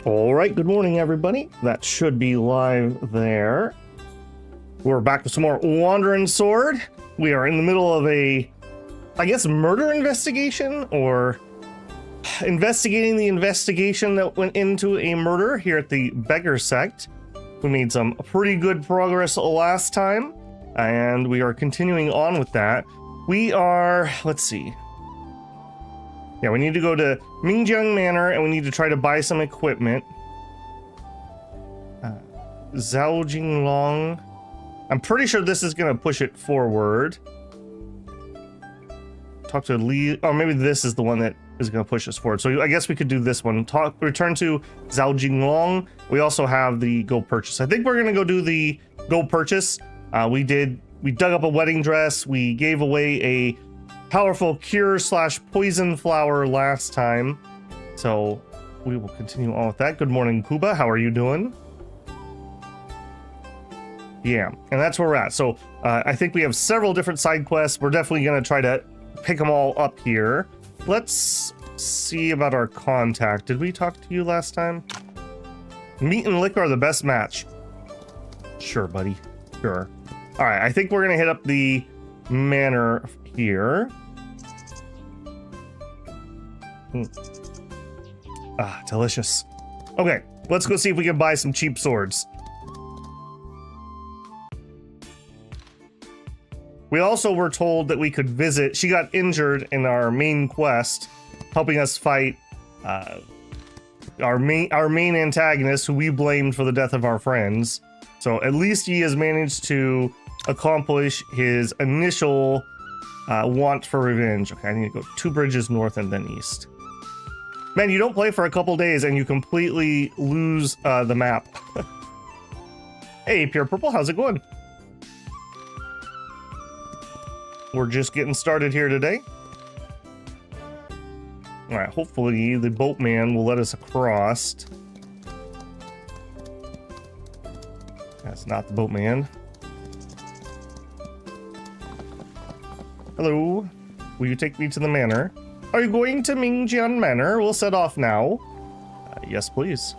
All right, good morning, everybody. That should be live there. We're back with some more Wandering Sword. We are in the middle of a, I guess, murder investigation, or investigating the investigation that went into a murder here at the Beggars Sect. We made some pretty good progress last time, and we are continuing on with that. We are, let's see. Yeah, we need to go to Mingjian Manor, and we need to try to buy some equipment. Zhaojinglong. I'm pretty sure this is going to push it forward. Talk to Li. Oh, maybe this is the one that is going to push us forward. So I guess we could do this one. Return to Zhaojinglong. We also have the go purchase. I think we're going to go do the go purchase. We dug up a wedding dress. We gave away a powerful cure / poison flower last time. So we will continue on with that. Good morning, Kuba. How are you doing? Yeah, and that's where we're at. So I think we have several different side quests. We're definitely going to try to pick them all up here. Let's see about our contact. Did we talk to you last time? Meat and liquor are the best match. Sure, buddy. Sure. All right, I think we're going to hit up the manor here. Ah, delicious. Okay, let's go see if we can buy some cheap swords. We also were told that we could visit. She got injured in our main quest, helping us fight our main antagonist, who we blamed for the death of our friends. So at least he has managed to accomplish his initial want for revenge. Okay, I need to go 2 bridges north and then east. Man, you don't play for a couple days and you completely lose the map. Hey, Pure Purple, how's it going? We're just getting started here today. All right, hopefully the boatman will let us across. That's not the boatman. Hello, will you take me to the manor? Are you going to Mingjian Manor? We'll set off now. Yes, please.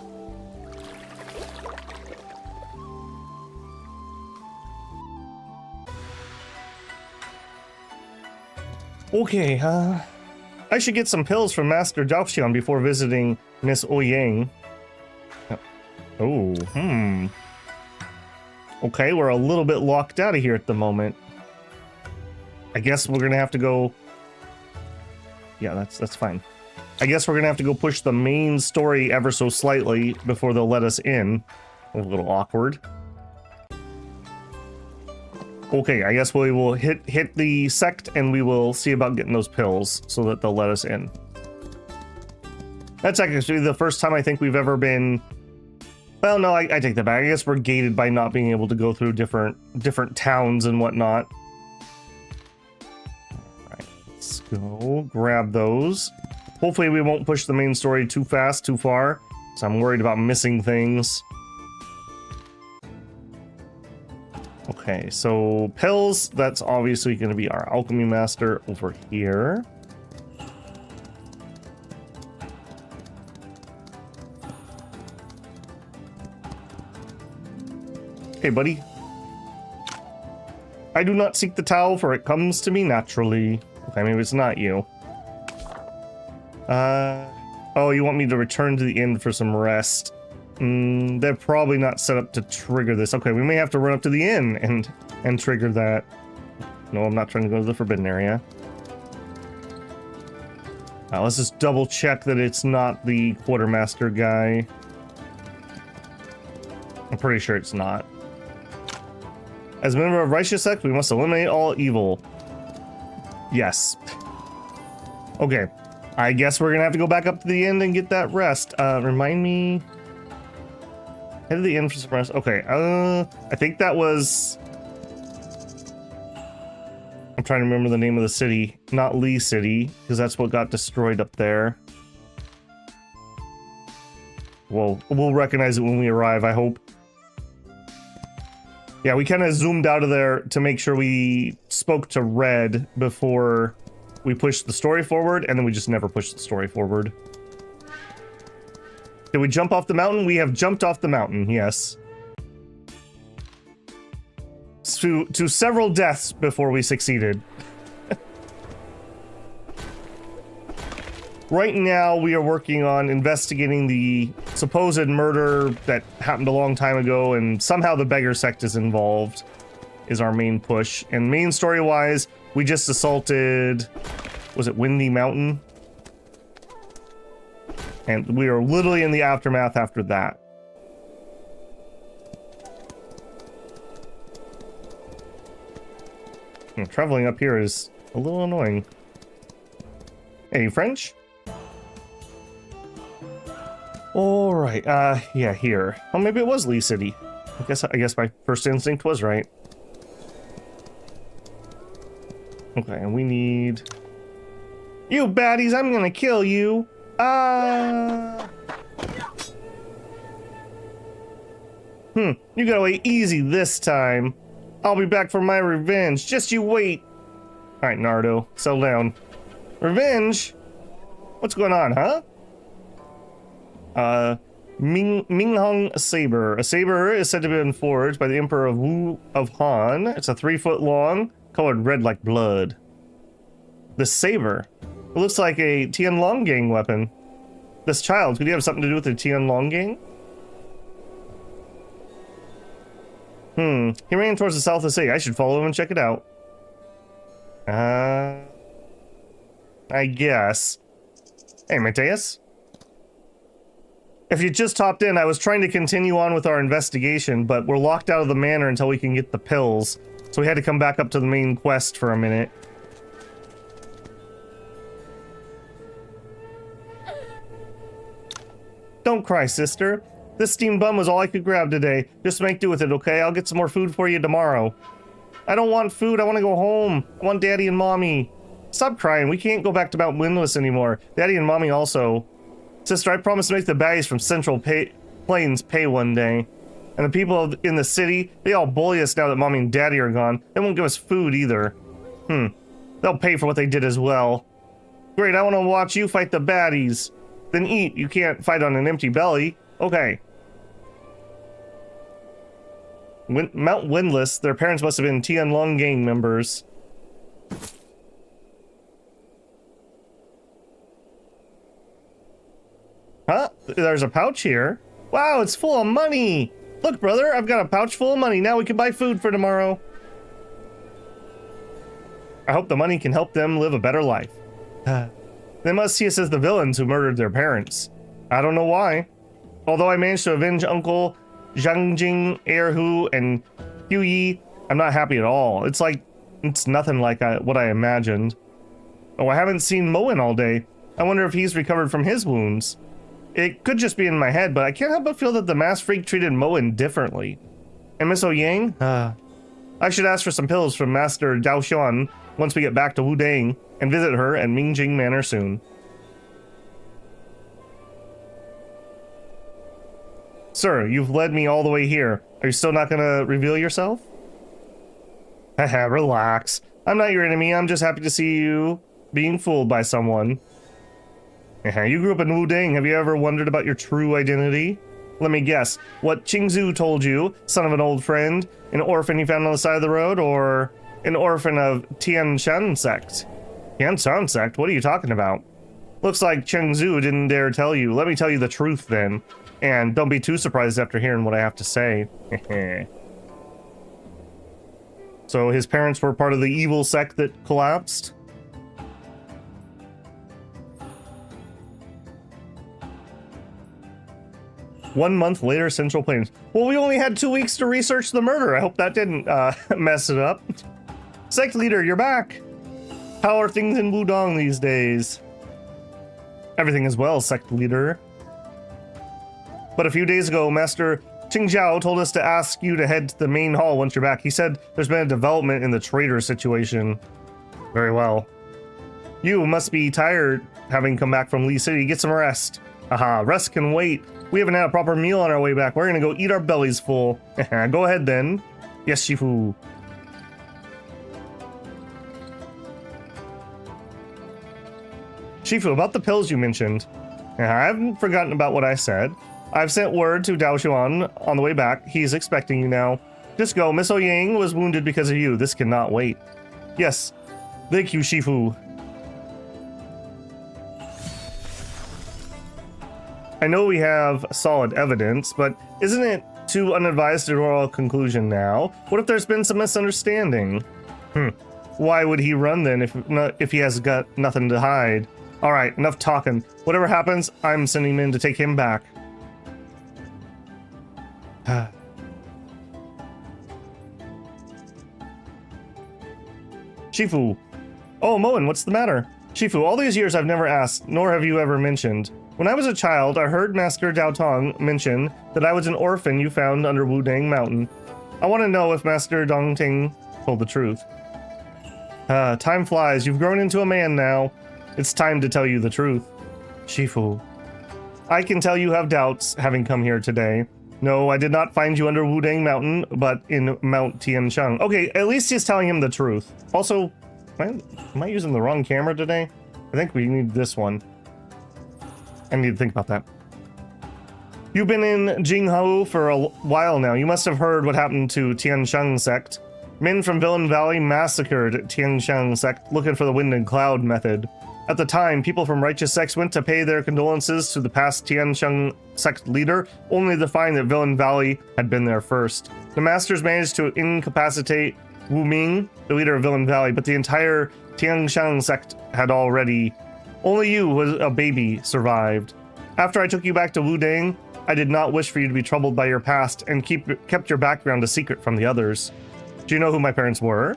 Okay, I should get some pills from Master Daoxian before visiting Miss Ouyang. Oh, Okay, we're a little bit locked out of here at the moment. I guess we're gonna have to go. Yeah, that's fine. I guess we're gonna have to go push the main story ever so slightly before they'll let us in. A little awkward. Okay, I guess we will hit the sect and we will see about getting those pills so that they'll let us in. That's actually the first time I think we've ever been. Well, no, I take that back. I guess we're gated by not being able to go through different towns and whatnot. Alright, let's go grab those. Hopefully we won't push the main story too fast, too far, because I'm worried about missing things. Okay, so pills, that's obviously going to be our alchemy master over here. Hey, buddy. I do not seek the towel, for it comes to me naturally. Okay, maybe it's not you. Oh, you want me to return to the inn for some rest. They're probably not set up to trigger this. Okay, we may have to run up to the inn and trigger that. No, I'm not trying to go to the forbidden area. Let's just double check that it's not the quartermaster guy. I'm pretty sure it's not. As a member of Righteous Sect, we must eliminate all evil. Yes. Okay, I guess we're gonna have to go back up to the inn and get that rest. Remind me. Head to the inn for some rest. Okay, I think that was. I'm trying to remember the name of the city. Not Lee City, because that's what got destroyed up there. Well, we'll recognize it when we arrive, I hope. Yeah, we kind of zoomed out of there to make sure we spoke to Red before we pushed the story forward, and then we just never pushed the story forward. Did we jump off the mountain? We have jumped off the mountain, yes. To several deaths before we succeeded. Right now, we are working on investigating the supposed murder that happened a long time ago, and somehow the Beggars Sect is involved, is our main push. And main story-wise, we just assaulted, was it Windy Mountain? And we are literally in the aftermath after that. Traveling up here is a little annoying. Hey, French? All right, yeah, here. Oh, maybe it was Lee City. I guess my first instinct was right. Okay, and we need... You baddies, I'm gonna kill you! You got away easy this time. I'll be back for my revenge, just you wait! Alright, Nardo, settle down. Revenge? What's going on, huh? Minghong Saber. A saber is said to have been forged by the Emperor of Wu of Han. It's a 3-foot long, colored red like blood. The saber. It looks like a Tianlong gang weapon. This child, could you have something to do with the Tianlong gang? He ran towards the south of the city. I should follow him and check it out. I guess. Hey, Mateus. If you just hopped in, I was trying to continue on with our investigation, but we're locked out of the manor until we can get the pills. So we had to come back up to the main quest for a minute. Don't cry, sister. This steamed bun was all I could grab today. Just make do with it, okay? I'll get some more food for you tomorrow. I don't want food. I want to go home. I want Daddy and Mommy. Stop crying. We can't go back to Mount Windless anymore. Daddy and Mommy also. Sister, I promised to make the baddies from Central Plains pay one day. And the people in the city, they all bully us now that Mommy and Daddy are gone. They won't give us food either. They'll pay for what they did as well. Great, I want to watch you fight the baddies. Then eat. You can't fight on an empty belly. Okay. Mount Windless, their parents must have been Tianlong gang members. Huh? There's a pouch here. Wow, it's full of money. Look, brother, I've got a pouch full of money. Now we can buy food for tomorrow. I hope the money can help them live a better life. They must see us as the villains who murdered their parents. I don't know why. Although I managed to avenge Uncle Zhangjing, Erhu, and Huyi, I'm not happy at all. It's nothing like what I imagined. Oh, I haven't seen Moen all day. I wonder if he's recovered from his wounds. It could just be in my head, but I can't help but feel that the masked freak treated Moen differently. And Miss Yang? I should ask for some pills from Master Dao Xuan once we get back to Wudang and visit her at Mingjian Manor soon. Sir, you've led me all the way here. Are you still not gonna reveal yourself? Haha, relax. I'm not your enemy. I'm just happy to see you being fooled by someone. You grew up in Wudang. Have you ever wondered about your true identity? Let me guess. What Qingzhu told you, son of an old friend, an orphan you found on the side of the road, or an orphan of Tianshan Sect? Tianshan Sect? What are you talking about? Looks like Qingzhu didn't dare tell you. Let me tell you the truth then. And don't be too surprised after hearing what I have to say. So his parents were part of the evil sect that collapsed? One month later, Central Plains. Well, we only had 2 weeks to research the murder. I hope that didn't mess it up. Sect leader, you're back. How are things in Wudong these days? Everything is well, sect leader. But a few days ago, Master Qingzhao told us to ask you to head to the main hall once you're back. He said there's been a development in the traitor situation. Very well. You must be tired having come back from Lee City. Get some rest. Aha, rest can wait. We haven't had a proper meal on our way back. We're gonna go eat our bellies full. Go ahead then. Yes, Shifu. Shifu, about the pills you mentioned. I haven't forgotten about what I said. I've sent word to Dao Xuan on the way back. He's expecting you now. Just go. Miss Yang was wounded because of you. This cannot wait. Yes. Thank you, Shifu. I know we have solid evidence, but isn't it too unadvised to draw a conclusion now? What if there's been some misunderstanding? Why would he run then if he has got nothing to hide? All right, enough talking. Whatever happens, I'm sending him in to take him back. Shifu. Oh, Moen, what's the matter? Shifu, all these years I've never asked, nor have you ever mentioned. When I was a child, I heard Master Dao Tong mention that I was an orphan you found under Wudang Mountain. I want to know if Master Dongting told the truth. Time flies. You've grown into a man now. It's time to tell you the truth. Shifu. I can tell you have doubts, having come here today. No, I did not find you under Wudang Mountain, but in Mount Tiansheng. Okay, at least he's telling him the truth. Also, am I using the wrong camera today? I think we need this one. I need to think about that. You've been in Jinghao for a while now. You must have heard what happened to Tiansheng Sect. Men from Villain Valley massacred Tiansheng Sect looking for the wind and cloud method. At the time, people from righteous sects went to pay their condolences to the past Tiansheng Sect leader, only to find that Villain Valley had been there first. The masters managed to incapacitate Wu Ming, the leader of Villain Valley, but the entire Tiansheng Sect had already... Only you, was a baby, survived. After I took you back to Wudang, I did not wish for you to be troubled by your past and kept your background a secret from the others. Do you know who my parents were?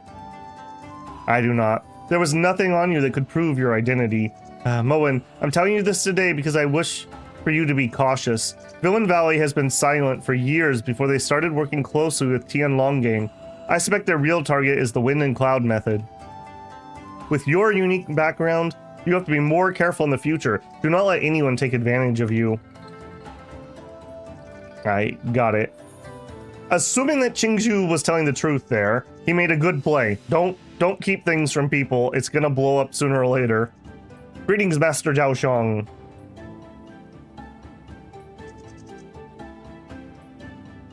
I do not. There was nothing on you that could prove your identity. Moen, I'm telling you this today because I wish for you to be cautious. Villain Valley has been silent for years before they started working closely with Tianlonggang. I suspect their real target is the wind and cloud method. With your unique background, you have to be more careful in the future. Do not let anyone take advantage of you. I got it. Assuming that Qingzhu was telling the truth there, he made a good play. Don't keep things from people. It's gonna blow up sooner or later. Greetings, Master Zhao Xiong.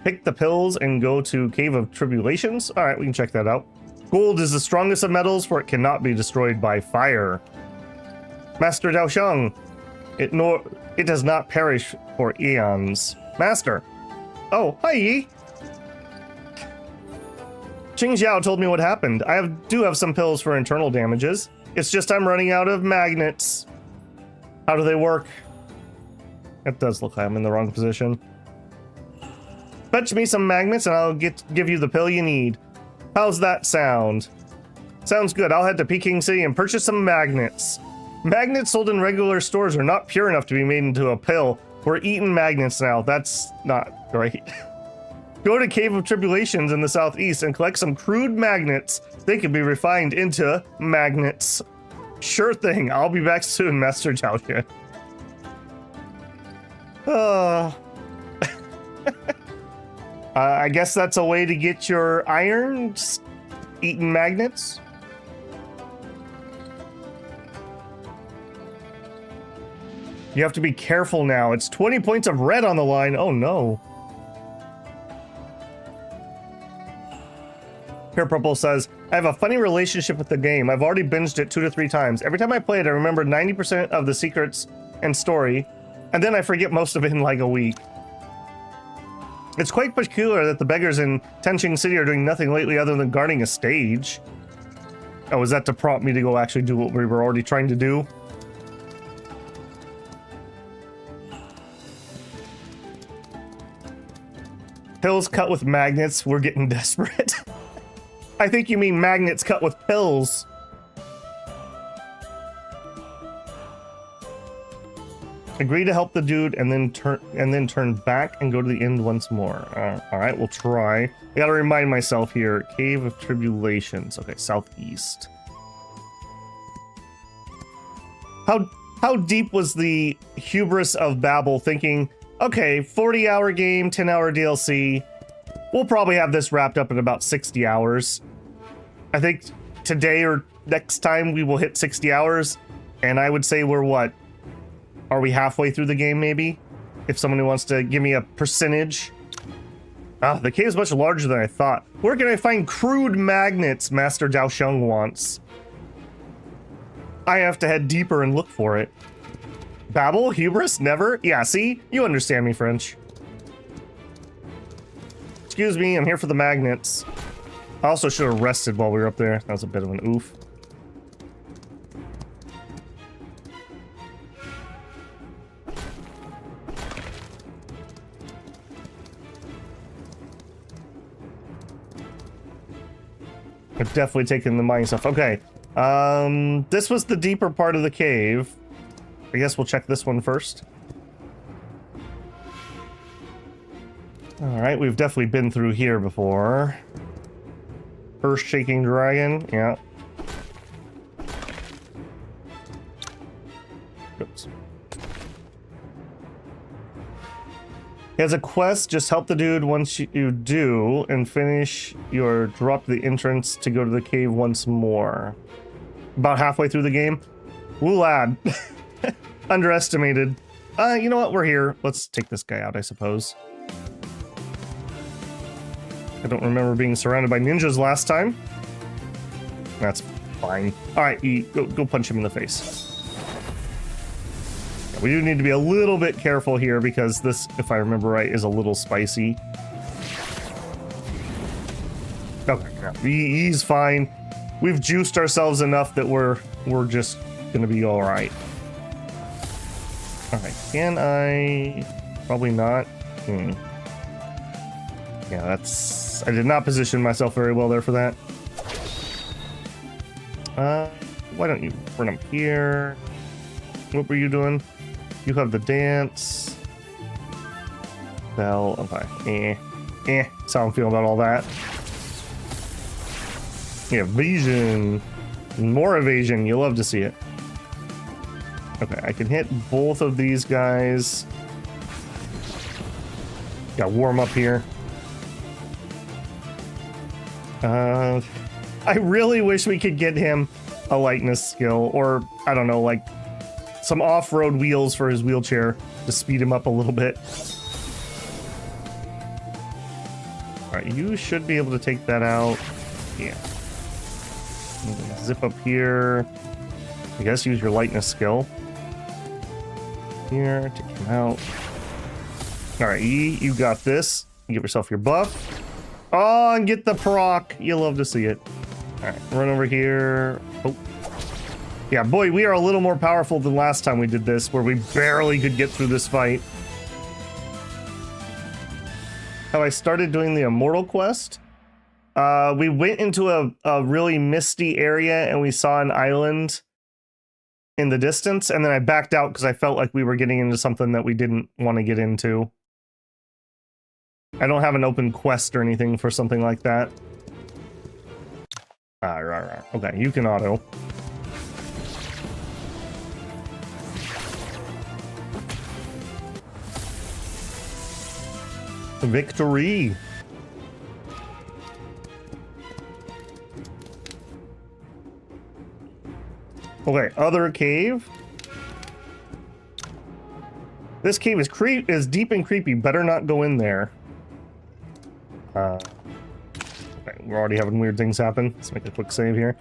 Pick the pills and go to Cave of Tribulations. All right, we can check that out. Gold is the strongest of metals, for it cannot be destroyed by fire. Master Dao Xiong, it does not perish for eons. Master. Oh, hi Yi. Qing Xiao told me what happened. I do have some pills for internal damages. It's just I'm running out of magnets. How do they work? It does look like I'm in the wrong position. Fetch me some magnets and I'll give you the pill you need. How's that sound? Sounds good. I'll head to Peking City and purchase some magnets. Magnets sold in regular stores are not pure enough to be made into a pill. We're eating magnets now. That's not great. Go to Cave of Tribulations in the southeast and collect some crude magnets. They can be refined into magnets. Sure thing. I'll be back soon, Master Zhao Xue. I guess that's a way to get your iron, just eating magnets. You have to be careful now. It's 20 points of red on the line. Oh no. Pure Purple says, I have a funny relationship with the game. I've already binged it 2 to 3 times. Every time I play it, I remember 90% of the secrets and story, and then I forget most of it in like a week. It's quite peculiar that the beggars in Tenching City are doing nothing lately other than guarding a stage. Oh, is that to prompt me to go actually do what we were already trying to do? Pills cut with magnets. We're getting desperate. I think you mean magnets cut with pills. Agree to help the dude and then turn back and go to the end once more. All right, we'll try. I gotta remind myself here. Cave of Tribulations. Okay, southeast. How deep was the hubris of Babel thinking, okay, 40-hour game, 10-hour DLC. We'll probably have this wrapped up in about 60 hours. I think today or next time we will hit 60 hours. And I would say we're what? Are we halfway through the game, maybe? if somebody wants to give me a percentage. Ah, the cave is much larger than I thought. Where can I find crude magnets Master Zhao Sheng wants? I have to head deeper and look for it. Babble? Hubris? Never? Yeah, see? You understand me, French. Excuse me, I'm here for the magnets. I also should have rested while we were up there. That was a bit of an oof. I've definitely taken the mining stuff. Okay. This was the deeper part of the cave. I guess we'll check this one first. Alright, we've definitely been through here before. Earth-shaking dragon, yeah. Oops. He has a quest, just help the dude once you do, and finish your drop the entrance to go to the cave once more. About halfway through the game. Woo lad. Underestimated. You know what, we're here. Let's take this guy out, I suppose. I don't remember being surrounded by ninjas last time. That's fine. Alright, go punch him in the face. We do need to be a little bit careful here because this, if I remember right, is a little spicy. Okay, yeah, he's fine. We've juiced ourselves enough that we're just gonna be all right. All right, can I? Probably not. Yeah, that's. I did not position myself very well there for that. Why don't you run up here? What were you doing? You have the dance. Bell. Okay. That's how I'm feeling about all that. Yeah, evasion. More evasion. You'll love to see it. Okay, I can hit both of these guys. Got warm up here. I really wish we could get him a lightness skill, or I don't know, like some off-road wheels for his wheelchair to speed him up a little bit. Alright, you should be able to take that out. Yeah. Zip up here. I guess use your lightness skill. Here, take him out. Alright, E, you got this. Give yourself your buff. Oh, and get the proc. You'll love to see it. Alright, run over here. Oh. Yeah, boy, we are a little more powerful than last time we did this, where we barely could get through this fight. Have I started doing the Immortal quest? We went into a really misty area and we saw an island in the distance, and then I backed out because I felt like we were getting into something that we didn't want to get into. I don't have an open quest or anything for something like that. Right. Okay, you can auto. Victory! Okay, other cave. This cave is deep and creepy. Better not go in there. Okay, we're already having weird things happen. Let's make a quick save here.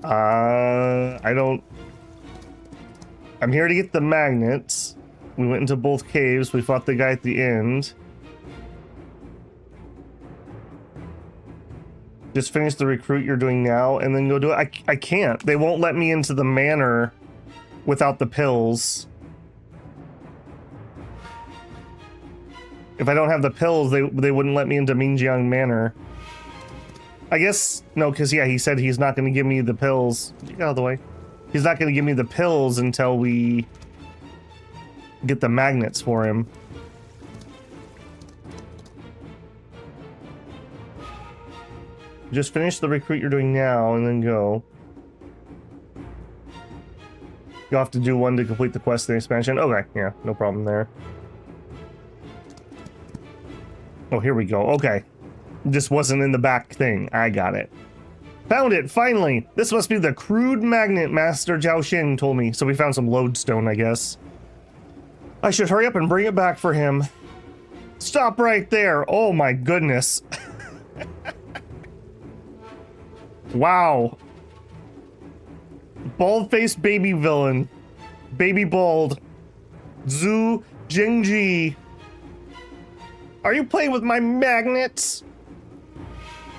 I'm here to get the magnets. We went into both caves. We fought the guy at the end. Just finish the recruit you're doing now and then go do it. I can't. They won't let me into the manor without the pills. If I don't have the pills, they wouldn't let me into Mingjian Manor. I guess, no, because yeah, he said he's not going to give me the pills. Get out of the way. He's not going to give me the pills until we get the magnets for him. Just finish the recruit you're doing now and then go. You'll have to do one to complete the quest and expansion. Okay, yeah, no problem there. Oh, here we go. Okay. Just wasn't in the back thing. I got it. Found it, finally! This must be the crude magnet Master Zhao Xin told me. So we found some lodestone, I guess. I should hurry up and bring it back for him. Stop right there. Oh my goodness. Wow. Bald-faced baby villain. Baby bald. Zhu Jingji. Are you playing with my magnets?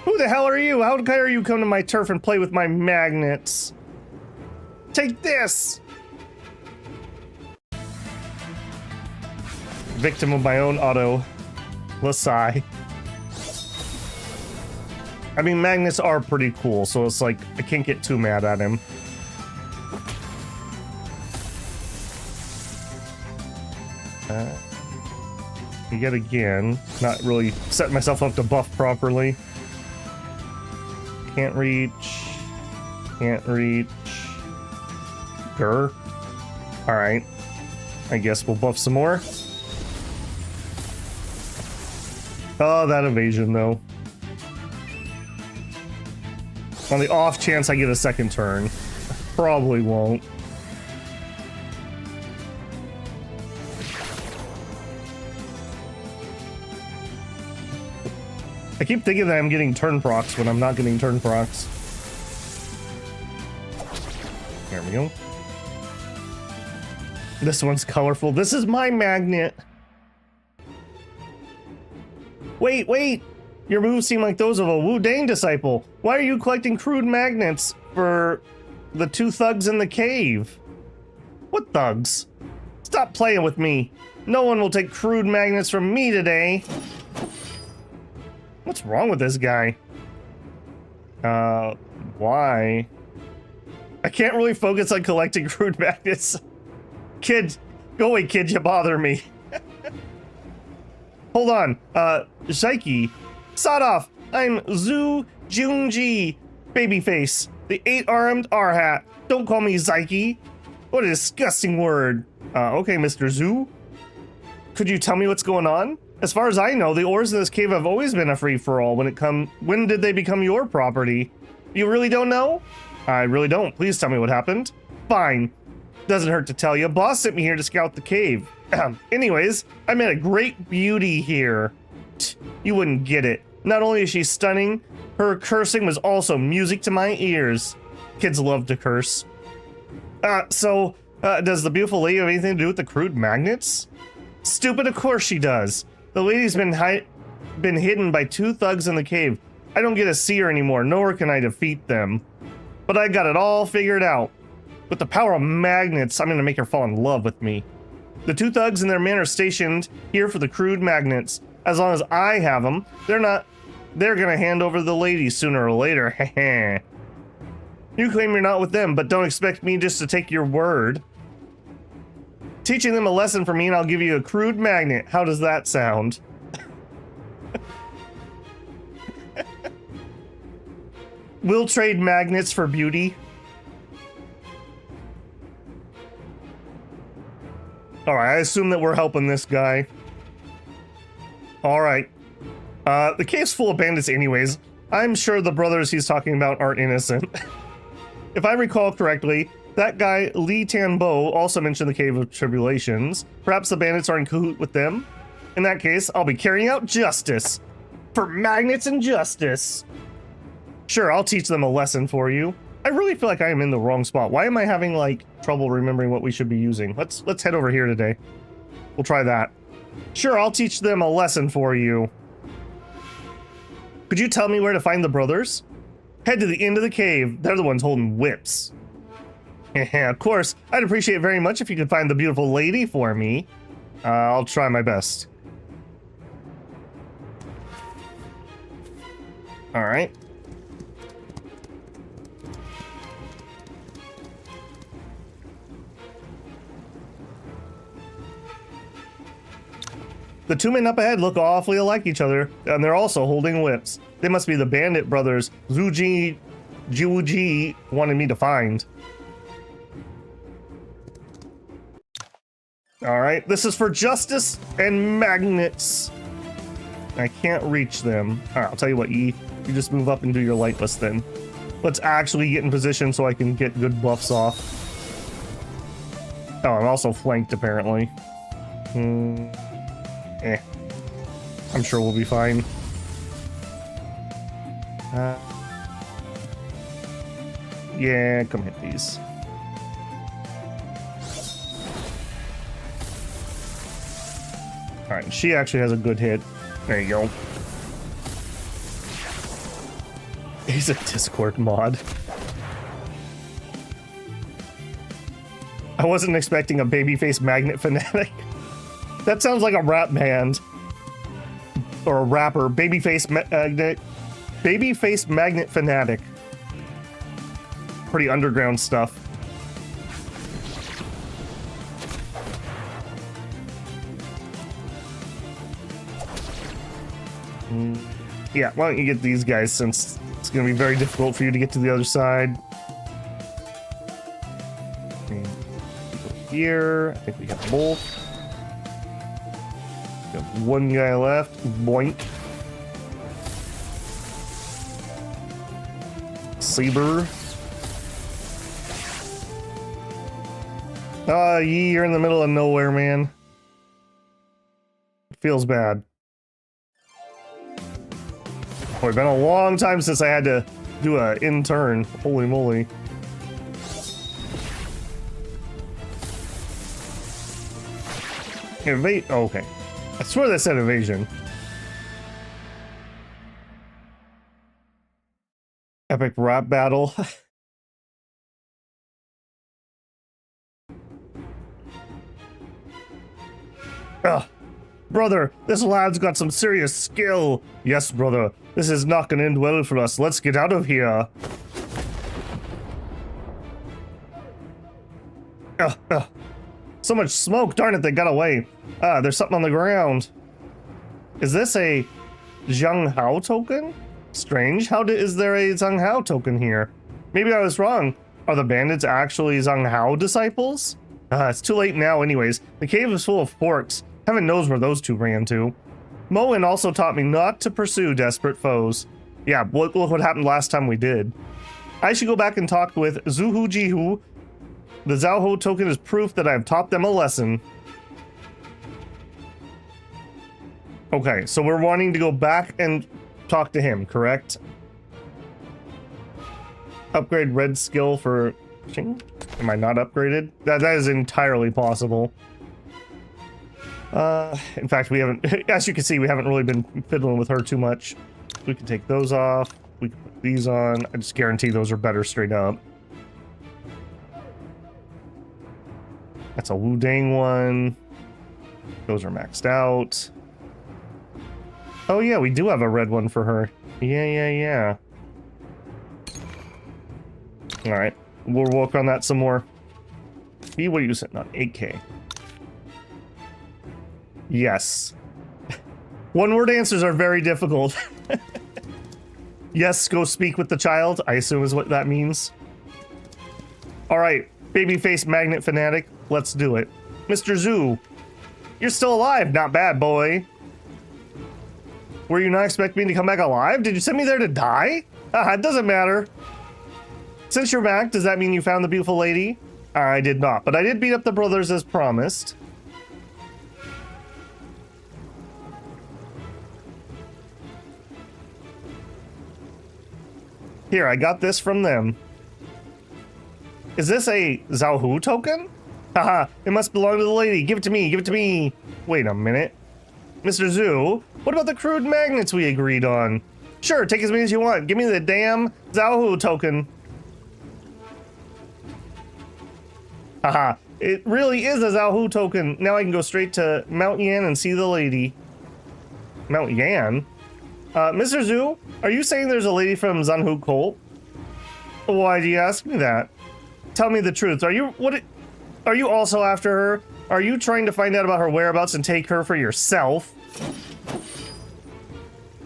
Who the hell are you? How dare you come to my turf and play with my magnets? Take this! Victim of my own auto. Lasai. I mean, magnets are pretty cool, so it's like, I can't get too mad at him. Yet again, not really setting myself up to buff properly. Can't reach. Can't reach. Grr. Alright. I guess we'll buff some more. Oh, that evasion, though. On the off chance I get a second turn. Probably won't. I keep thinking that I'm getting turn procs when I'm not getting turn procs. There we go. This one's colorful. This is my magnet. Wait, wait! Your moves seem like those of a Wu Dang disciple. Why are you collecting crude magnets for the two thugs in the cave? What thugs? Stop playing with me. No one will take crude magnets from me today. What's wrong with this guy? Why? I can't really focus on collecting crude magnets. Kid, go away, kid, you bother me. Hold on, Shaiki. Sawed off, I'm Zhu Junji, babyface, the 8-armed R-hat. Don't call me Zyke. What a disgusting word. Okay, Mr. Zhu. Could you tell me what's going on? As far as I know, the ores in this cave have always been a free-for-all. When did they become your property? You really don't know? I really don't. Please tell me what happened. Fine. Doesn't hurt to tell you. Boss sent me here to scout the cave. Anyways, I met a great beauty here. You wouldn't get it. Not only is she stunning, her cursing was also music to my ears. Kids love to curse. Does the beautiful lady have anything to do with the crude magnets? Stupid, of course she does. The lady's been hidden by two thugs in the cave. I don't get to see her anymore, nor can I defeat them. But I got it all figured out. With the power of magnets, I'm gonna make her fall in love with me. The two thugs and their men are stationed here for the crude magnets. As long as I have them, they're gonna hand over the lady sooner or later. Heh. You claim you're not with them, but don't expect me just to take your word. Teaching them a lesson for me and I'll give you a crude magnet. How does that sound? We'll trade magnets for beauty. Alright, I assume that we're helping this guy. Alright. The cave's full of bandits anyways. I'm sure the brothers he's talking about aren't innocent. If I recall correctly, that guy Li Tanbo also mentioned the Cave of Tribulations. Perhaps the bandits are in cahoot with them? In that case, I'll be carrying out justice. For magnets and justice. Sure, I'll teach them a lesson for you. I really feel like I am in the wrong spot. Why am I having, like, trouble remembering what we should be using? Let's head over here today. We'll try that. Sure, I'll teach them a lesson for you. Could you tell me where to find the brothers? Head to the end of the cave. They're the ones holding whips. Yeah, of course. I'd appreciate it very much if you could find the beautiful lady for me. I'll try my best. Alright. The two men up ahead look awfully alike each other, and they're also holding whips. They must be the bandit brothers Zuji Jiwuji wanted me to find. Alright, this is for justice and magnets. I can't reach them. Alright, I'll tell you what, you just move up and do your lightless then. Let's actually get in position so I can get good buffs off. Oh, I'm also flanked apparently. I'm sure we'll be fine. Yeah, come hit these. Alright, she actually has a good hit. There you go. He's a Discord mod. I wasn't expecting a babyface magnet fanatic. That sounds like a rap band. Or a rapper. Babyface magnet fanatic. Pretty underground stuff. Yeah, why don't you get these guys, since it's going to be very difficult for you to get to the other side. Here, I think we have both. We have one guy left. Boink. Saber. Yee, you're in the middle of nowhere, man. It feels bad. Oh, it's been a long time since I had to do a in-turn. Holy moly. Evade. Oh, okay. I swear that said evasion. Epic rap battle. Ugh. Brother, this lad's got some serious skill. Yes, brother. This is not gonna end well for us. Let's get out of here. So much smoke. Darn it, they got away. There's something on the ground. Is this a Zhang Hao token? Strange. Is there a Zhang Hao token here? Maybe I was wrong. Are the bandits actually Zhang Hao disciples? It's too late now anyways. The cave is full of porks. Heaven knows where those two ran to. Moen also taught me not to pursue desperate foes. Yeah, look what happened last time we did. I should go back and talk with Zuhu Jihu. The Zhao Ho token is proof that I've taught them a lesson. Okay, so we're wanting to go back and talk to him, correct? Upgrade red skill for... Am I not upgraded? That is entirely possible. In fact, we haven't, as you can see, we haven't really been fiddling with her too much. We can take those off. We can put these on. I just guarantee those are better straight up. That's a Wu Dang one. Those are maxed out. Oh yeah, we do have a red one for her. Yeah. Alright, we'll work on that some more. What are you sitting on? 8K. Yes. One-word answers are very difficult. Yes, go speak with the child, I assume is what that means. Alright, babyface magnet fanatic, let's do it. Mr. Zhu, you're still alive, not bad, boy. Were you not expecting me to come back alive? Did you send me there to die? It doesn't matter. Since you're back, does that mean you found the beautiful lady? I did not, but I did beat up the brothers as promised. Here, I got this from them. Is this a Zhao Hu token? Haha, it must belong to the lady. Give it to me, give it to me. Wait a minute. Mr. Zhu, what about the crude magnets we agreed on? Sure, take as many as you want. Give me the damn Zhao Hu token. Haha, it really is a Zhao Hu token. Now I can go straight to Mount Yan and see the lady. Mount Yan? Mr. Zhu, are you saying there's a lady from Zanhu Cult? Why do you ask me that? Tell me the truth. Are you also after her? Are you trying to find out about her whereabouts and take her for yourself?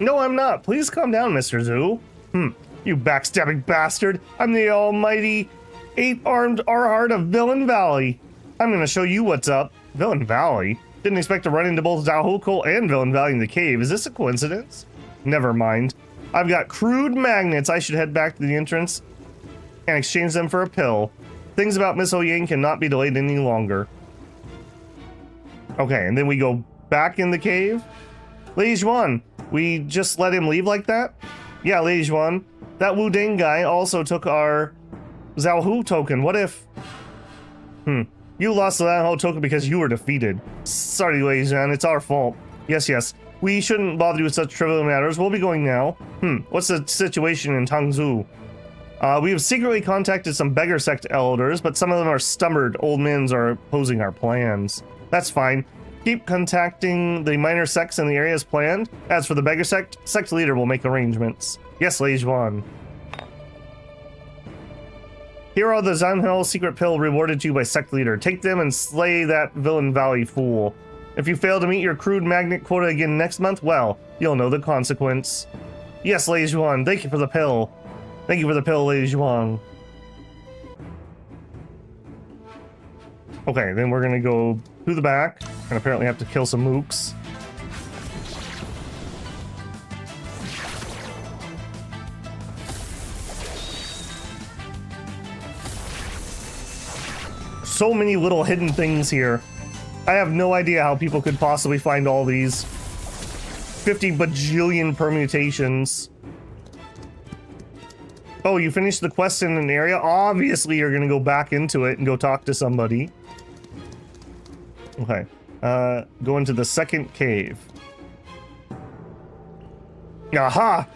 No, I'm not. Please calm down, Mr. Zhu. You backstabbing bastard. I'm the almighty 8-armed Arhart of Villain Valley. I'm gonna show you what's up. Villain Valley? Didn't expect to run into both Zhao Hu Cult and Villain Valley in the cave. Is this a coincidence? Never mind. I've got crude magnets. I should head back to the entrance and exchange them for a pill. Things about Miss Ouyang cannot be delayed any longer. Okay, and then we go back in the cave. Lady Xuan, we just let him leave like that? Yeah, Lady Xuan. That Wu Ding guy also took our Zhao Hu token. What if... You lost the Zhao Hu token because you were defeated. Sorry, Lady Xuan, it's our fault. Yes. We shouldn't bother you with such trivial matters. We'll be going now. What's the situation in Tangzhou? We have secretly contacted some Beggars Sect elders, but some of them are stubborn old men are opposing our plans. That's fine. Keep contacting the minor sects in the area as planned. As for the Beggars Sect, sect leader will make arrangements. Yes, Lady Xuan. Here are the Zanhel secret pill rewarded to you by sect leader. Take them and slay that Villain Valley fool. If you fail to meet your crude magnet quota again next month, well, you'll know the consequence. Yes, Lady Xuan, thank you for the pill. Thank you for the pill, Lady Xuan. Okay, then we're gonna go to the back and apparently have to kill some mooks. So many little hidden things here. I have no idea how people could possibly find all these 50 bajillion permutations. Oh, you finished the quest in an area? Obviously, you're gonna go back into it and go talk to somebody. Okay. Go into the second cave. Aha!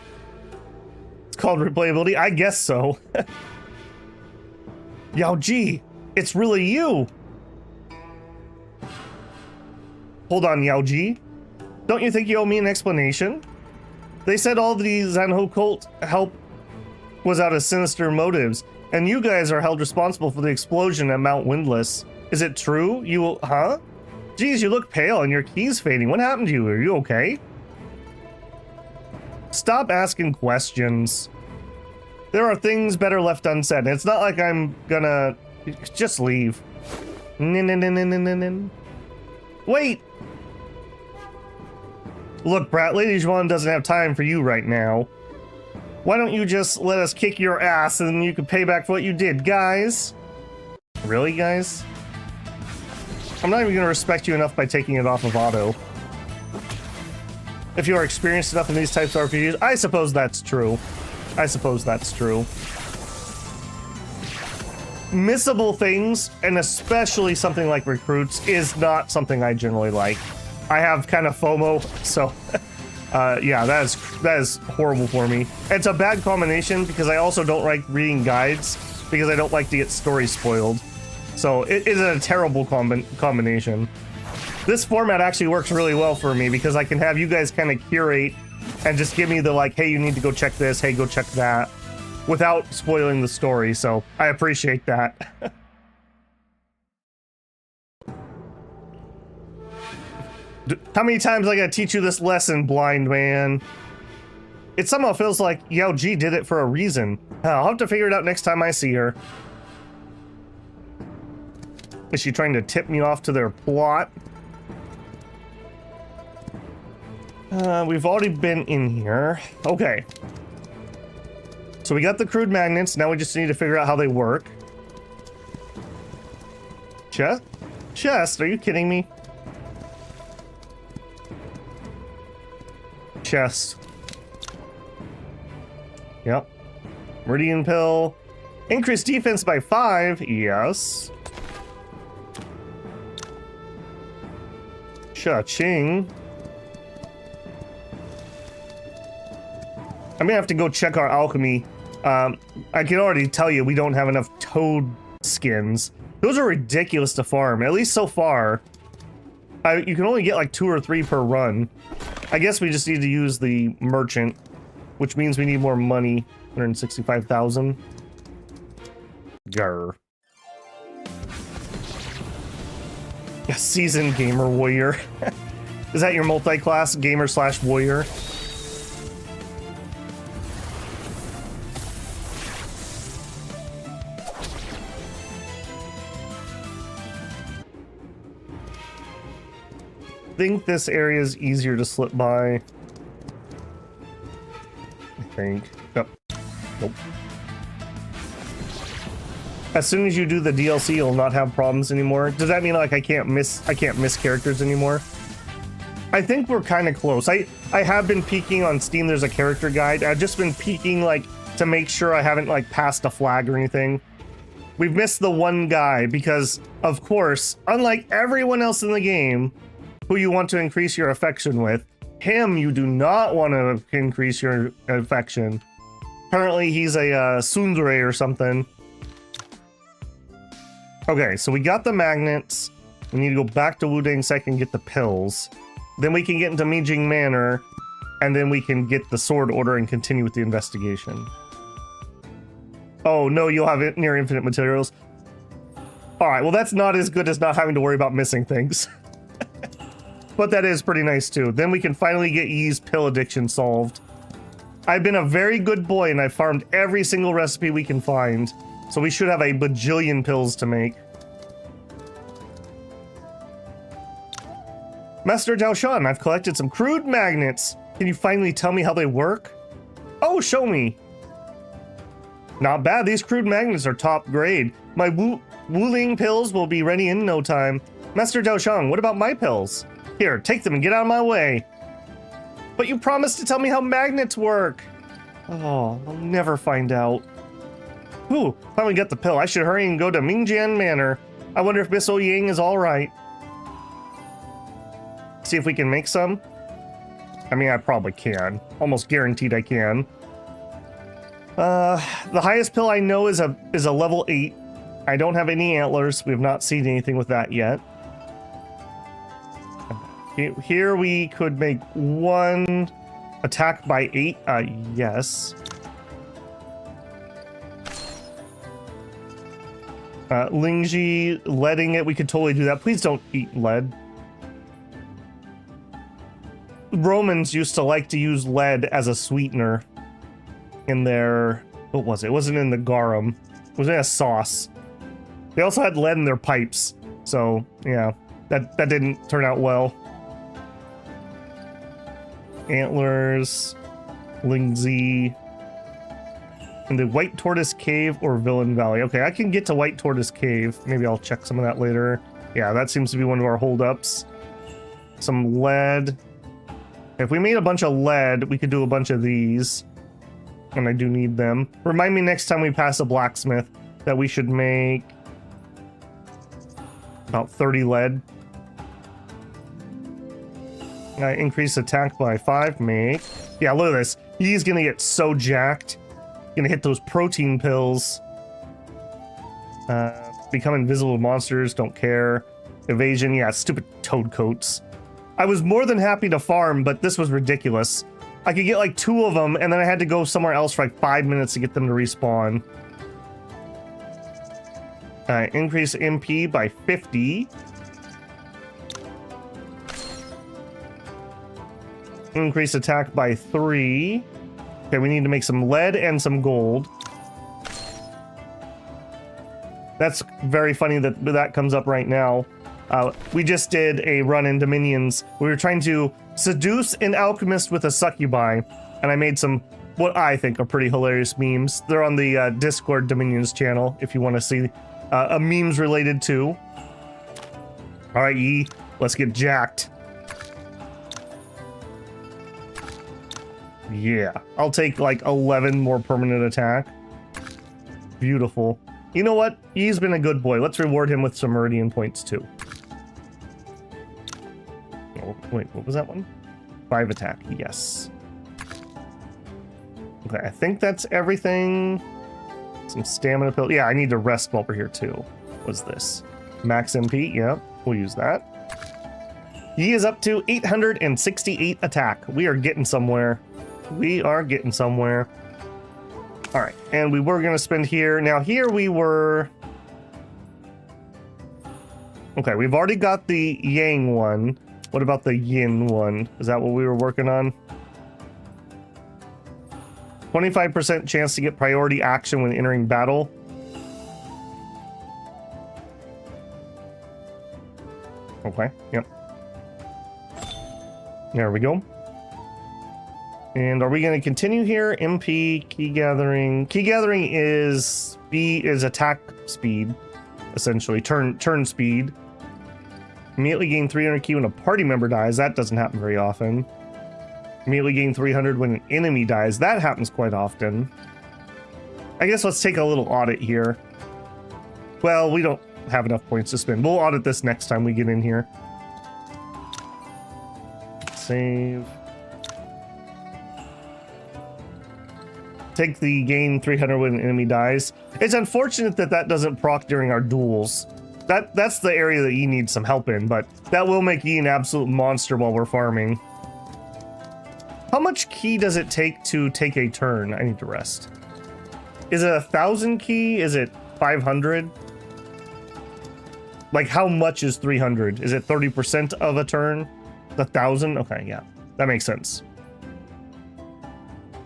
It's called replayability? I guess so. Yao Ji, it's really you! Hold on, Yao Ji. Don't you think you owe me an explanation? They said all the Zanho cult help was out of sinister motives, and you guys are held responsible for the explosion at Mount Windless. Is it true? Huh? Geez, you look pale and your key's fading. What happened to you? Are you okay? Stop asking questions. There are things better left unsaid. It's not like I'm gonna... Just leave. Wait! Look, Brat, Lady Xuan doesn't have time for you right now. Why don't you just let us kick your ass and then you can pay back for what you did, guys? Really, guys? I'm not even gonna respect you enough by taking it off of auto. If you are experienced enough in these types of RPGs, I suppose that's true. I suppose that's true. Missable things, and especially something like recruits, is not something I generally like. I have kind of FOMO, so yeah, that is horrible for me. It's a bad combination because I also don't like reading guides because I don't like to get stories spoiled. So it is a terrible combination. This format actually works really well for me because I can have you guys kind of curate and just give me the like, hey, you need to go check this, hey, go check that, without spoiling the story, so I appreciate that. How many times I gotta teach you this lesson, blind man? It somehow feels like Yao Ji did it for a reason. I'll have to figure it out next time I see her. Is she trying to tip me off to their plot? We've already been in here. Okay. So we got the crude magnets, now we just need to figure out how they work. Chest? Are you kidding me? Chest. Yep. Meridian pill. Increase defense by 5. Yes. Cha-ching. I'm gonna have to go check our alchemy. I can already tell you we don't have enough toad skins. Those are ridiculous to farm, at least so far. You can only get like 2 or 3 per run. I guess we just need to use the merchant, which means we need more money. 165,000. Grr. A seasoned gamer warrior. Is that your multi-class gamer / warrior? I think this area is easier to slip by. I think. Yep. Nope. As soon as you do the DLC, you'll not have problems anymore. Does that mean like I can't miss characters anymore? I think we're kind of close. I have been peeking on Steam. There's a character guide. I've just been peeking like to make sure I haven't like passed a flag or anything. We've missed the one guy because, of course, unlike everyone else in the game who you want to increase your affection with, him you do not want to increase your affection. Apparently he's a tsundere or something. Okay, so we got the magnets. We need to go back to Beggars Sect and get the pills. Then we can get into Mingjian Manor, and then we can get the sword order and continue with the investigation. Oh no, you'll have near infinite materials. Alright, well that's not as good as not having to worry about missing things. But that is pretty nice too. Then we can finally get Yi's pill addiction solved. I've been a very good boy and I've farmed every single recipe we can find. So we should have a bajillion pills to make. Master Zhao Shan, I've collected some crude magnets. Can you finally tell me how they work? Oh, show me. Not bad, these crude magnets are top grade. My Wuling pills will be ready in no time. Master Zhao Shan, what about my pills? Here, take them and get out of my way. But you promised to tell me how magnets work. Oh, I'll never find out. Ooh, finally got the pill. I should hurry and go to Mingjian Manor. I wonder if Miss Oying is all right. See if we can make some. I mean, I probably can. Almost guaranteed I can. The highest pill I know is a level 8. I don't have any antlers. We have not seen anything with that yet. Here we could make one attack by 8. Yes. Lingji, leading it. We could totally do that. Please don't eat lead. Romans used to like to use lead as a sweetener in their, what was it? It wasn't in the garum. It was in a sauce. They also had lead in their pipes. So, yeah, that didn't turn out well. Antlers, Lingzi, in the White Tortoise Cave or Villain Valley. Okay, I can get to White Tortoise Cave. Maybe I'll check some of that later. Yeah, that seems to be one of our holdups. Some lead. If we made a bunch of lead, we could do a bunch of these. And I do need them. Remind me next time we pass a blacksmith that we should make about 30 lead. Increase attack by 5, make. Yeah, look at this. He's gonna get so jacked. Gonna hit those protein pills. Become invisible to monsters, don't care. Evasion, yeah, stupid toad coats. I was more than happy to farm, but this was ridiculous. I could get like 2 of them, and then I had to go somewhere else for like 5 minutes to get them to respawn. Increase MP by 50. Increase attack by 3. Okay, we need to make some lead and some gold. That's very funny that that comes up right now. We just did a run in Dominions. We were trying to seduce an alchemist with a succubi, and I made some, what I think are pretty hilarious memes. They're on the Discord Dominions channel if you want to see memes related to. All right, Yi, let's get jacked. Yeah, I'll take like 11 more permanent attack. Beautiful. You know what? Yi's been a good boy. Let's reward him with some meridian points too. Oh, wait, what was that one? 5 attack, yes. Okay, I think that's everything. Some stamina pill. Yeah, I need to rest while we're here too. What's this? Max MP, yeah, we'll use that. Yi is up to 868 attack. We are getting somewhere. We are getting somewhere. All right, and we were gonna spend here. Now here we were. Okay, we've already got the Yang one. What about the Yin one? Is that what we were working on? 25% chance to get priority action when entering battle. Okay, yep. There we go. And are we going to continue here? MP, key gathering. Key gathering is attack speed, essentially. Turn speed. Immediately gain 300 ki when a party member dies. That doesn't happen very often. Immediately gain 300 when an enemy dies. That happens quite often. I guess let's take a little audit here. Well, we don't have enough points to spend. We'll audit this next time we get in here. Save. Take the gain 300 when an enemy dies. It's unfortunate that that doesn't proc during our duels. That's the area that you need some help in, but that will make you an absolute monster while we're farming. How much ki does it take to take a turn? I need to rest. Is it 1,000 ki? Is it 500? Like, how much is 300? Is it 30% of a turn? 1,000? Okay, yeah, that makes sense.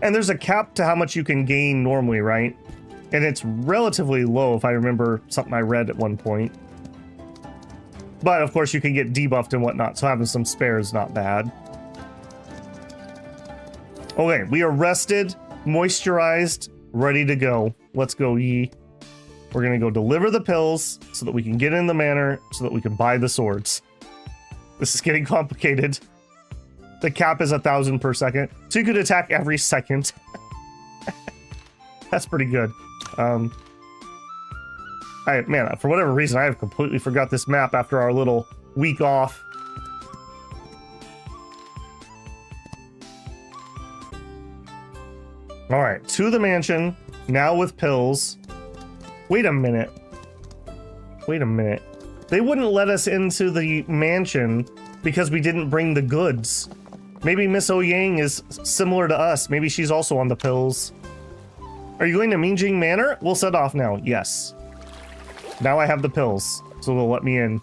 And there's a cap to how much you can gain normally, right? And it's relatively low if I remember something I read at one point. But of course you can get debuffed and whatnot, so having some spare is not bad. Okay, we are rested, moisturized, ready to go. Let's go, ye. We're gonna go deliver the pills so that we can get in the manor, so that we can buy the swords. This is getting complicated. The cap is 1,000 per second, so you could attack every second. That's pretty good. Man, for whatever reason, I have completely forgot this map after our little week off. All right, to the mansion, now with pills. Wait a minute. Wait a minute. They wouldn't let us into the mansion because we didn't bring the goods. Maybe Miss Ouyang is similar to us. Maybe she's also on the pills. Are you going to Mingjian Manor? We'll set off now. Yes. Now I have the pills, so they'll let me in.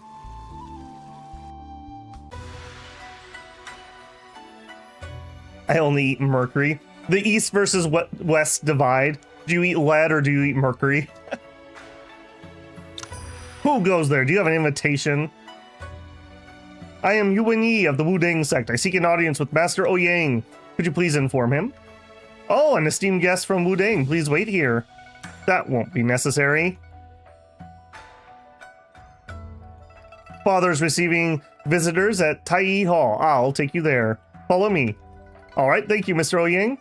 I only eat mercury. The East versus West divide. Do you eat lead or do you eat mercury? Who goes there? Do you have an invitation? I am Yuan Yi of the Beggars Sect. I seek an audience with Master Ouyang. Could you please inform him? Oh, an esteemed guest from Wudang. Please wait here. That won't be necessary. Father's receiving visitors at Tai Hall. I'll take you there. Follow me. All right, thank you, Mr. Ouyang.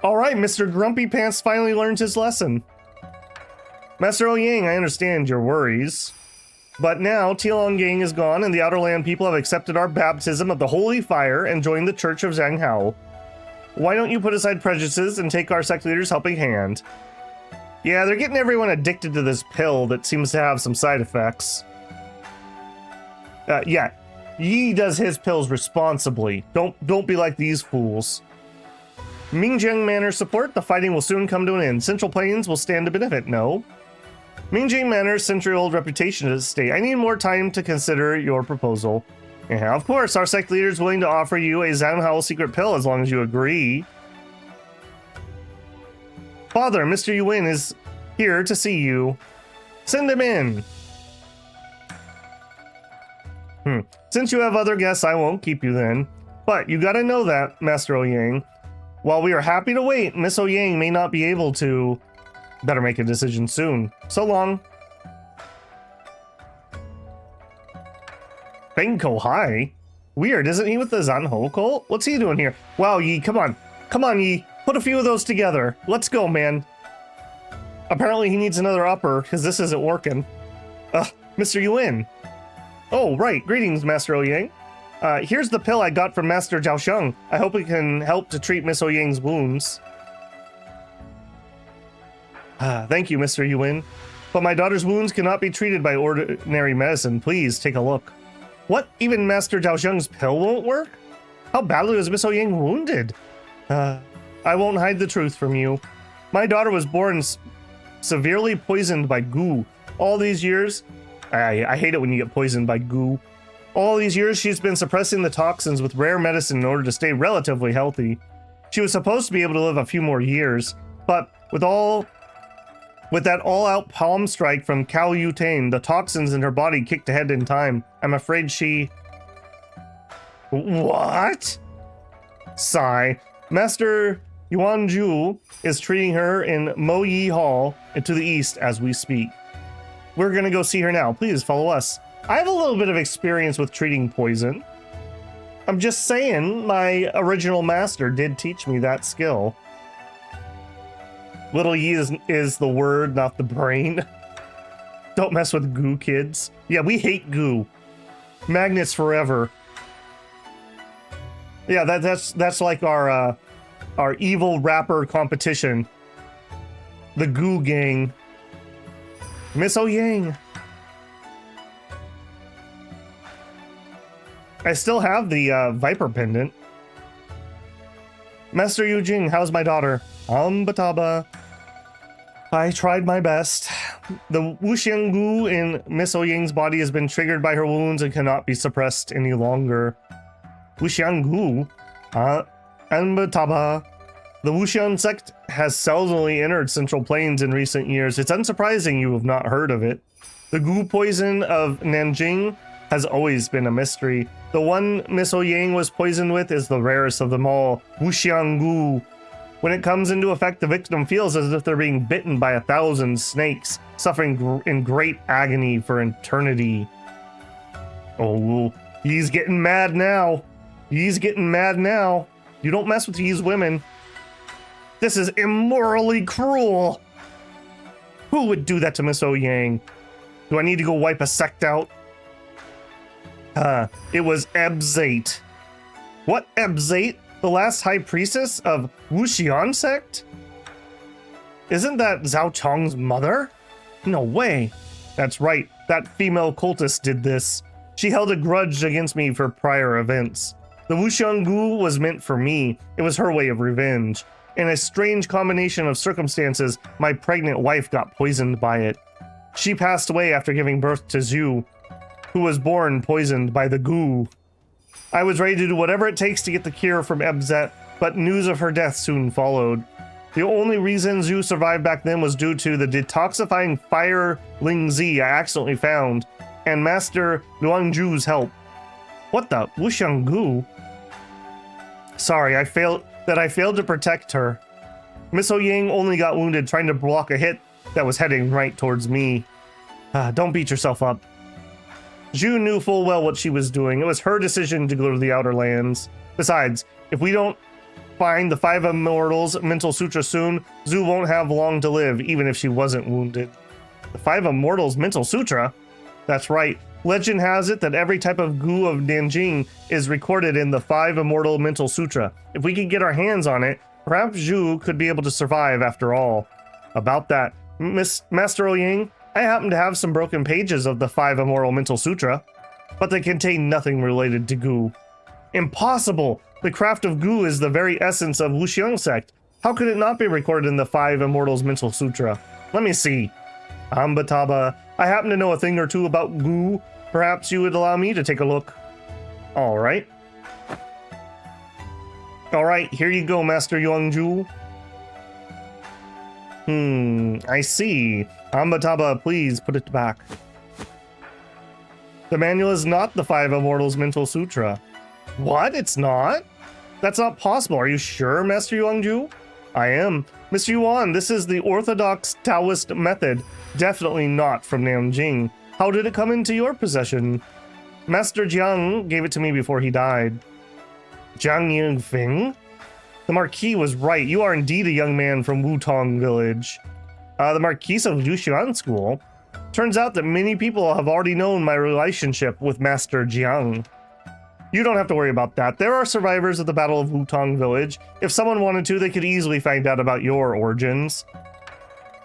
All right, Mr. Grumpy Pants finally learned his lesson. Master Ouyang, I understand your worries. But now, Tielonggang is gone and the Outerland people have accepted our baptism of the Holy Fire and joined the Church of Zhanghao. Why don't you put aside prejudices and take our sect leader's helping hand? Yeah, they're getting everyone addicted to this pill that seems to have some side effects. Yeah, Yi does his pills responsibly. Don't be like these fools. Mingjian Manor support. The fighting will soon come to an end. Central Plains will stand to benefit. No. Mingjian Manor's century-old reputation is at stake. I need more time to consider your proposal. Yeah, of course, our sect leader is willing to offer you a Zhanghao secret pill as long as you agree. Father, Mr. Yuan is here to see you. Send him in. Since you have other guests, I won't keep you then. But you gotta know that, Master Ouyang. While we are happy to wait, Miss Ouyang may not be able to. Better make a decision soon. So long. Benko High? Weird, isn't he with the Zhanghao cult? What's he doing here? Wow, Yi, come on. Come on, Yi. Put a few of those together. Let's go, man. Apparently he needs another upper, because this isn't working. Mr. Yuan. Oh, right. Greetings, Master Ouyang. Here's the pill I got from Master Zhaosheng. I hope it can help to treat Miss Ouyang's wounds. Thank you, Mr. Yuan. But my daughter's wounds cannot be treated by ordinary medicine. Please take a look. What? Even Master Zhaosheng's pill won't work? How badly was Miss Ouyang wounded? I won't hide the truth from you. My daughter was born severely poisoned by goo. All these years... I hate it when you get poisoned by goo. All these years, she's been suppressing the toxins with rare medicine in order to stay relatively healthy. She was supposed to be able to live a few more years, but with that all-out palm strike from Cao Yutane, the toxins in her body kicked ahead in time. I'm afraid she... What? Sigh. Master Yuanju is treating her in Mo Yi Hall to the east as we speak. We're gonna go see her now. Please follow us. I have a little bit of experience with treating poison. I'm just saying, my original master did teach me that skill. Little Yi is the word, not the brain. Don't mess with goo, kids. Yeah, we hate goo. Magnets forever. Yeah, that's like our evil rapper competition. The Goo Gang. Miss Yang. I still have the Viper pendant. Master Yujing, how's my daughter? Bataba. I tried my best. The Wuxian Gu in Miss Yang's body has been triggered by her wounds and cannot be suppressed any longer. Wuxian Gu? Bataba. The Wuxian sect has seldomly entered Central Plains in recent years. It's unsurprising you have not heard of it. The Gu poison of Nanjing has always been a mystery. The one Miss Yang was poisoned with is the rarest of them all, Wuxian Gu. When it comes into effect, the victim feels as if they're being bitten by 1,000 snakes, suffering in great agony for eternity. Oh, he's getting mad now. He's getting mad now. You don't mess with these women. This is immorally cruel. Who would do that to Miss Yang? Do I need to go wipe a sect out? It was Ebzate. What Ebzate? The last high priestess of Wuxian sect? Isn't that Zhao Chong's mother? No way. That's right, that female cultist did this. She held a grudge against me for prior events. The Wuxian Gu was meant for me. It was her way of revenge. In a strange combination of circumstances, my pregnant wife got poisoned by it. She passed away after giving birth to Zhu, who was born poisoned by the Gu. I was ready to do whatever it takes to get the cure from Ebzet, but news of her death soon followed. The only reason Zhu survived back then was due to the detoxifying fire Lingzi I accidentally found, and Master Luangzhu's help. What the? Wuxian Gu? Sorry, I failed to protect her. Miss Yang only got wounded trying to block a hit that was heading right towards me. Don't beat yourself up. Zhu knew full well what she was doing. It was her decision to go to the Outer Lands. Besides, if we don't find the 5 Immortals Mental Sutra soon, Zhu won't have long to live, even if she wasn't wounded. The 5 Immortals Mental Sutra? That's right. Legend has it that every type of Gu of Nanjing is recorded in the 5 Immortal Mental Sutra. If we could get our hands on it, perhaps Zhu could be able to survive after all. About that, Master Yang, I happen to have some broken pages of the 5 Immortal Mental Sutra, but they contain nothing related to Gu. Impossible! The craft of Gu is the very essence of Wuxian sect. How could it not be recorded in the 5 Immortals Mental Sutra? Let me see. Bataba, I happen to know a thing or two about Gu. Perhaps you would allow me to take a look. Alright. Alright, here you go, Master Yuanju. I see. Bataba, please put it back. The manual is not the 5 Immortals Mental Sutra. What? It's not? That's not possible. Are you sure, Master Yuanju? I am. Mr. Yuan, this is the orthodox Taoist method. Definitely not from Nanjing. How did it come into your possession? Master Jiang gave it to me before he died. Jiang Yingfeng? The Marquis was right. You are indeed a young man from Wutong Village. The Marquis of Yushuan School. Turns out that many people have already known my relationship with Master Jiang. You don't have to worry about that. There are survivors of the Battle of Wutong Village. If someone wanted to, they could easily find out about your origins.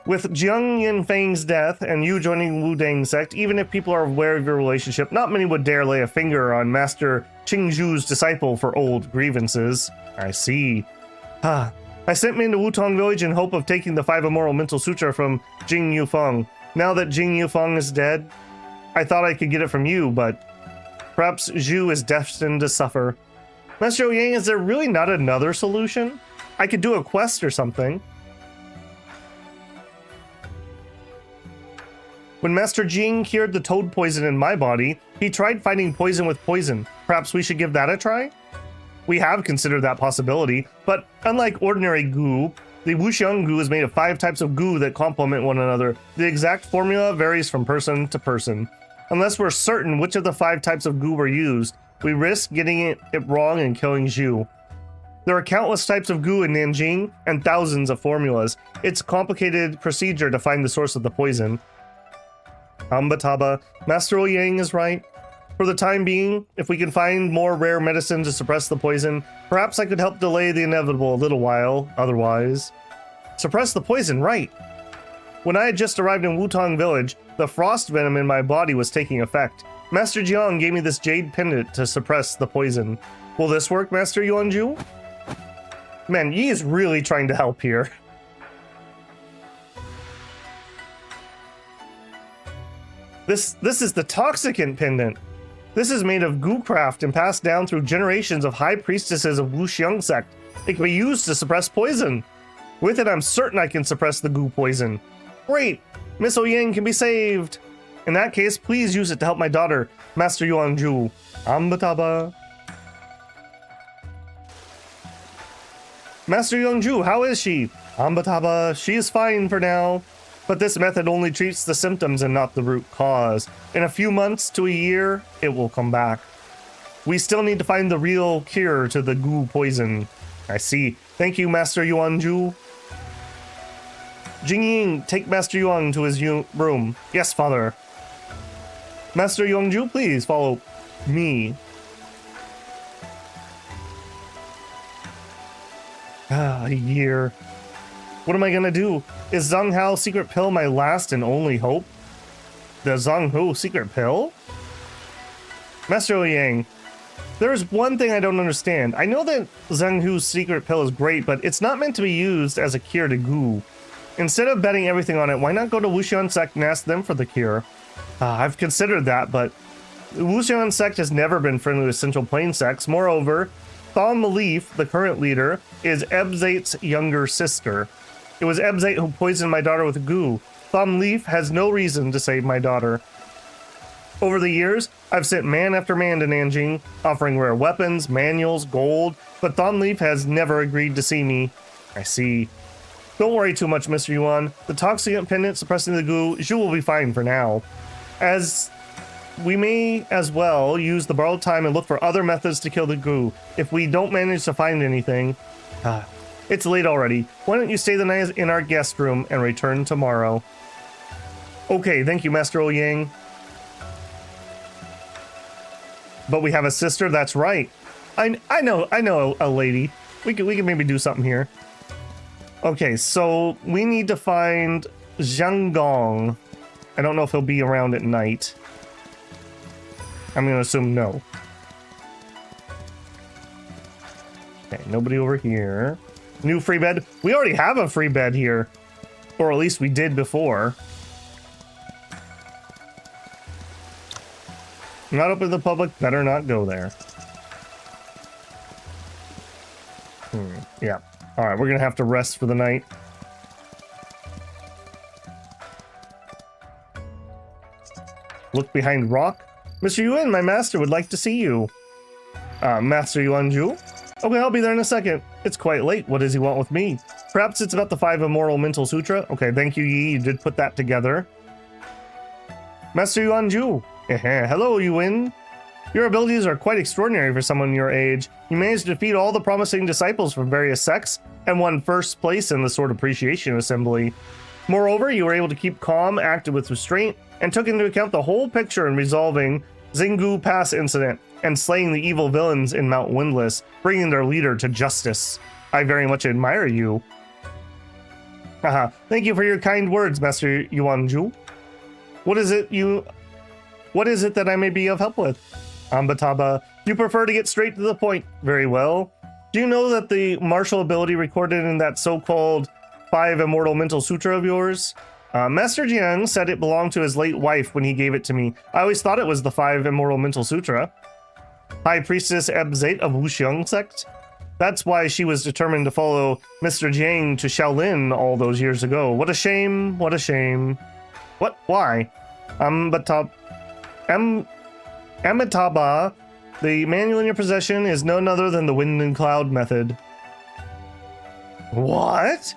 With Jiang Yinfeng's death and you joining Wu Dang sect, even if people are aware of your relationship, not many would dare lay a finger on Master Qingzhu's disciple for old grievances. I see. I sent men to Wutong Village in hope of taking the 5 Immoral Mental Sutra from Jing Yufeng. Now that Jing Yufeng is dead, I thought I could get it from you, but perhaps Zhu is destined to suffer. Master Yang, is there really not another solution? I could do a quest or something. When Master Jing cured the toad poison in my body, he tried fighting poison with poison. Perhaps we should give that a try? We have considered that possibility, but unlike ordinary goo, the Wushu goo is made of 5 types of goo that complement one another. The exact formula varies from person to person. Unless we're certain which of the 5 types of goo were used, we risk getting it wrong and killing Zhu. There are countless types of goo in Nanjing and thousands of formulas. It's a complicated procedure to find the source of the poison. Ambataba, Master Ouyang is right. For the time being, if we can find more rare medicine to suppress the poison, perhaps I could help delay the inevitable a little while, otherwise. Suppress the poison, right. When I had just arrived in Wutong Village, the frost venom in my body was taking effect. Master Jiang gave me this jade pendant to suppress the poison. Will this work, Master Yuanju? Man, Yi is really trying to help here. This is the toxicant pendant. This is made of goo craft and passed down through generations of high priestesses of Wushu Sect. It can be used to suppress poison. With it, I'm certain I can suppress the goo poison. Great! Miss Ouyang can be saved! In that case, please use it to help my daughter, Master Yuanju. Ambataba. Master Yuanju, how is she? Ambataba, she is fine for now. But this method only treats the symptoms and not the root cause. In a few months to a year, it will come back. We still need to find the real cure to the goo poison. I see. Thank you, Master Yuanju. Jingying, take Master Yuan to his room. Yes, father. Master Yuanju, please follow me. A year. What am I gonna do? Is Zhang Hao's secret pill my last and only hope? The Zhang Hao secret pill? Master Ouyang, there is one thing I don't understand. I know that Zhang Hao's secret pill is great, but it's not meant to be used as a cure to goo. Instead of betting everything on it, why not go to Wushu Sect and ask them for the cure? I've considered that, but Wushu Sect has never been friendly with Central Plain sects. Moreover, Thom Malif, the current leader, is Ebzate's younger sister. It was Ebzate who poisoned my daughter with goo. Thom Leaf has no reason to save my daughter. Over the years, I've sent man after man to Nanjing, offering rare weapons, manuals, gold, but Thom Leaf has never agreed to see me. I see. Don't worry too much, Mr. Yuan. The toxicant pendant suppressing the goo, Zhu will be fine for now. As we may as well use the borrowed time and look for other methods to kill the goo. If we don't manage to find anything... It's late already. Why don't you stay the night in our guest room and return tomorrow? Okay, thank you, Master Ouyang. But we have a sister, that's right. I know a lady. We can maybe do something here. Okay, so we need to find Zhang Gong. I don't know if he'll be around at night. I'm gonna assume no. Okay, nobody over here. New free bed. We already have a free bed here. Or at least we did before. Not open to the public. Better not go there. Yeah. Alright, we're gonna have to rest for the night. Look behind rock. Mr. Yuan, my master would like to see you. Master Yuanju? Okay, I'll be there in a second. It's quite late. What does he want with me? Perhaps it's about the 5 Immoral Mental Sutra? Okay, thank you, Yi. You did put that together. Master Yuanju. Hello, Yuan. Your abilities are quite extraordinary for someone your age. You managed to defeat all the promising disciples from various sects and won first place in the Sword Appreciation Assembly. Moreover, you were able to keep calm, acted with restraint, and took into account the whole picture in resolving Xingu Pass incident and slaying the evil villains in Mount Windless, bringing their leader to justice. I very much admire you. Haha, thank you for your kind words, Master Yuanju. What is it that I may be of help with? Ambataba, you prefer to get straight to the point. Very well. Do you know that the martial ability recorded in that so-called 5 Immortal Mental Sutra of yours? Master Jiang said it belonged to his late wife when he gave it to me. I always thought it was the 5 Immortal Mental Sutra. High Priestess Ebzate of Wushu Sect? That's why she was determined to follow Mr. Jiang to Shaolin all those years ago. What a shame, what a shame. What? Why? Amitabha The manual in your possession is none other than the wind and cloud method. What?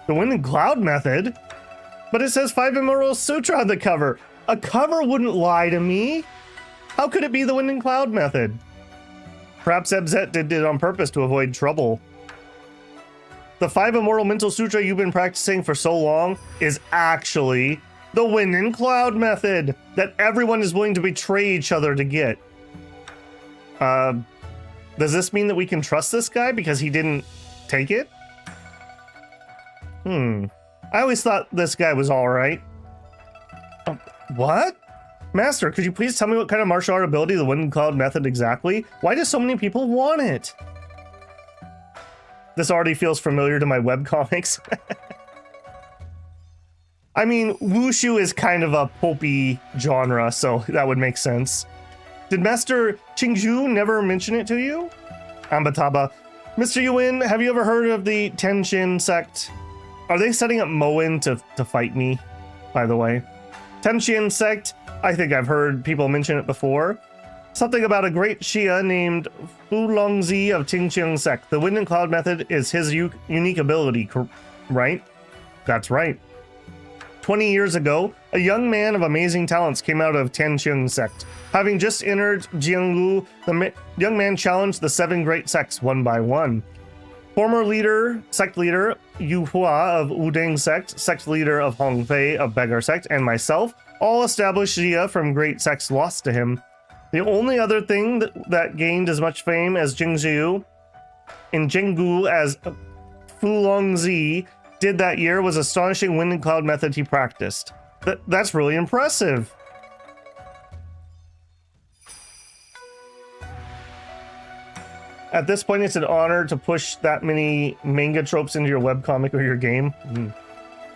The wind and cloud method? But it says 5 Immortal Sutra on the cover. A cover wouldn't lie to me. How could it be the wind and cloud method? Perhaps Ebzet did it on purpose to avoid trouble. The 5 Immortal Mental Sutra you've been practicing for so long is actually the wind and cloud method that everyone is willing to betray each other to get. Does this mean that we can trust this guy because he didn't take it? I always thought this guy was alright. What? Master, could you please tell me what kind of martial art ability the wind and cloud method exactly? Why do so many people want it? This already feels familiar to my webcomics. I mean, Wushu is kind of a pulpy genre, so that would make sense. Did Master Qingzhu never mention it to you? Ambataba. Mr. Yuan, have you ever heard of the Tenshin Sect? Are they setting up Moen to fight me, by the way? Tenshin Sect, I think I've heard people mention it before. Something about a great Shia named Fulongzi of Tenshin Sect. The wind and cloud method is his unique ability, right? That's right. 20 years ago, a young man of amazing talents came out of Tenshin Sect. Having just entered Jianglu, the young man challenged the 7 great sects one by one. Former sect leader Yu Hua of Wudang Sect, sect leader of Hong Fei of Beggars Sect, and myself, all established Xia from great sects lost to him. The only other thing that gained as much fame as Jingzhu in Jinggu as Fulongzi did that year was astonishing wind and cloud method he practiced. That's really impressive. At this point, it's an honor to push that many manga tropes into your webcomic or your game.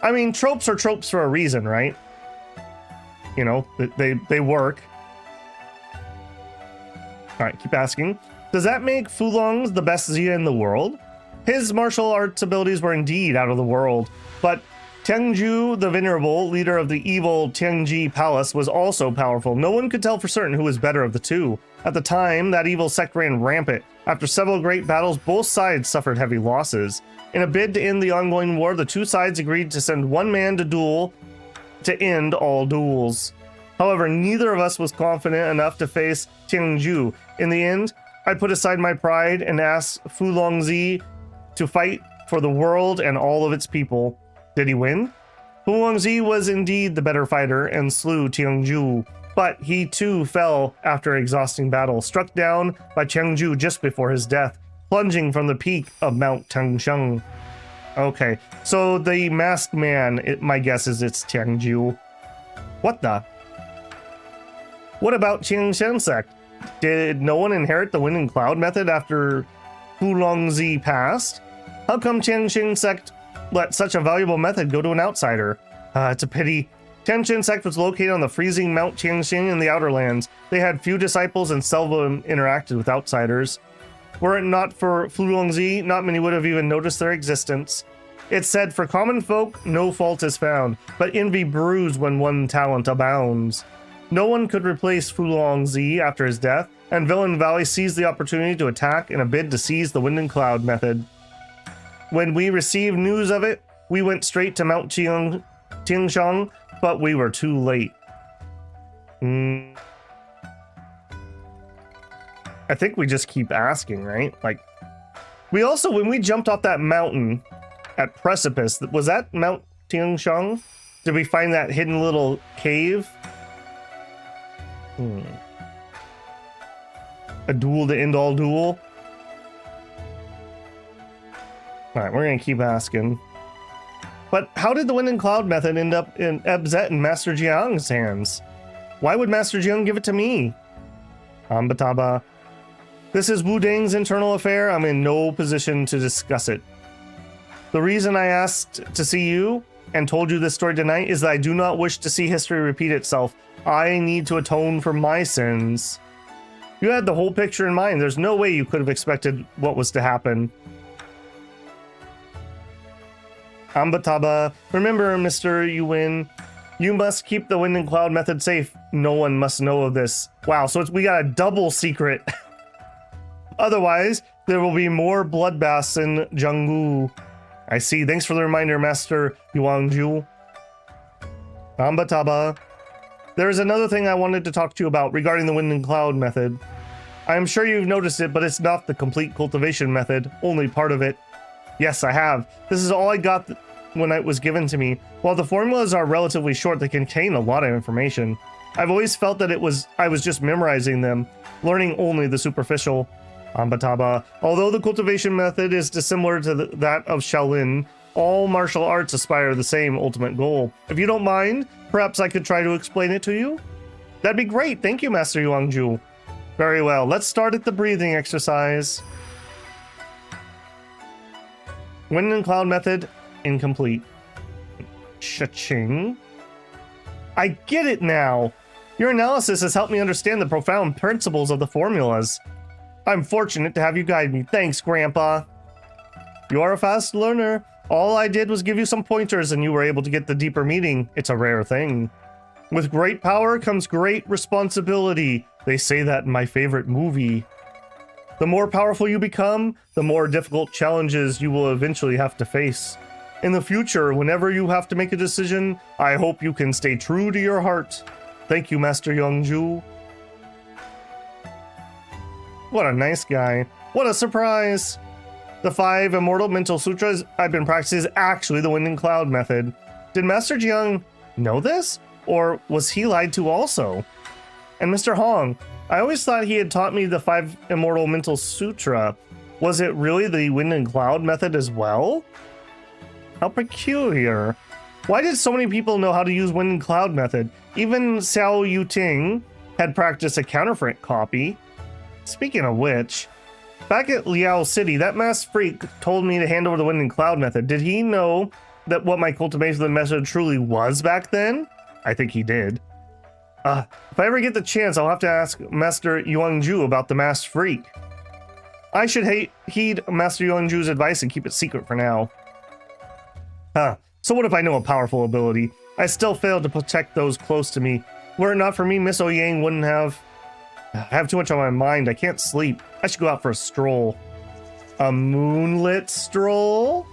I mean, tropes are tropes for a reason, right? You know, they work. All right, keep asking. Does that make Fulong the best Xia in the world? His martial arts abilities were indeed out of the world, but Tianju the Venerable, leader of the evil Tianji Palace, was also powerful. No one could tell for certain who was better of the two. At the time, that evil sect ran rampant. After several great battles, both sides suffered heavy losses. In a bid to end the ongoing war, the two sides agreed to send one man to duel to end all duels. However, neither of us was confident enough to face Tianju. In the end, I put aside my pride and asked Fulongzi to fight for the world and all of its people. Did he win? Fulongzi was indeed the better fighter and slew Tianju, but he too fell after an exhausting battle, struck down by Tianju just before his death, plunging from the peak of Mount Tangshan. Okay, so the masked man, my guess is it's Tianju. What the? What about Tenshin Sect? Did no one inherit the wind and cloud method after Fulongzi passed? How come Tenshin Sect let such a valuable method go to an outsider? It's a pity. Tenshin Sect was located on the freezing Mount Tianxin in the Outer Lands. They had few disciples and seldom interacted with outsiders. Were it not for Fulongzi, not many would have even noticed their existence. It's said, for common folk, no fault is found, but envy brews when one talent abounds. No one could replace Fulongzi after his death, and Villain Valley seized the opportunity to attack in a bid to seize the wind and cloud method. When we received news of it, we went straight to Mount Tianshang, but we were too late. I think we just keep asking, right? Like, we also, when we jumped off that mountain at Precipice, was that Mount Tianshang? Did we find that hidden little cave? A duel to end all duel? Alright, we're gonna keep asking. But how did the wind and cloud method end up in Ebzet and Master Jiang's hands? Why would Master Jiang give it to me? Ambataba. This is Wudang's internal affair. I'm in no position to discuss it. The reason I asked to see you and told you this story tonight is that I do not wish to see history repeat itself. I need to atone for my sins. You had the whole picture in mind. There's no way you could have expected what was to happen. Ambataba, remember, Mr. Yuan, you must keep the wind and cloud method safe. no one must know of this. Wow, so we got a double secret. Otherwise, there will be more bloodbaths in Jianggu. I see. Thanks for the reminder, Master Yuangju. Ambataba. There is another thing I wanted to talk to you about regarding the wind and cloud method. I am sure you've noticed it, but it's not the complete cultivation method, only part of it. Yes, I have. This is all I got when it was given to me. While the formulas are relatively short, they contain a lot of information. I've always felt that I was just memorizing them, learning only the superficial. Ambataba. Although the cultivation method is dissimilar to that of Shaolin, all martial arts aspire to the same ultimate goal. If you don't mind, perhaps I could try to explain it to you? That'd be great. Thank you, Master Yuangju. Very well. Let's start at the breathing exercise. Wind and cloud method, incomplete. Cha-ching. I get it now. Your analysis has helped me understand the profound principles of the formulas. I'm fortunate to have you guide me. Thanks, Grandpa. You are a fast learner. All I did was give you some pointers and you were able to get the deeper meaning. It's a rare thing. With great power comes great responsibility. They say that in my favorite movie. The more powerful you become, the more difficult challenges you will eventually have to face. In the future, whenever you have to make a decision, I hope you can stay true to your heart. Thank you, Master Yuangju. What a nice guy. What a surprise. The 5 Immortal Mental Sutras I've been practicing is actually the Wind and Cloud method. Did Master Jiang know this? Or was he lied to also? And Mr. Hong, I always thought he had taught me the 5 Immortal Mental Sutra. Was it really the Wind and Cloud method as well? How peculiar. Why did so many people know how to use Wind and Cloud method? Even Xiao Yuting had practiced a counterfeit copy. Speaking of which, back at Liao City, that masked freak told me to hand over the Wind and Cloud method. Did he know that what my cultivation method truly was back then? I think he did. If I ever get the chance, I'll have to ask Master Yuangju about the masked freak. I should heed Master Yuangju's advice and keep it secret for now. So what if I know a powerful ability? I still failed to protect those close to me. Were it not for me, Miss Ouyang wouldn't have... I have too much on my mind. I can't sleep. I should go out for a stroll. A moonlit stroll?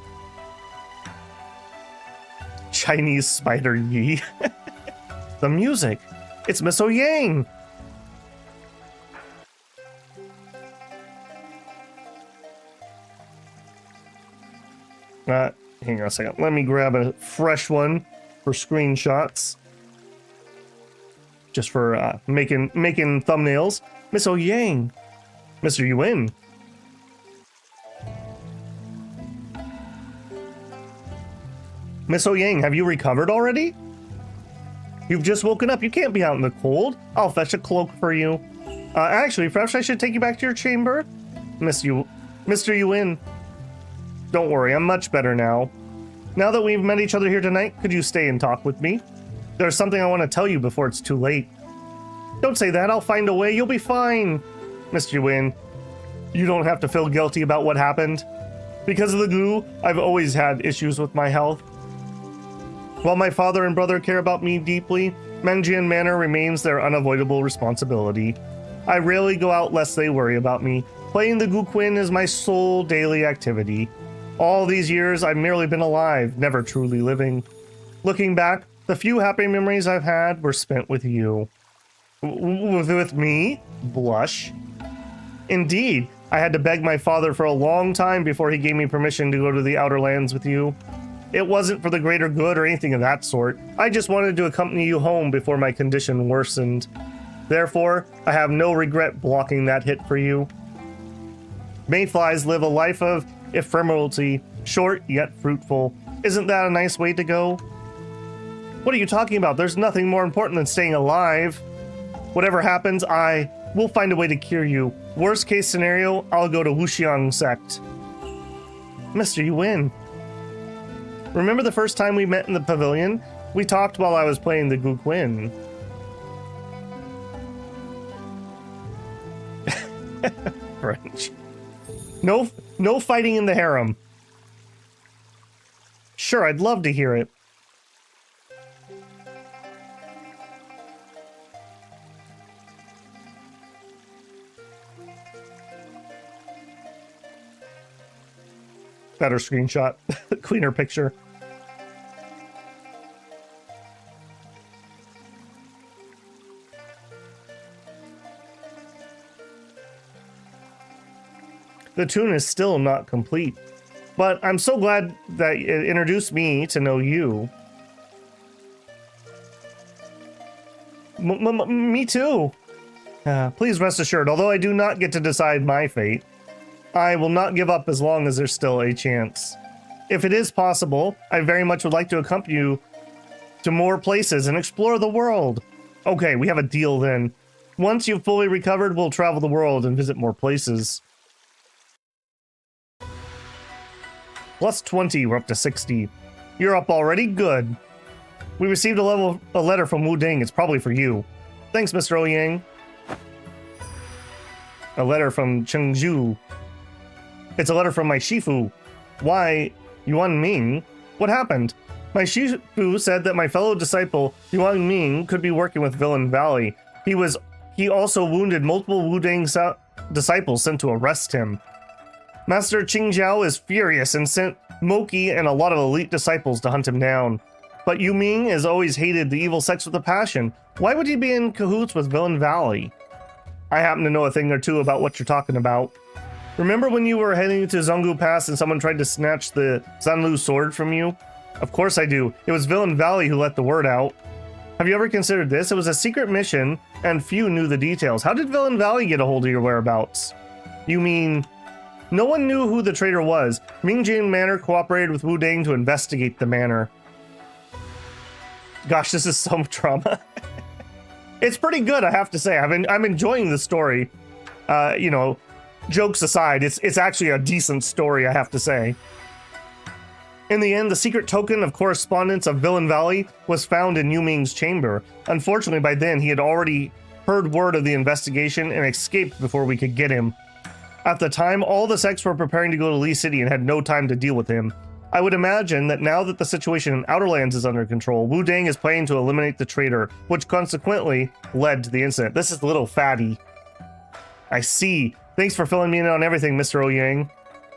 Chinese spider Yi. The music. It's Miss Ouyang. Hang on a second. Let me grab a fresh one for screenshots. Just for making thumbnails. Miss Ouyang. Mr. Yuan. Miss Ouyang, have you recovered already? You've just woken up. You can't be out in the cold. I'll fetch a cloak for you. Actually, perhaps I should take you back to your chamber? Mr. Yuan. Don't worry, I'm much better now. Now that we've met each other here tonight, could you stay and talk with me? There's something I want to tell you before it's too late. Don't say that. I'll find a way. You'll be fine. Mr. Yuan, you don't have to feel guilty about what happened. Because of the glue, I've always had issues with my health. While my father and brother care about me deeply, Mingjian Manor remains their unavoidable responsibility. I rarely go out lest they worry about me. Playing the Guquin is my sole daily activity. All these years, I've merely been alive, never truly living. Looking back, the few happy memories I've had were spent with you. With me? Blush. Indeed, I had to beg my father for a long time before he gave me permission to go to the Outer Lands with you. It wasn't for the greater good or anything of that sort. I just wanted to accompany you home before my condition worsened. Therefore, I have no regret blocking that hit for you. Mayflies live a life of ephemerality, short yet fruitful. Isn't that a nice way to go? What are you talking about? There's nothing more important than staying alive. Whatever happens, we'll find a way to cure you. Worst case scenario, I'll go to Wushu Sect. Mr. Yuan. Remember the first time we met in the pavilion? We talked while I was playing the Guquin. French. No fighting in the harem. Sure, I'd love to hear it. Better screenshot. Cleaner picture. The tune is still not complete, but I'm so glad that it introduced me to know you. Me too. Please rest assured, although I do not get to decide my fate, I will not give up as long as there's still a chance. If it is possible, I very much would like to accompany you to more places and explore the world. Okay, we have a deal then. Once you've fully recovered, we'll travel the world and visit more places. Plus 20, we're up to 60. You're up already? Good. We received a letter from Wu Ding. It's probably for you. Thanks, Mr. Ouyang. A letter from Chengzhu. It's a letter from my Shifu. Why, Yuan Ming? What happened? My Shifu said that my fellow disciple, Yuan Ming, could be working with Villain Valley. He also wounded multiple Wu Ding disciples sent to arrest him. Master Qingjiao is furious and sent Moki and a lot of elite disciples to hunt him down. But Yu Ming has always hated the evil sects with a passion. Why would he be in cahoots with Villain Valley? I happen to know a thing or two about what you're talking about. Remember when you were heading to Zhonggu Pass and someone tried to snatch the Zanlu sword from you? Of course I do. It was Villain Valley who let the word out. Have you ever considered this? It was a secret mission and few knew the details. How did Villain Valley get a hold of your whereabouts? You mean... No one knew who the traitor was. Mingjian Manor cooperated with Wu Ding to investigate the manor. Gosh, this is so much drama. It's pretty good, I have to say. I'm enjoying the story. You know, jokes aside, it's actually a decent story, I have to say. In the end, the secret token of correspondence of Villain Valley was found in Yu Ming's chamber. Unfortunately, by then, he had already heard word of the investigation and escaped before we could get him. At the time, all the sects were preparing to go to Lee City and had no time to deal with him. I would imagine that now that the situation in Outer Lands is under control, Wu Ding is planning to eliminate the traitor, which consequently led to the incident. This is a little fatty. I see. Thanks for filling me in on everything, Mr. Ouyang.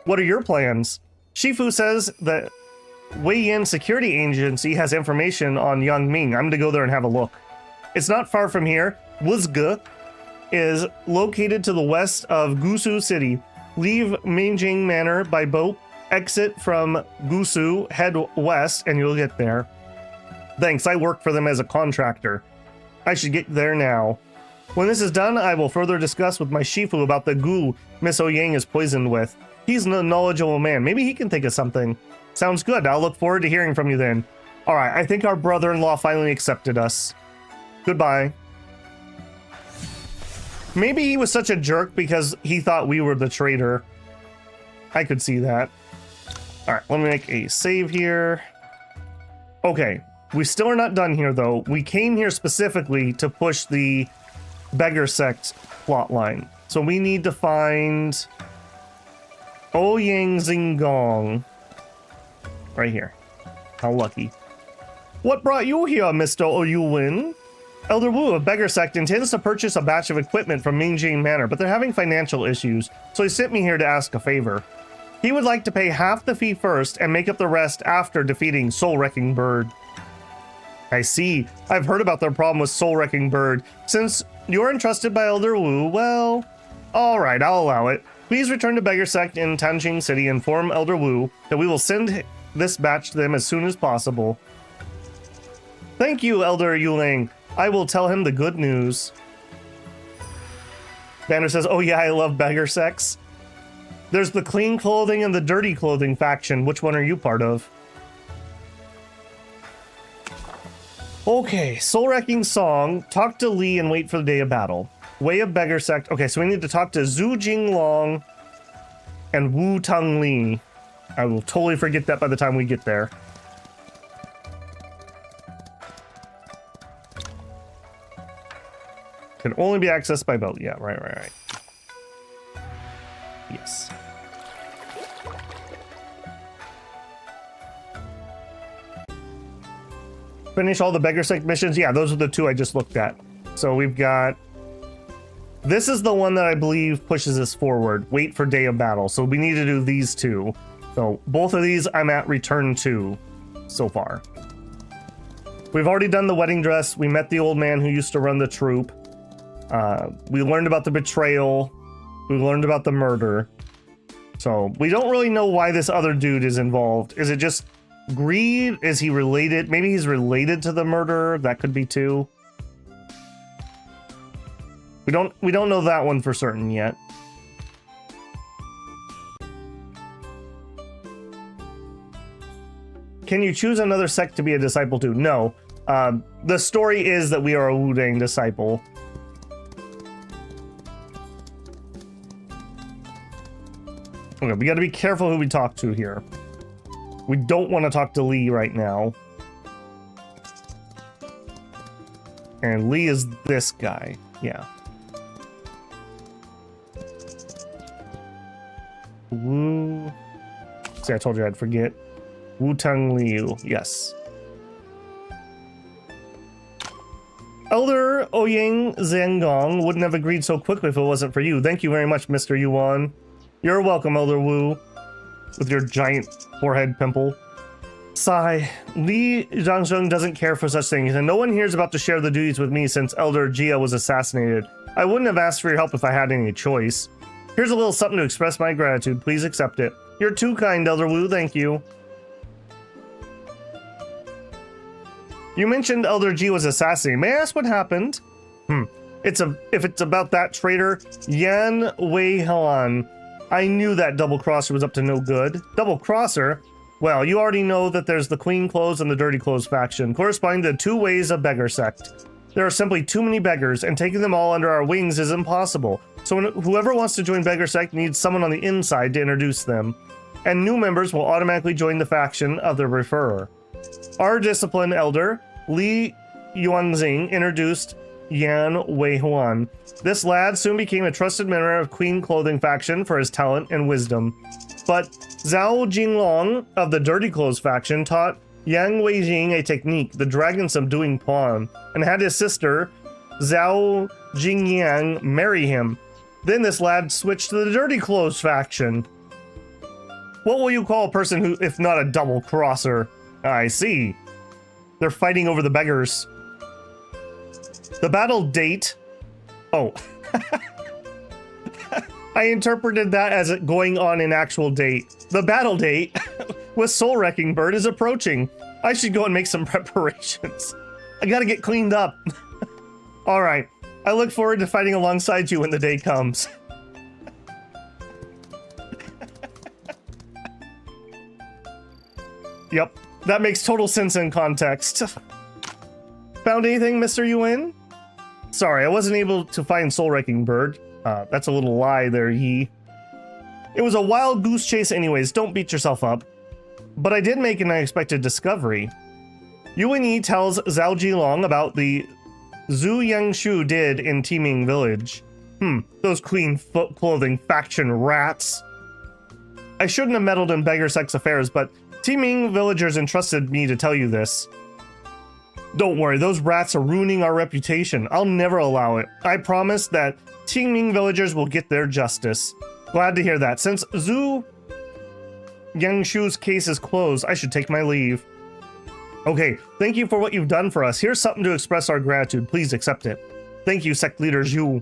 What are your plans? Shifu says that Weiyan Security Agency has information on Yang Ming. I'm going to go there and have a look. It's not far from here. Wuzge is located to the west of Gusu City. Leave Mingjian Manor by boat, exit from Gusu, head west, and you'll get there. Thanks, I work for them as a contractor. I should get there now. When this is done, I will further discuss with my Shifu about the goo Miss Ouyang is poisoned with. He's a knowledgeable man. Maybe he can think of something. Sounds good. I'll look forward to hearing from you then. Alright, I think our brother-in-law finally accepted us. Goodbye. Maybe he was such a jerk because he thought we were the traitor. I could see that. Alright, let me make a save here. Okay, we still are not done here though. We came here specifically to push the Beggars Sect plotline. So we need to find Ouyang Xingong. Right here. How lucky. What brought you here, Mr. Ouyuwin? Elder Wu of Beggars Sect intends to purchase a batch of equipment from Mingjian Manor, but they're having financial issues, so he sent me here to ask a favor. He would like to pay half the fee first and make up the rest after defeating Soul Wrecking Bird. I see. I've heard about their problem with Soul Wrecking Bird. Since you're entrusted by Elder Wu, well... Alright, I'll allow it. Please return to Beggars Sect in Tanjing City and inform Elder Wu that we will send this batch to them as soon as possible. Thank you, Elder Yuling. I will tell him the good news. Banner says, oh yeah, I love Beggar Sects. There's the clean clothing and the dirty clothing faction. Which one are you part of? Okay, Soul Wrecking Song. Talk to Lee and wait for the day of battle. Way of Beggar Sect. Okay, so we need to talk to Zhu Jinglong and Wu Tang Li. I will totally forget that by the time we get there. Can only be accessed by boat. Yeah, right. Yes. Finish all the Beggar Sect missions. Yeah, those are the two I just looked at. So we've got... This is the one that I believe pushes us forward. Wait for day of battle. So we need to do these two So both of these I'm at return 2 so far. We've already done the wedding dress. We met the old man who used to run the troop. We learned about the betrayal. We learned about the murder. So we don't really know why this other dude is involved. Is it just greed? Is he related? Maybe he's related to the murderer. That could be too. We don't know that one for certain yet. Can you choose another sect to be a disciple to? No. The story is that we are a Wu-Dang disciple. Okay, we gotta be careful who we talk to here. We don't want to talk to Lee right now. And Lee is this guy. Yeah. Wu... See, I told you I'd forget. Wu-Tang Liu, yes. Elder Ouyang Zhangong wouldn't have agreed so quickly if it wasn't for you. Thank you very much, Mr. Yuan. You're welcome, Elder Wu, with your giant forehead pimple. Sigh. Li Zhangzheng doesn't care for such things, and no one here is about to share the duties with me since Elder Jia was assassinated. I wouldn't have asked for your help if I had any choice. Here's a little something to express my gratitude. Please accept it. You're too kind, Elder Wu. Thank you. You mentioned Elder G was assassinated. May I ask what happened? If it's about that traitor, Yan Wei-Han. I knew that double-crosser was up to no good. Double-crosser? Well, you already know that there's the Clean Clothes and the Dirty Clothes faction, corresponding to 2 ways of Beggars Sect. There are simply too many beggars, and taking them all under our wings is impossible. So whoever wants to join Beggars Sect needs someone on the inside to introduce them. And new members will automatically join the faction of their referrer. Our disciplined elder, Li Yuanxing, introduced Yan Wei-Huan. This lad soon became a trusted member of Clean Clothing faction for his talent and wisdom. But Zhao Jinglong of the Dirty Clothes faction taught Yang Weijing a technique, the dragon subduing pawn, and had his sister, Zhao Jingyang, marry him. Then this lad switched to the Dirty Clothes faction. What will you call a person who, if not a double-crosser? I see. They're fighting over the beggars. The battle date... Oh. I interpreted that as it going on an actual date. The battle date with Soul Wrecking Bird is approaching. I should go and make some preparations. I gotta get cleaned up. Alright. I look forward to fighting alongside you when the day comes. Yep. That makes total sense in context. Found anything, Mr. Yuan? Sorry, I wasn't able to find Soul Wrecking Bird. That's a little lie there, Yi. It was a wild goose chase anyways, don't beat yourself up. But I did make an unexpected discovery. Yuan Yi tells Zhao Jilong about the Zhu Yangshu did in Timing Village. Those Clean Clothing faction rats. I shouldn't have meddled in Beggars Sect's affairs, but Timing villagers entrusted me to tell you this. Don't worry, those rats are ruining our reputation. I'll never allow it. I promise that Timing villagers will get their justice. Glad to hear that. Since Zhu Yangshu's case is closed, I should take my leave. Okay, thank you for what you've done for us. Here's something to express our gratitude. Please accept it. Thank you, Sect Leader Zhu.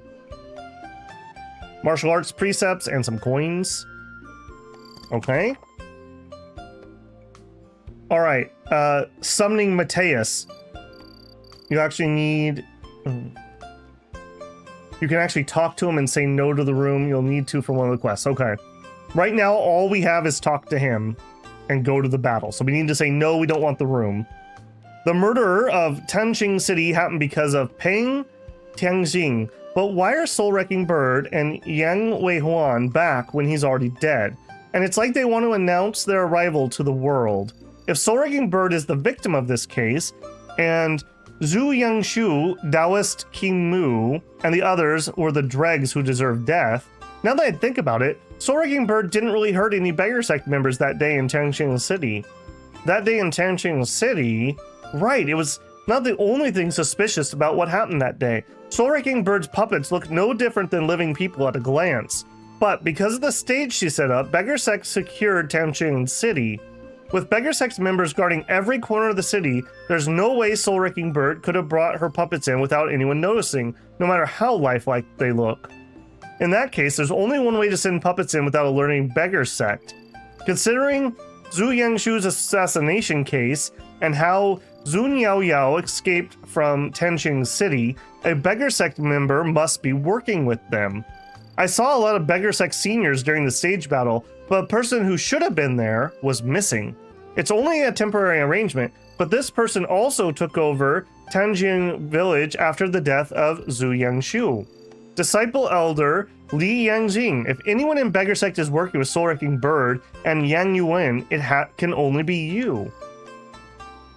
Martial arts precepts and some coins. Okay. Alright, summoning Mateus. You actually need... You can actually talk to him and say no to the room. You'll need to for one of the quests. Okay. Right now, all we have is talk to him and go to the battle. So we need to say no, we don't want the room. The murderer of Tanxing City happened because of Peng Tianxing. But why are Soul Wrecking Bird and Yang Wei-Huan back when he's already dead? And it's like they want to announce their arrival to the world. If Soul Wrecking Bird is the victim of this case, and Zhu Yangshu, Taoist King Mu, and the others were the dregs who deserved death, now that I think about it, Soul Wrecking Bird didn't really hurt any Beggars Sect members that day in Tanxing City. That day in Tanxing City, right, it was not the only thing suspicious about what happened that day. Soul Wrecking Bird's puppets looked no different than living people at a glance. But because of the stage she set up, Beggars Sect secured Tanjing City. With Beggars Sect members guarding every corner of the city, there's no way Soul Wrecking Bird could have brought her puppets in without anyone noticing, no matter how lifelike they look. In that case, there's only one way to send puppets in without alerting Beggars Sect. Considering Zhu Yangshu's assassination case and how Zun Yao Yao escaped from Tanjing City, a Beggars Sect member must be working with them. I saw a lot of Beggars Sect seniors during the stage battle, but a person who should have been there was missing. It's only a temporary arrangement, but this person also took over Tanjing Village after the death of Zhu Yangshu. Disciple Elder Li Yangjing. If anyone in Beggars Sect is working with Soul Wrecking Bird and Yang Yuan, it can only be you.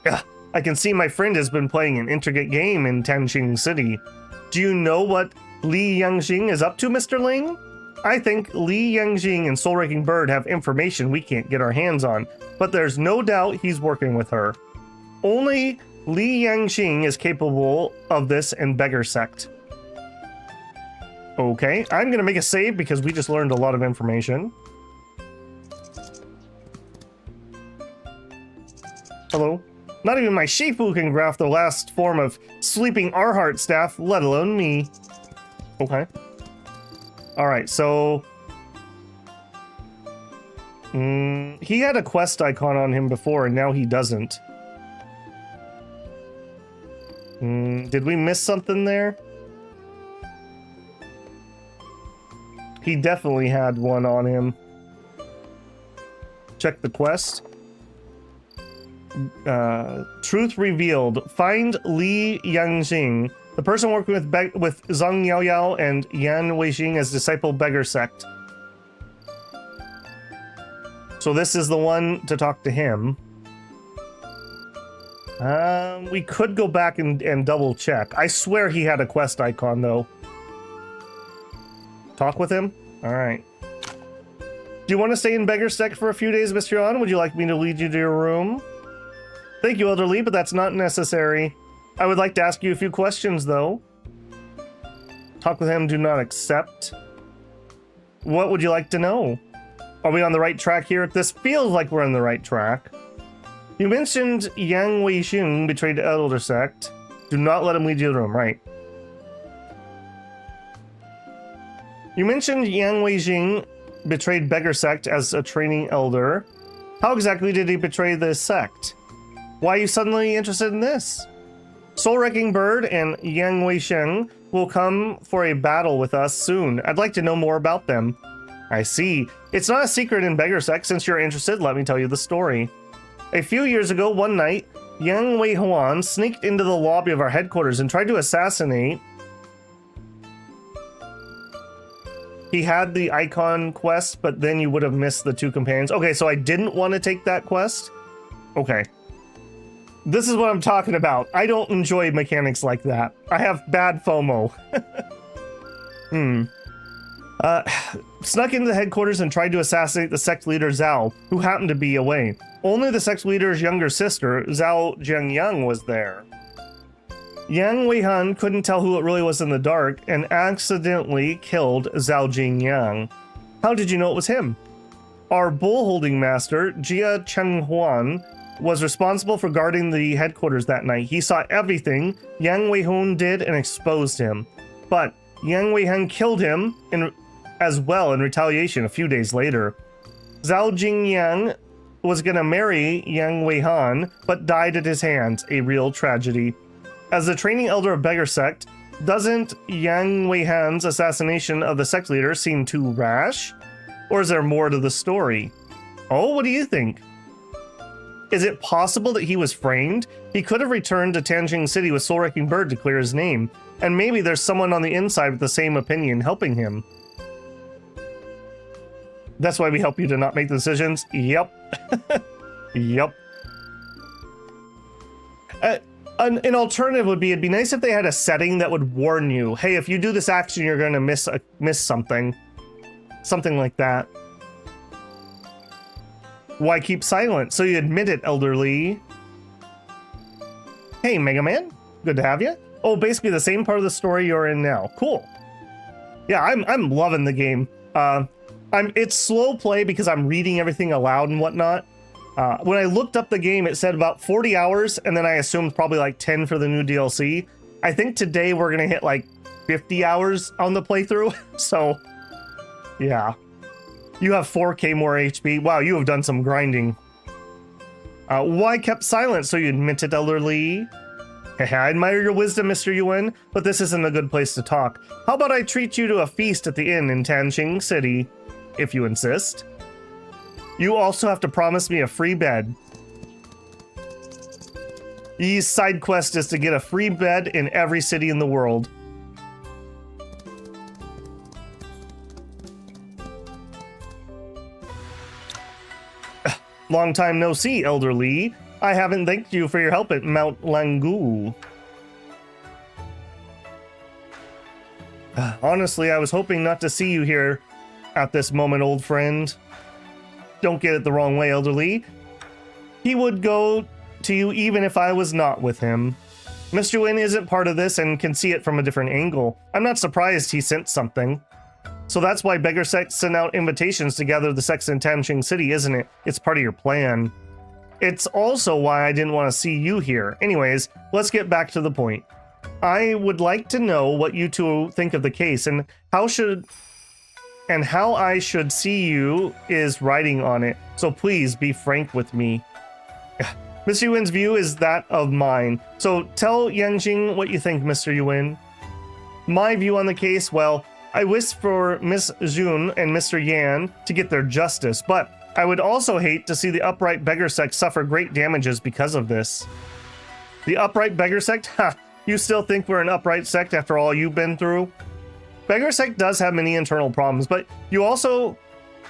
Ugh, I can see my friend has been playing an intricate game in Tanjing City. Do you know what Li Yangjing is up to, Mr. Ling? I think Li Yangjing and Soul Wrecking Bird have information we can't get our hands on, but there's no doubt he's working with her. Only Li Yangjing is capable of this in Beggars Sect. Okay, I'm gonna make a save because we just learned a lot of information. Hello? Not even my Shifu can graph the last form of sleeping Arhart staff, let alone me. Okay. Alright, so... he had a quest icon on him before, and now he doesn't. Did we miss something there? He definitely had one on him. Check the quest. Truth revealed. Find Li Yangjing, the person working with Zhang Yao Yao and Yan Weijing as disciple Beggars Sect. So this is the one to talk to him. We could go back and double check. I swear he had a quest icon though. Talk with him? Alright. Do you want to stay in Beggars Sect for a few days, Mr. Yuan? Would you like me to lead you to your room? Thank you, Elderly, but that's not necessary. I would like to ask you a few questions, though. Talk with him, do not accept. What would you like to know? Are we on the right track here? This feels like we're on the right track. You mentioned Yang Weixing betrayed the Elder Sect. Do not let him lead you to the room, right? You mentioned Yang Weijing betrayed Beggars Sect as a training elder. How exactly did he betray the sect? Why are you suddenly interested in this? Soul Wrecking Bird and Yang Weisheng will come for a battle with us soon. I'd like to know more about them. I see. It's not a secret in Beggars Sect. Since you're interested, let me tell you the story. A few years ago, one night, Yang Weihuan sneaked into the lobby of our headquarters and tried to assassinate. He had the icon quest, but then you would have missed the two companions. Okay, so I didn't want to take that quest. Okay. This is what I'm talking about. I don't enjoy mechanics like that. I have bad FOMO. Snuck into the headquarters and tried to assassinate the sect leader Zhao, who happened to be away. Only the sect leader's younger sister, Zhao Jiangyang, was there. Yang Weihan couldn't tell who it really was in the dark and accidentally killed Zhao Jingyang. How did you know it was him? Our bull-holding master, Jia Chenghuan, was responsible for guarding the headquarters that night. He saw everything Yang Weihun did and exposed him. But Yang Weihan killed him as well in retaliation a few days later. Zhao Jingyang was gonna marry Yang Weihan, but died at his hands, a real tragedy. As the training elder of Beggars Sect, doesn't Yang Weihan's assassination of the sect leader seem too rash? Or is there more to the story? Oh, what do you think? Is it possible that he was framed? He could have returned to Tanjing City with Soul Wrecking Bird to clear his name, and maybe there's someone on the inside with the same opinion helping him. That's why we help you to not make decisions? Yep. Yep. An alternative would be, it'd be nice if they had a setting that would warn you, hey, if you do this action, you're going to miss something. Something like that. Why keep silent? So you admit it, Elderly. Hey, Mega Man. Good to have you. Oh, basically the same part of the story you're in now. Cool. Yeah, I'm loving the game. It's slow play because I'm reading everything aloud and whatnot. When I looked up the game, it said about 40 hours, and then I assumed probably like 10 for the new DLC. I think today we're gonna hit like 50 hours on the playthrough, so yeah. You have 4k more HP. Wow, you have done some grinding. Why kept silent? So you admit it, elderly? I admire your wisdom, Mr. Yuan, but this isn't a good place to talk. How about I treat you to a feast at the inn in Tanqing City, if you insist? You also have to promise me a free bed. Ye's side quest is to get a free bed in every city in the world. Long time no see, elderly. I haven't thanked you for your help at Mount Langu. Honestly, I was hoping not to see you here at this moment, old friend. Don't get it the wrong way, elderly. He would go to you even if I was not with him. Mr. Wynn isn't part of this and can see it from a different angle. I'm not surprised he sent something. So that's why Beggars Sect sent out invitations to gather the sects in Tanqing City, isn't it? It's part of your plan. It's also why I didn't want to see you here. Anyways, let's get back to the point. I would like to know what you two think of the case and how I should see you is writing on it. So please be frank with me. Mr. Yuan's view is that of mine. So tell Yangjing what you think, Mr. Yuan. My view on the case, well, I wish for Miss Jun and Mr. Yan to get their justice, but I would also hate to see the upright beggar sect suffer great damages because of this. The upright beggar sect? Ha! You still think we're an upright sect after all you've been through? Beggars Sect does have many internal problems, but you also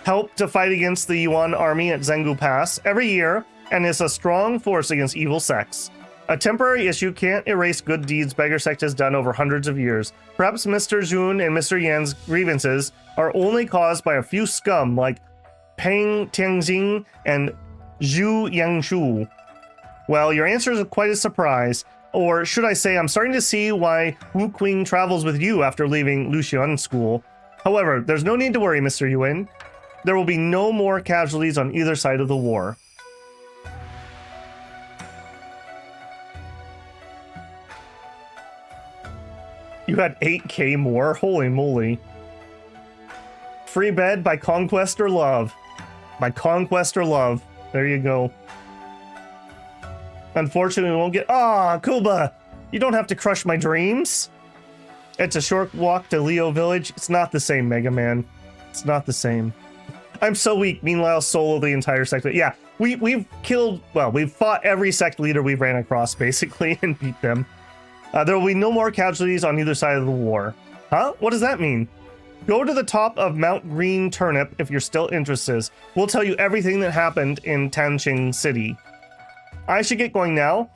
help to fight against the Yuan army at Zhengu Pass every year, and is a strong force against evil sects. A temporary issue can't erase good deeds Beggars Sect has done over hundreds of years. Perhaps Mr. Jun and Mr. Yan's grievances are only caused by a few scum like Peng Tianjing and Zhu Yangshu. Well, your answer is quite a surprise. Or should I say, I'm starting to see why Wu Qing travels with you after leaving Luxian School. However, there's no need to worry, Mr. Yuan. There will be no more casualties on either side of the war. You had 8k more? Holy moly. Free bed by conquest or love. By conquest or love. There you go. Unfortunately, we won't get... Kuba! You don't have to crush my dreams. It's a short walk to Leo Village. It's not the same, Mega Man. It's not the same. I'm so weak. Meanwhile, solo the entire sect. Yeah, we've killed... Well, we've fought every sect leader we ran across, basically, and beat them. There will be no more casualties on either side of the war. Huh? What does that mean? Go to the top of Mount Green Turnip if you're still interested. We'll tell you everything that happened in Tanqing City. I should get going now.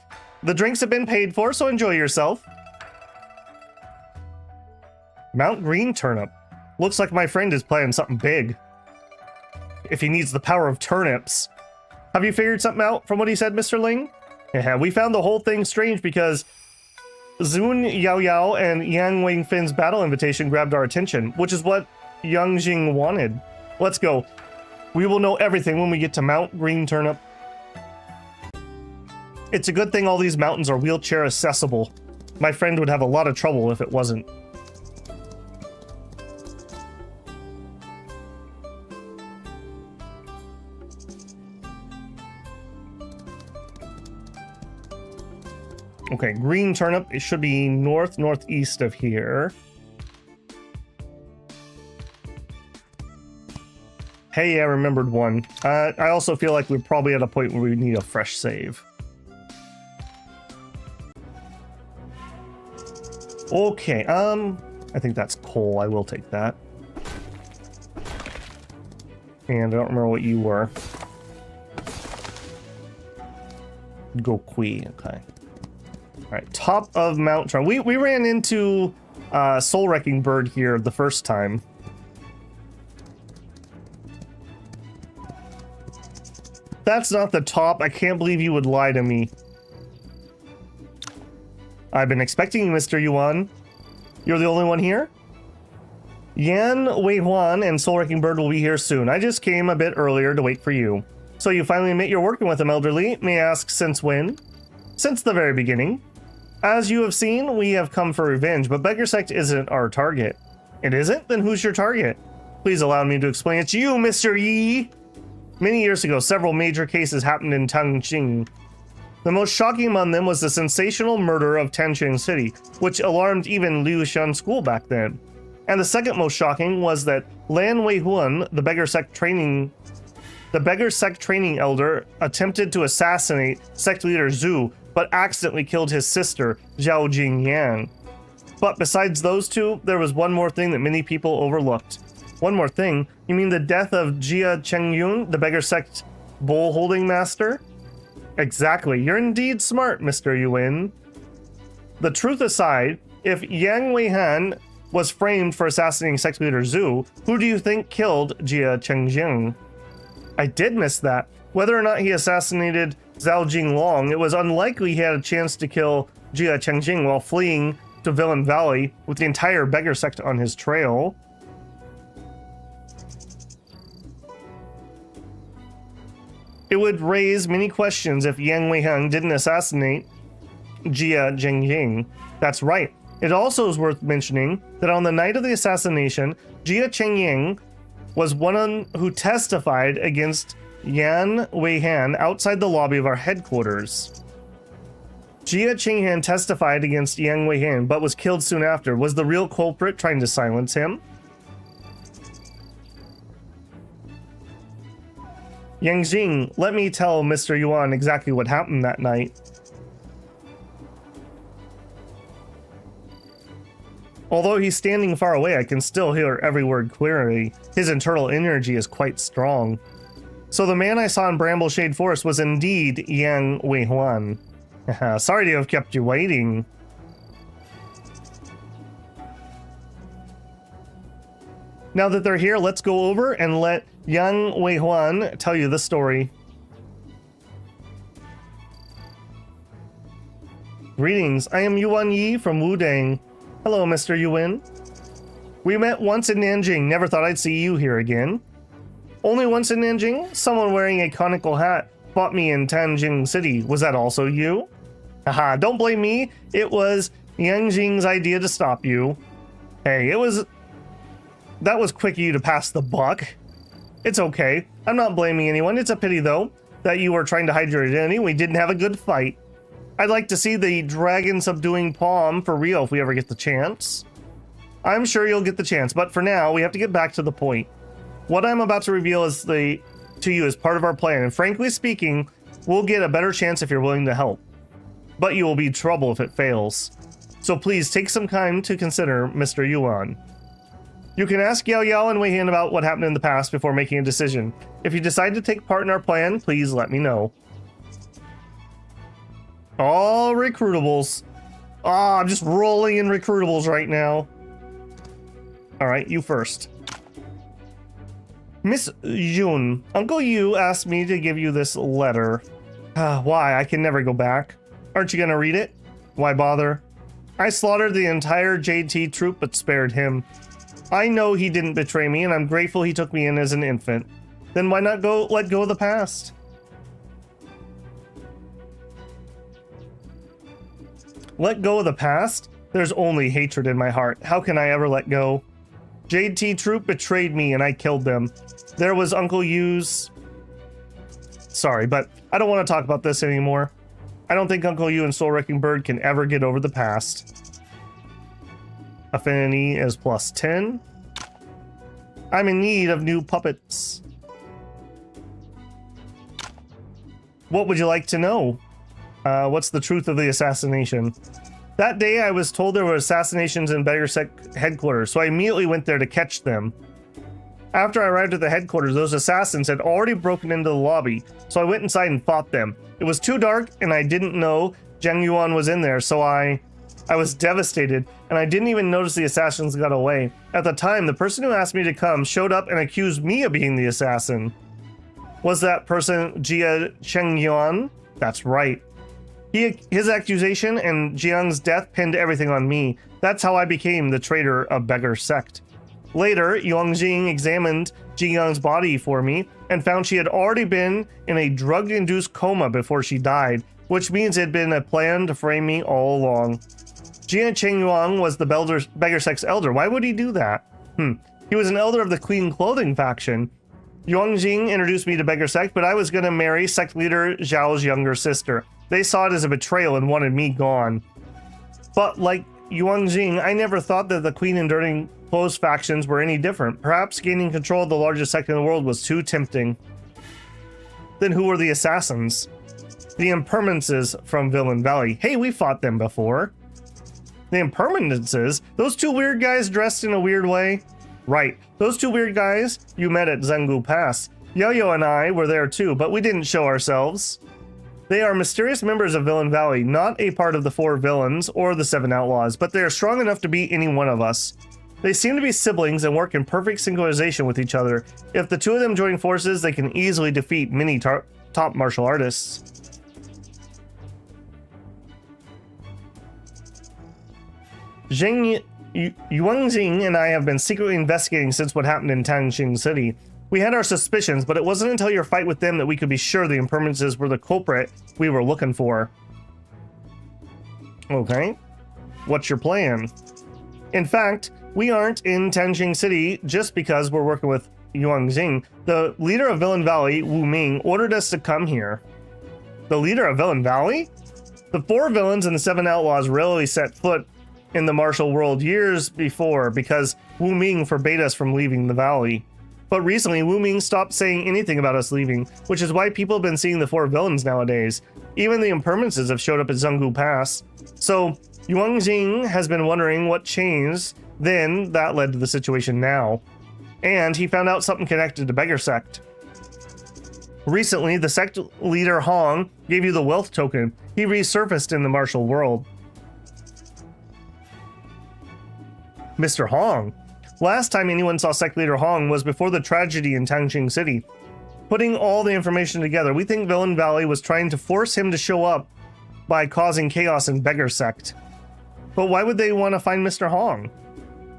The drinks have been paid for, so enjoy yourself. Mount Green Turnip. Looks like my friend is planning something big. If he needs the power of turnips. Have you figured something out from what he said, Mr. Ling? Yeah, we found the whole thing strange because Zun Yao Yao and Yang Wangfin's battle invitation grabbed our attention, which is what Yang Jing wanted. Let's go. We will know everything when we get to Mount Green Turnip. It's a good thing all these mountains are wheelchair accessible. My friend would have a lot of trouble if it wasn't. Okay, Green Turnip, it should be northeast of here. Hey, I remembered one. I also feel like we're probably at a point where we need a fresh save. Okay, I think that's coal. I will take that. And I don't remember what you were. Go Kui, okay. Alright, top of Mount Tron. We ran into Soul Wrecking Bird here the first time. That's not the top. I can't believe you would lie to me. I've been expecting you, Mr. Yuan. You're the only one here? Yan Weihuan and Soul Wrecking Bird will be here soon. I just came a bit earlier to wait for you. So you finally admit you're working with them, elderly. May I ask since when? Since the very beginning. As you have seen, we have come for revenge, but Beggars Sect isn't our target. It isn't? Then who's your target? Please allow me to explain. It's you, Mr. Yi! Many years ago, several major cases happened in Tangqing. The most shocking among them was the sensational murder of Tangqing City, which alarmed even Liushan School back then. And the second most shocking was that Lan Weihuan, the Beggars Sect training elder, attempted to assassinate sect leader Zhu, but accidentally killed his sister, Zhao Jingyang. But besides those two, there was one more thing that many people overlooked. One more thing? You mean the death of Jia Chengyun, the Beggars Sect bull-holding master? Exactly. You're indeed smart, Mr. Yuan. The truth aside, if Yang Weihan was framed for assassinating sect leader Zhu, who do you think killed Jia Chengyun? I did miss that. Whether or not he assassinated Zhao Jinglong, it was unlikely he had a chance to kill Jia Chengjing while fleeing to Villain Valley with the entire Beggar Sect on his trail. It would raise many questions if Yang Weihan didn't assassinate Jia Chengjing. That's right. It also is worth mentioning that on the night of the assassination, Jia Chengying was one who testified against Yan Weihan outside the lobby of our headquarters. Jia Qinghan testified against Yang Weihan, but was killed soon after. Was the real culprit trying to silence him? Yang Jing, let me tell Mr. Yuan exactly what happened that night. Although he's standing far away, I can still hear every word clearly. His internal energy is quite strong. So the man I saw in Brambleshade Forest was indeed Yang Weihuan. Sorry to have kept you waiting. Now that they're here, let's go over and let Yang Weihuan tell you the story. Greetings, I am Yuan Yi from Wudang. Hello, Mr. Yuan. We met once in Nanjing. Never thought I'd see you here again. Only once in Nanjing? Someone wearing a conical hat fought me in Tangqing City. Was that also you? Haha, don't blame me. It was Yang Jing's idea to stop you. Hey, that was quick of you to pass the buck. It's okay. I'm not blaming anyone. It's a pity, though, that you were trying to hide your identity. We didn't have a good fight. I'd like to see the dragon subduing palm for real if we ever get the chance. I'm sure you'll get the chance, but for now, we have to get back to the point. What I'm about to reveal to you is part of our plan, and frankly speaking, we'll get a better chance if you're willing to help. But you will be in trouble if it fails. So please take some time to consider Mr. Yuan. You can ask Yao Yao and Wei Hin about what happened in the past before making a decision. If you decide to take part in our plan, please let me know. All recruitables. Ah, I'm just rolling in recruitables right now. All right, you first. Miss Jun, Uncle Yu asked me to give you this letter. Why? I can never go back. Aren't you gonna read it? Why bother? I slaughtered the entire JT troop but spared him. I know he didn't betray me, and I'm grateful he took me in as an infant. Then why not let go of the past? Let go of the past? There's only hatred in my heart. How can I ever let go? JT Troop betrayed me and I killed them. There was Uncle Yu's... Sorry, but I don't want to talk about this anymore. I don't think Uncle Yu and Soul Wrecking Bird can ever get over the past. Affinity is +10. I'm in need of new puppets. What would you like to know? What's the truth of the assassination? That day I was told there were assassinations in Beggars Sect headquarters, so I immediately went there to catch them. After I arrived at the headquarters, those assassins had already broken into the lobby, so I went inside and fought them. It was too dark and I didn't know Zhang Yuan was in there, so I was devastated, and I didn't even notice the assassins got away. At the time, the person who asked me to come showed up and accused me of being the assassin. Was that person Jia Chengyuan? That's right. His accusation and Jiang's death pinned everything on me. That's how I became the traitor of Beggars Sect. Later, Yuangjing examined Jiyang's body for me and found she had already been in a drug-induced coma before she died, which means it had been a plan to frame me all along. Jian Chengyuan was the Beggar Sect's elder. Why would he do that? He was an elder of the clean clothing faction. Yuangjing introduced me to Beggar Sect, but I was going to marry sect leader Zhao's younger sister. They saw it as a betrayal and wanted me gone. But like Yuangjing, I never thought that the Queen and Dirty Clothes factions were any different. Perhaps gaining control of the largest sect in the world was too tempting. Then who were the assassins? The Impermanences from Villain Valley. Hey, we fought them before. The Impermanences? Those two weird guys dressed in a weird way? Right, those two weird guys you met at Zhengu Pass. Yo-Yo and I were there too, but we didn't show ourselves. They are mysterious members of Villain Valley, not a part of the 4 villains or the 7 outlaws, but they are strong enough to beat any one of us. They seem to be siblings and work in perfect synchronization with each other. If the two of them join forces, they can easily defeat many top martial artists. Yuangjing and I have been secretly investigating since what happened in Tangxing City. We had our suspicions, but it wasn't until your fight with them that we could be sure the Impermanences were the culprit we were looking for. Okay. What's your plan? In fact, we aren't in Tangxing City just because we're working with Yuangjing. The leader of Villain Valley, Wu Ming, ordered us to come here. The leader of Villain Valley? The 4 villains and the 7 outlaws rarely set foot in the martial world years before because Wu Ming forbade us from leaving the valley. But recently, Wu Ming stopped saying anything about us leaving, which is why people have been seeing the 4 villains nowadays. Even the Impermanences have showed up at Zhengu Pass. So, Yuangjing has been wondering what changed, then that led to the situation now. And he found out something connected to Beggar Sect. Recently, the sect leader Hong gave you the wealth token. He resurfaced in the martial world. Mr. Hong. Last time anyone saw sect leader Hong was before the tragedy in Tangxing City. Putting all the information together, we think Villain Valley was trying to force him to show up by causing chaos in Beggar Sect. But why would they want to find Mr. Hong?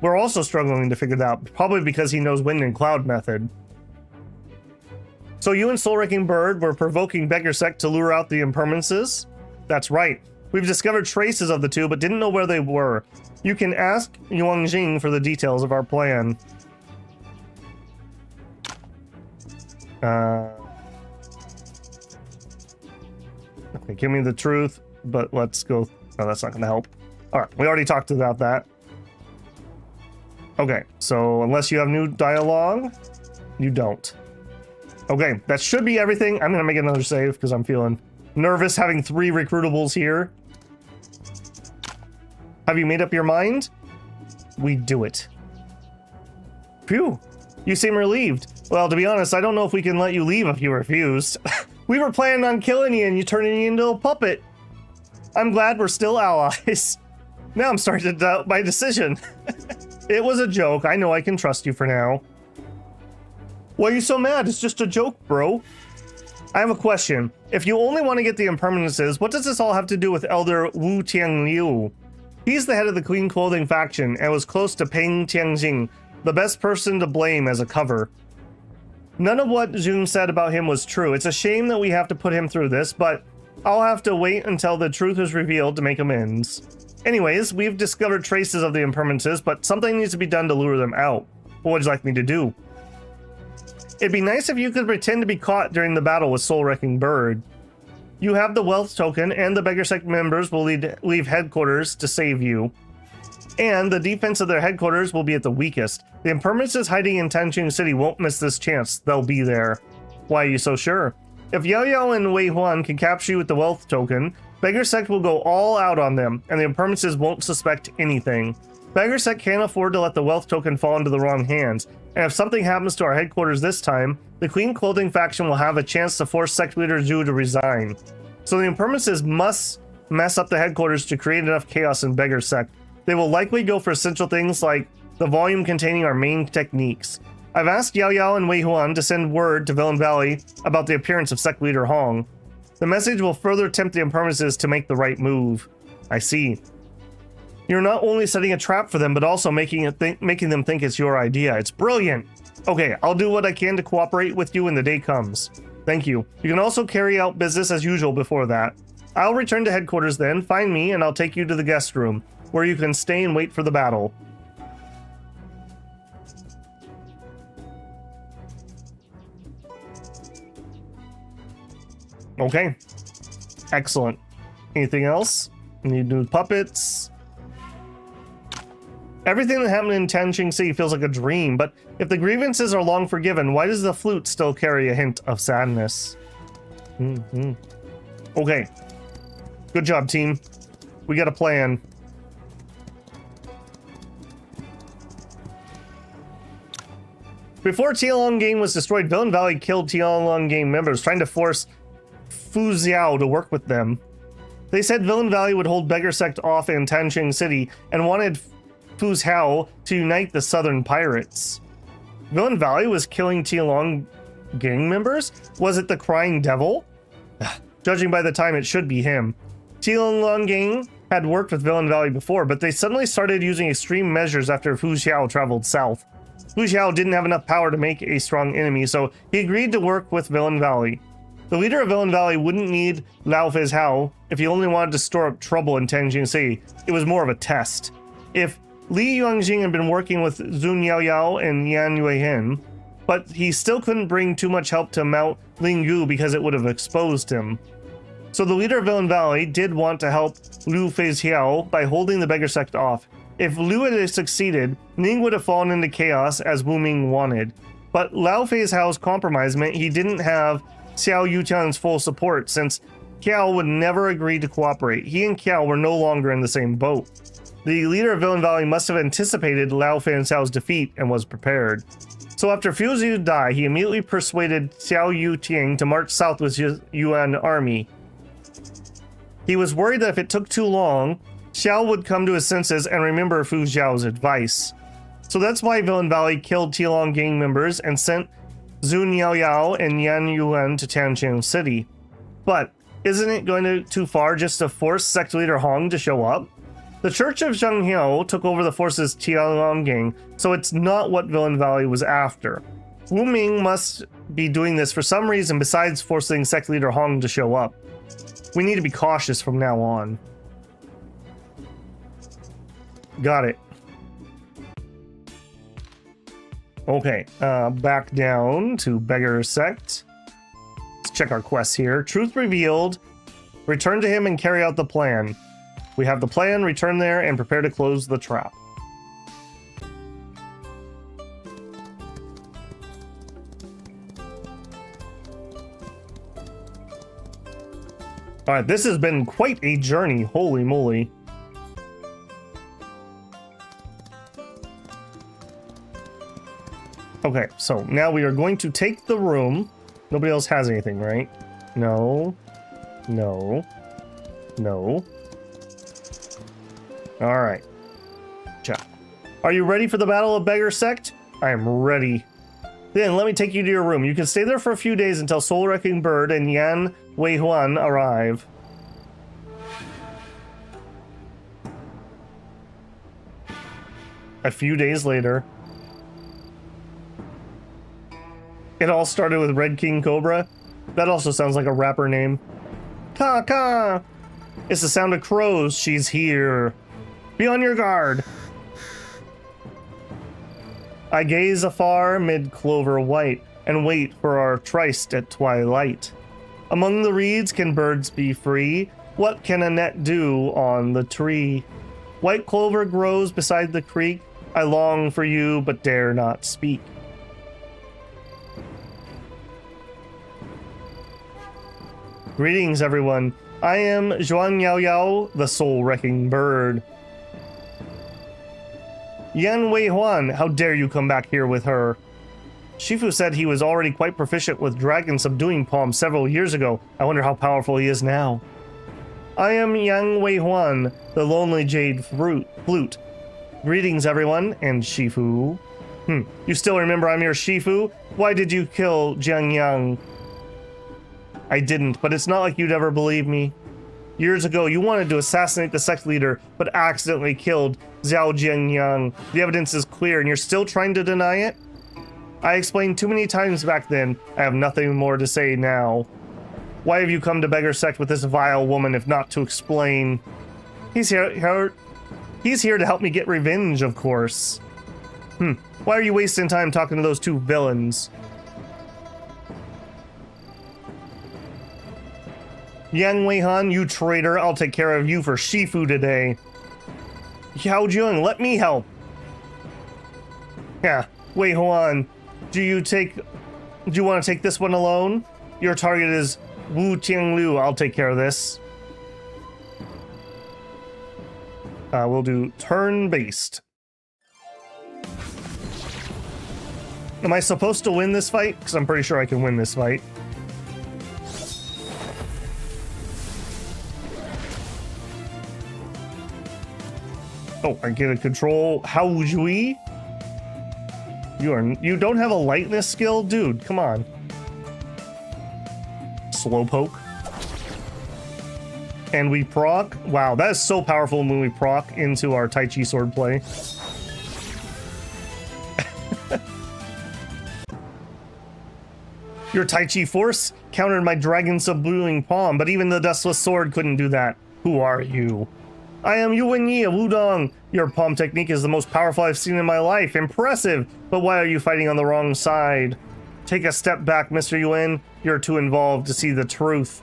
We're also struggling to figure that out, probably because he knows Wind and Cloud method. So you and Soul Wrecking Bird were provoking Beggar Sect to lure out the Impermanences? That's right. We've discovered traces of the two, but didn't know where they were. You can ask Yuangjing for the details of our plan. Okay, give me the truth, but let's go. Oh, that's not going to help. All right, we already talked about that. Okay, so unless you have new dialogue, you don't. Okay, that should be everything. I'm going to make another save because I'm feeling nervous having 3 recruitables here. Have you made up your mind? We do it. Phew, you seem relieved. Well, to be honest, I don't know if we can let you leave if you refused. We were planning on killing you and you turning you into a puppet. I'm glad we're still allies. Now I'm starting to doubt my decision. It was a joke. I know I can trust you for now. Why are you so mad? It's just a joke, bro. I have a question. If you only want to get the Impermanences, what does this all have to do with Elder Wu Tiangliu? He's the head of the Clean Clothing faction and was close to Peng Tianjing, the best person to blame as a cover. None of what Jun said about him was true. It's a shame that we have to put him through this, but I'll have to wait until the truth is revealed to make amends. Anyways, we've discovered traces of the Impermanences, but something needs to be done to lure them out. What would you like me to do? It'd be nice if you could pretend to be caught during the battle with Soul Wrecking Bird. You have the wealth token, and the Beggar Sect members will leave headquarters to save you. And the defense of their headquarters will be at the weakest. The Impermanences hiding in Tangxing City won't miss this chance. They'll be there. Why are you so sure? If Yao and Wei Huan can capture you with the wealth token, Beggar Sect will go all out on them, and the Impermanences won't suspect anything. Beggar Sect can't afford to let the wealth token fall into the wrong hands, and if something happens to our headquarters this time, the Clean Clothing faction will have a chance to force Sect Leader Zhu to resign. So the Impermanences must mess up the headquarters to create enough chaos in Beggar Sect. They will likely go for essential things like the volume containing our main techniques. I've asked Yao and Wei Huan to send word to Villain Valley about the appearance of Sect Leader Hong. The message will further tempt the Impermanences to make the right move. I see. You're not only setting a trap for them, but also making them think it's your idea. It's brilliant. Okay, I'll do what I can to cooperate with you when the day comes. Thank you. You can also carry out business as usual before that. I'll return to headquarters then, find me, and I'll take you to the guest room, where you can stay and wait for the battle. Okay. Excellent. Anything else? Need new puppets. Everything that happened in Tanqing City feels like a dream, but if the grievances are long forgiven, why does the flute still carry a hint of sadness? Okay. Good job, team. We got a plan. Before Tianlong was destroyed, Villain Valley killed Tianlong members, trying to force Fu Xiao to work with them. They said Villain Valley would hold Beggars Sect off in Tanqing City and wanted Fu Xiao to unite the southern pirates. Villain Valley was killing Tianlong gang members? Was it the Crying Devil? Judging by the time, it should be him. Tianlong gang had worked with Villain Valley before, but they suddenly started using extreme measures after Fu Xiao traveled south. Fu Xiao didn't have enough power to make a strong enemy, so he agreed to work with Villain Valley. The leader of Villain Valley wouldn't need Lao Fei's Hao if he only wanted to store up trouble in Tanqing City. It was more of a test. If Li Yuanjing had been working with Zun Yaoyao and Yan Yuehin, but he still couldn't bring too much help to Mount Lingyu because it would have exposed him. So the leader of Villain Valley did want to help Liu Fei's Hao by holding the Beggar Sect off. If Liu had succeeded, Ning would have fallen into chaos as Wu Ming wanted. But Lao Fei's Hao's compromise meant he didn't have Xiao Yuqiang's full support, since Qiao would never agree to cooperate. He and Qiao were no longer in the same boat. The leader of Villain Valley must have anticipated Lao Fei and Xiao's defeat and was prepared. So after Fu Xiu died, he immediately persuaded Xiao Yuqiang to march south with his Yuan army. He was worried that if it took too long, Xiao would come to his senses and remember Fu Xiao's advice. So that's why Villain Valley killed Tianlong gang members and sent Zun Yaoyao and Yan Yuan to Tanqing City. But isn't it going too far just to force sect leader Hong to show up? The Church of Zhanghiao took over the forces Tianlong gang, so it's not what Villain Valley was after. Wu Ming must be doing this for some reason besides forcing sect leader Hong to show up. We need to be cautious from now on. Got it. Okay, back down to Beggars Sect. Let's check our quests here. Truth revealed. Return to him and carry out the plan. We have the plan, return there, and prepare to close the trap. Alright, this has been quite a journey, holy moly. Okay, so now we are going to take the room. Nobody else has anything, right? No. No. No. Alright. Are you ready for the Battle of Beggars Sect? I am ready. Then let me take you to your room. You can stay there for a few days until Soul Wrecking Bird and Yan Weihuan arrive. A few days later. It all started with Red King Cobra. That also sounds like a rapper name. Ka ka! It's the sound of crows. She's here. Be on your guard. I gaze afar mid clover white and wait for our tryst at twilight. Among the reeds can birds be free? What can a net do on the tree? White clover grows beside the creek. I long for you but dare not speak. Greetings, everyone. I am Zhuang Yaoyao, the soul-wrecking bird. Yan Weihuan, how dare you come back here with her? Shifu said he was already quite proficient with dragon subduing palm several years ago. I wonder how powerful he is now. I am Yang Weihuan, the lonely jade flute. Greetings, everyone, and Shifu. You still remember I'm your Shifu? Why did you kill Jiang Yang? I didn't, but it's not like you'd ever believe me. Years ago, you wanted to assassinate the sect leader, but accidentally killed Zhao Jingyang. The evidence is clear, and you're still trying to deny it? I explained too many times back then. I have nothing more to say now. Why have you come to Beggars Sect with this vile woman, if not to explain? He's here to help me get revenge, of course. Why are you wasting time talking to those two villains? Yang Weihan, you traitor, I'll take care of you for Shifu today. Yao Jung, let me help. Yeah, Wei Huan, do you want to take this one alone? Your target is Wu Tiangliu, I'll take care of this. We'll do turn-based. Am I supposed to win this fight? Because I'm pretty sure I can win this fight. Oh, I get a control. How Jui? You don't have a lightness skill? Dude, come on. Slowpoke. And we proc. Wow, that is so powerful when we proc into our Tai Chi sword play. Your Tai Chi force countered my dragon subduing palm, but even the dustless sword couldn't do that. Who are you? I am Yuan Yi of Wudong. Your palm technique is the most powerful I've seen in my life. Impressive, but why are you fighting on the wrong side? Take a step back, Mr. Yuan. You're too involved to see the truth.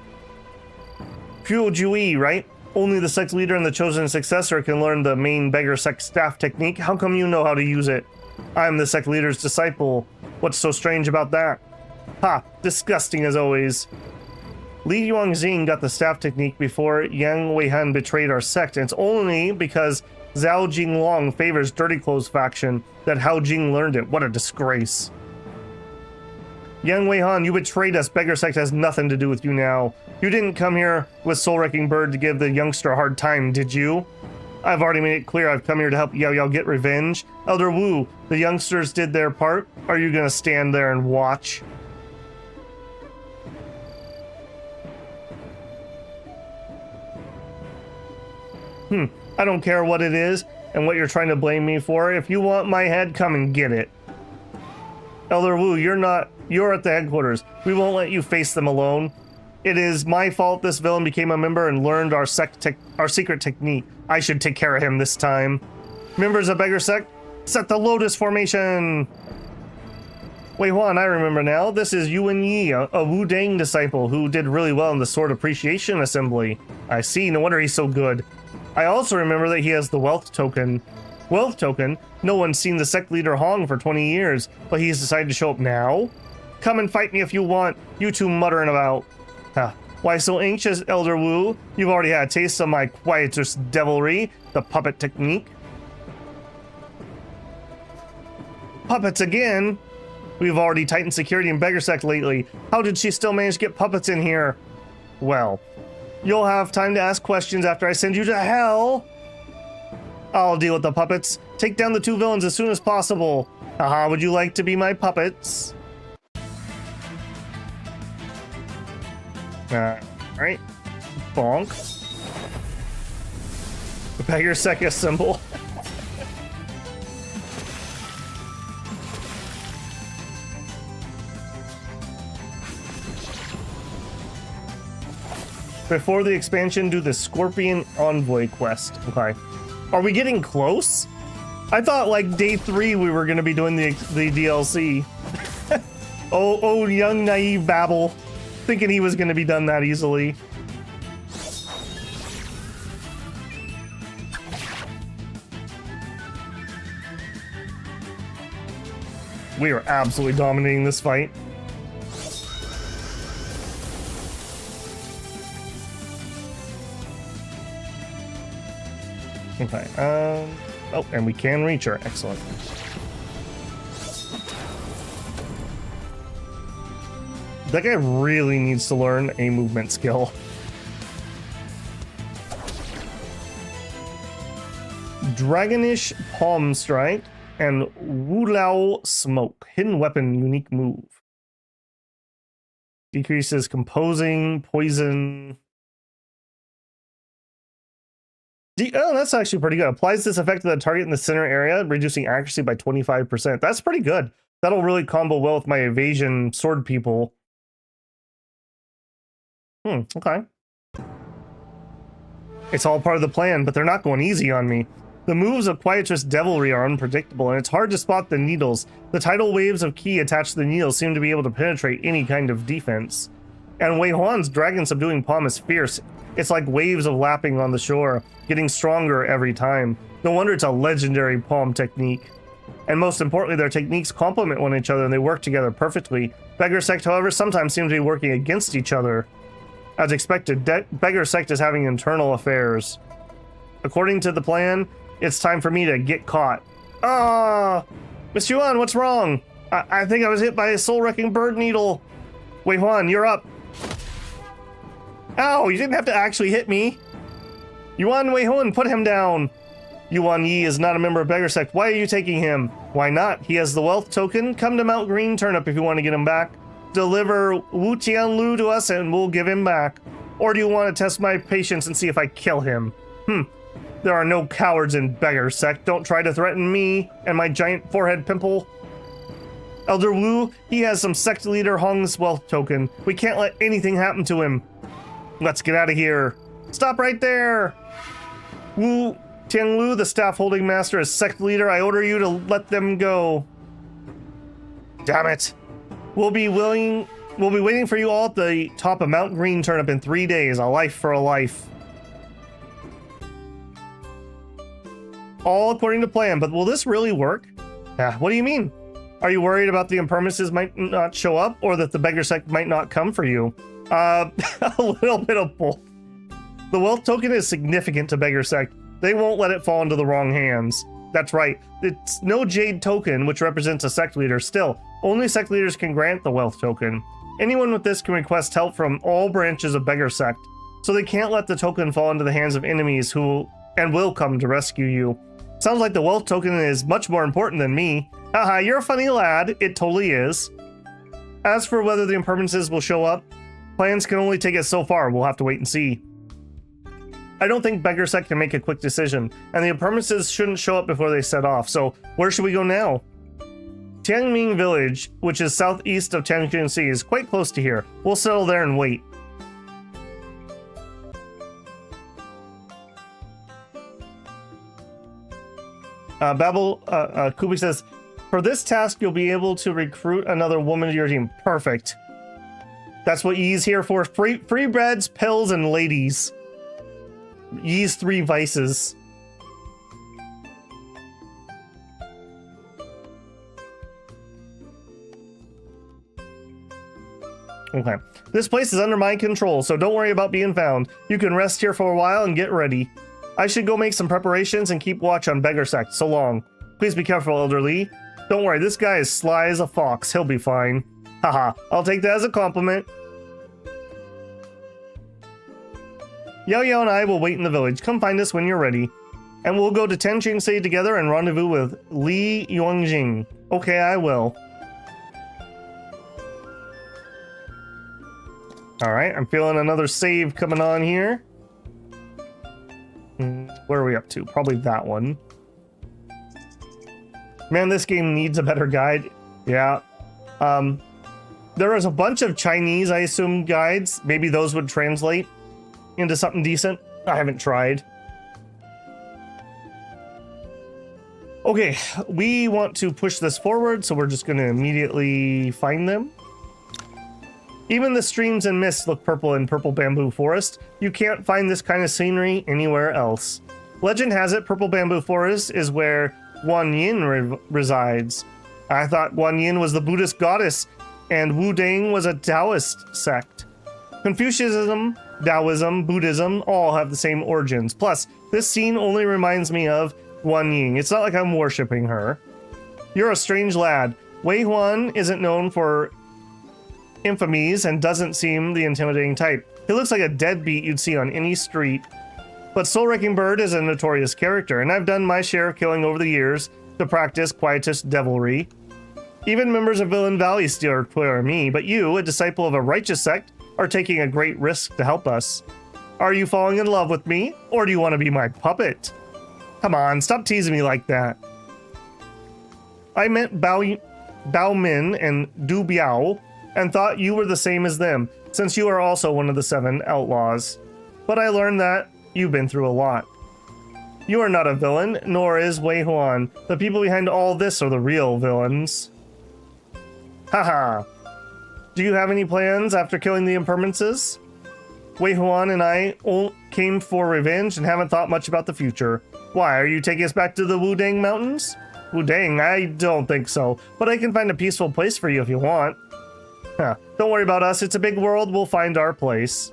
Pure Jui, right? Only the sect leader and the chosen successor can learn the main Beggar Sect staff technique. How come you know how to use it? I'm the sect leader's disciple. What's so strange about that? Ha! Disgusting as always. Li Yuanxing got the staff technique before Yang Weihan betrayed our sect, and it's only because Zhao Jinglong favors Dirty Clothes faction that Hao Jing learned it. What a disgrace. Yang Weihan, you betrayed us. Beggar Sect has nothing to do with you now. You didn't come here with Soul Wrecking Bird to give the youngster a hard time, did you? I've already made it clear I've come here to help Yao Yao get revenge. Elder Wu, the youngsters did their part. Are you gonna stand there and watch? I don't care what it is and what you're trying to blame me for. If you want my head, come and get it. Elder Wu, you're at the headquarters. We won't let you face them alone. It is my fault this villain became a member and learned our secret technique. I should take care of him this time. Members of Beggars Sect, set the Lotus Formation. Wei Huan, I remember now. This is Yuan Yi, a Wu Dang disciple who did really well in the Sword Appreciation Assembly. I see, no wonder he's so good. I also remember that he has the wealth token. Wealth token? No one's seen the sect leader Hong for 20 years, but he's decided to show up now? Come and fight me if you want, you two muttering about. Why so anxious, Elder Wu? You've already had a taste of my quietest devilry, the puppet technique. Puppets again? We've already tightened security in Beggars Sect lately. How did she still manage to get puppets in here? Well, you'll have time to ask questions after I send you to hell. I'll deal with the puppets. Take down the two villains as soon as possible. Haha, would you like to be my puppets? Alright. Bonk. The Beggars Sect symbol. Before the expansion, do the Scorpion Envoy quest. Okay. Are we getting close? I thought like day 3 we were gonna be doing the DLC. oh, young naive Babel. Thinking he was gonna be done that easily. We are absolutely dominating this fight. Okay, oh, and we can reach her. Excellent. That guy really needs to learn a movement skill. Dragonish Palm Strike and Wulao Smoke. Hidden weapon, unique move. Decreases composing, poison. Oh, that's actually pretty good. Applies this effect to the target in the center area, reducing accuracy by 25%. That's pretty good. That'll really combo well with my evasion sword people. Okay. It's all part of the plan, but they're not going easy on me. The moves of Quietress Devilry are unpredictable, and it's hard to spot the needles. The tidal waves of ki attached to the needles seem to be able to penetrate any kind of defense. And Wei Huan's dragon subduing palm is fierce. It's like waves of lapping on the shore, getting stronger every time. No wonder it's a legendary palm technique. And most importantly, their techniques complement one another and they work together perfectly. Beggars Sect, however, sometimes seem to be working against each other. As expected, Beggars Sect is having internal affairs. According to the plan, it's time for me to get caught. Ah! Miss Yuan, what's wrong? I think I was hit by a soul-wrecking bird needle. Wei Huan, you're up. Ow, you didn't have to actually hit me. Yuan Wei Huan, put him down. Yuan Yi is not a member of Beggars Sect. Why are you taking him? Why not? He has the wealth token. Come to Mount Green Turnip if you want to get him back. Deliver Wu Tianlu to us and we'll give him back. Or do you want to test my patience and see if I kill him? There are no cowards in Beggars Sect. Don't try to threaten me and my giant forehead pimple. Elder Wu, he has some sect leader Hong's wealth token. We can't let anything happen to him. Let's get out of here. Stop right there. Wu Tianlu, the staff holding master, is sect leader. I order you to let them go. Damn it. We'll be waiting for you all at the top of Mount Green Turnip in 3 days. A life for a life. All according to plan, but will this really work? What do you mean? Are you worried about the impermanences might not show up, or that the Beggars Sect might not come for you? A little bit of both. The wealth token is significant to Beggars Sect. They won't let it fall into the wrong hands. That's right. It's no jade token, which represents a sect leader. Still, only sect leaders can grant the wealth token. Anyone with this can request help from all branches of Beggars Sect, so they can't let the token fall into the hands of enemies who will come to rescue you. Sounds like the wealth token is much more important than me. Haha, you're a funny lad. It totally is. As for whether the impermanences will show up, plans can only take us so far. We'll have to wait and see. I don't think Beggars Sect can make a quick decision, and the impermanences shouldn't show up before they set off, so where should we go now? Tianming Village, which is southeast of Tianjin Sea, is quite close to here. We'll settle there and wait. Kubi says, for this task, you'll be able to recruit another woman to your team. Perfect. That's what Yi's here for. Free breads, pills, and ladies. Yi's 3 vices. Okay. This place is under my control, so don't worry about being found. You can rest here for a while and get ready. I should go make some preparations and keep watch on Beggars Sect. So long. Please be careful, Elder Lee. Don't worry, this guy is sly as a fox. He'll be fine. Haha, I'll take that as a compliment. Yao Yao and I will wait in the village. Come find us when you're ready. And we'll go to Tianjin together and rendezvous with Li Yuangjing. Okay, I will. Alright, I'm feeling another save coming on here. Where are we up to? Probably that one. Man, this game needs a better guide. Yeah. There is a bunch of Chinese, I assume, guides. Maybe those would translate into something decent. I haven't tried. Okay, we want to push this forward, so we're just going to immediately find them. Even the streams and mists look purple in Purple Bamboo Forest. You can't find this kind of scenery anywhere else. Legend has it Purple Bamboo Forest is where Guanyin resides. I thought Guanyin was the Buddhist goddess, and Wu Ding was a Taoist sect. Confucianism, Taoism, Buddhism all have the same origins. Plus, this scene only reminds me of Guanyin. It's not like I'm worshipping her. You're a strange lad. Wei Huan isn't known for infamies and doesn't seem the intimidating type. He looks like a deadbeat you'd see on any street. But Soul Wrecking Bird is a notorious character, and I've done my share of killing over the years to practice Quietress Devilry. Even members of Villain Valley still require me, but you, a disciple of a righteous sect, are taking a great risk to help us. Are you falling in love with me, or do you want to be my puppet? Come on, stop teasing me like that. I met Bao Min and Du Biao and thought you were the same as them, since you are also one of the 7 outlaws. But I learned that you've been through a lot. You are not a villain, nor is Wei Huan. The people behind all this are the real villains. Haha. Do you have any plans after killing the impermanences? Wei Huan and I came for revenge and haven't thought much about the future. Why, are you taking us back to the Wudang Mountains? Wudang? I don't think so, but I can find a peaceful place for you if you want. Huh. Don't worry about us, it's a big world, we'll find our place.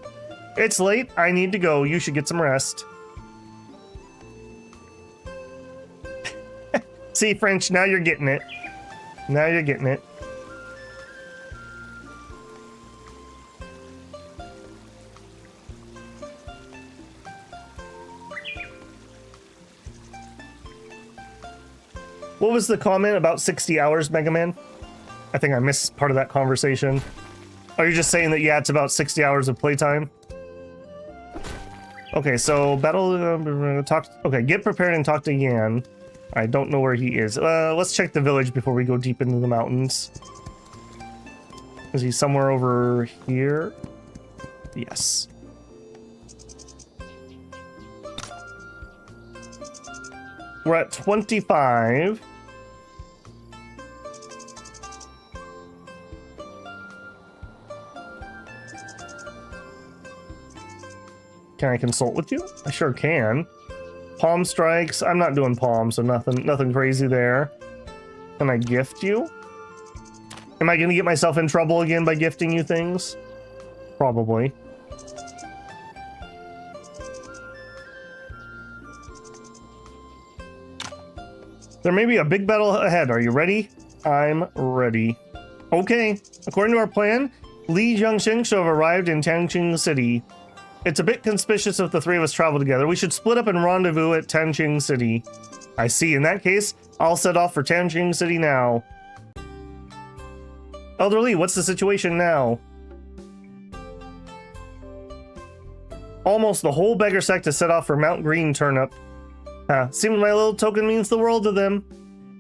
It's late, I need to go, you should get some rest. See, French, now you're getting it. Now you're getting it. What was the comment about 60 hours, Mega Man? I think I missed part of that conversation. Are you just saying that, yeah, it's about 60 hours of playtime? Okay, so battle, talk, okay, get prepared and talk to Yan. I don't know where he is. Let's check the village before we go deep into the mountains. Is he somewhere over here? Yes. We're at 25. Can I consult with you? I sure can. Palm strikes. I'm not doing palm, so nothing crazy there. Can I gift you? Am I gonna get myself in trouble again by gifting you things? Probably. There may be a big battle ahead. Are you ready? I'm ready. Okay. According to our plan, Li Jiangxing should have arrived in Tianqing City. It's a bit conspicuous if the 3 of us travel together. We should split up and rendezvous at Tianqing City. I see. In that case, I'll set off for Tianqing City now. Elder Li, what's the situation now? Almost the whole Beggar Sect is set off for Mount Green Turnip. Seems my little token means the world to them.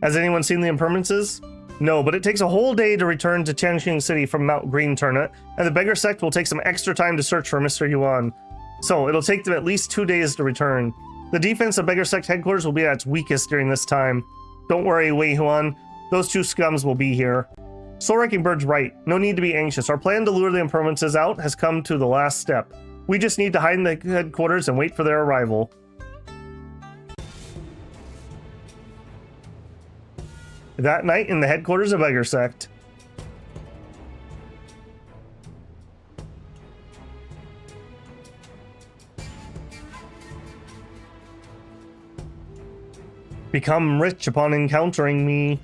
Has anyone seen the impermanences? No, but it takes a whole day to return to Tianqing City from Mount Green Turnip, and the Beggar Sect will take some extra time to search for Mr. Yuan. So, it'll take them at least 2 days to return. The defense of Beggar Sect headquarters will be at its weakest during this time. Don't worry, Wei Huan. Those 2 scums will be here. Soul Wrecking Bird's right. No need to be anxious. Our plan to lure the impermanences out has come to the last step. We just need to hide in the headquarters and wait for their arrival. That night in the headquarters of Beggars Sect. Become rich upon encountering me.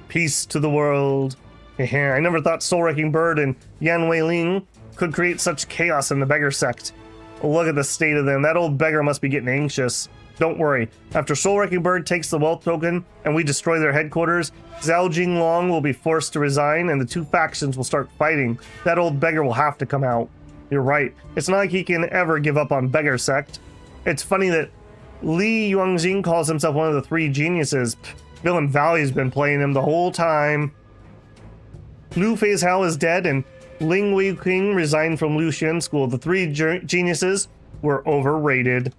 Peace to the world. I never thought Soul Wrecking Bird and Yan Weiling could create such chaos in the Beggar Sect. Look at the state of them. That old beggar must be getting anxious. Don't worry. After Soul Wrecking Bird takes the wealth token and we destroy their headquarters, Zhao Jinglong will be forced to resign and the 2 factions will start fighting. That old beggar will have to come out. You're right. It's not like he can ever give up on Beggar Sect. It's funny that Li Yuanjing calls himself one of the 3 geniuses. Villain Valley's been playing him the whole time. Lu Feizhao is dead and Ling Weiqing resigned from Lu Xian School. The 3 geniuses were overrated.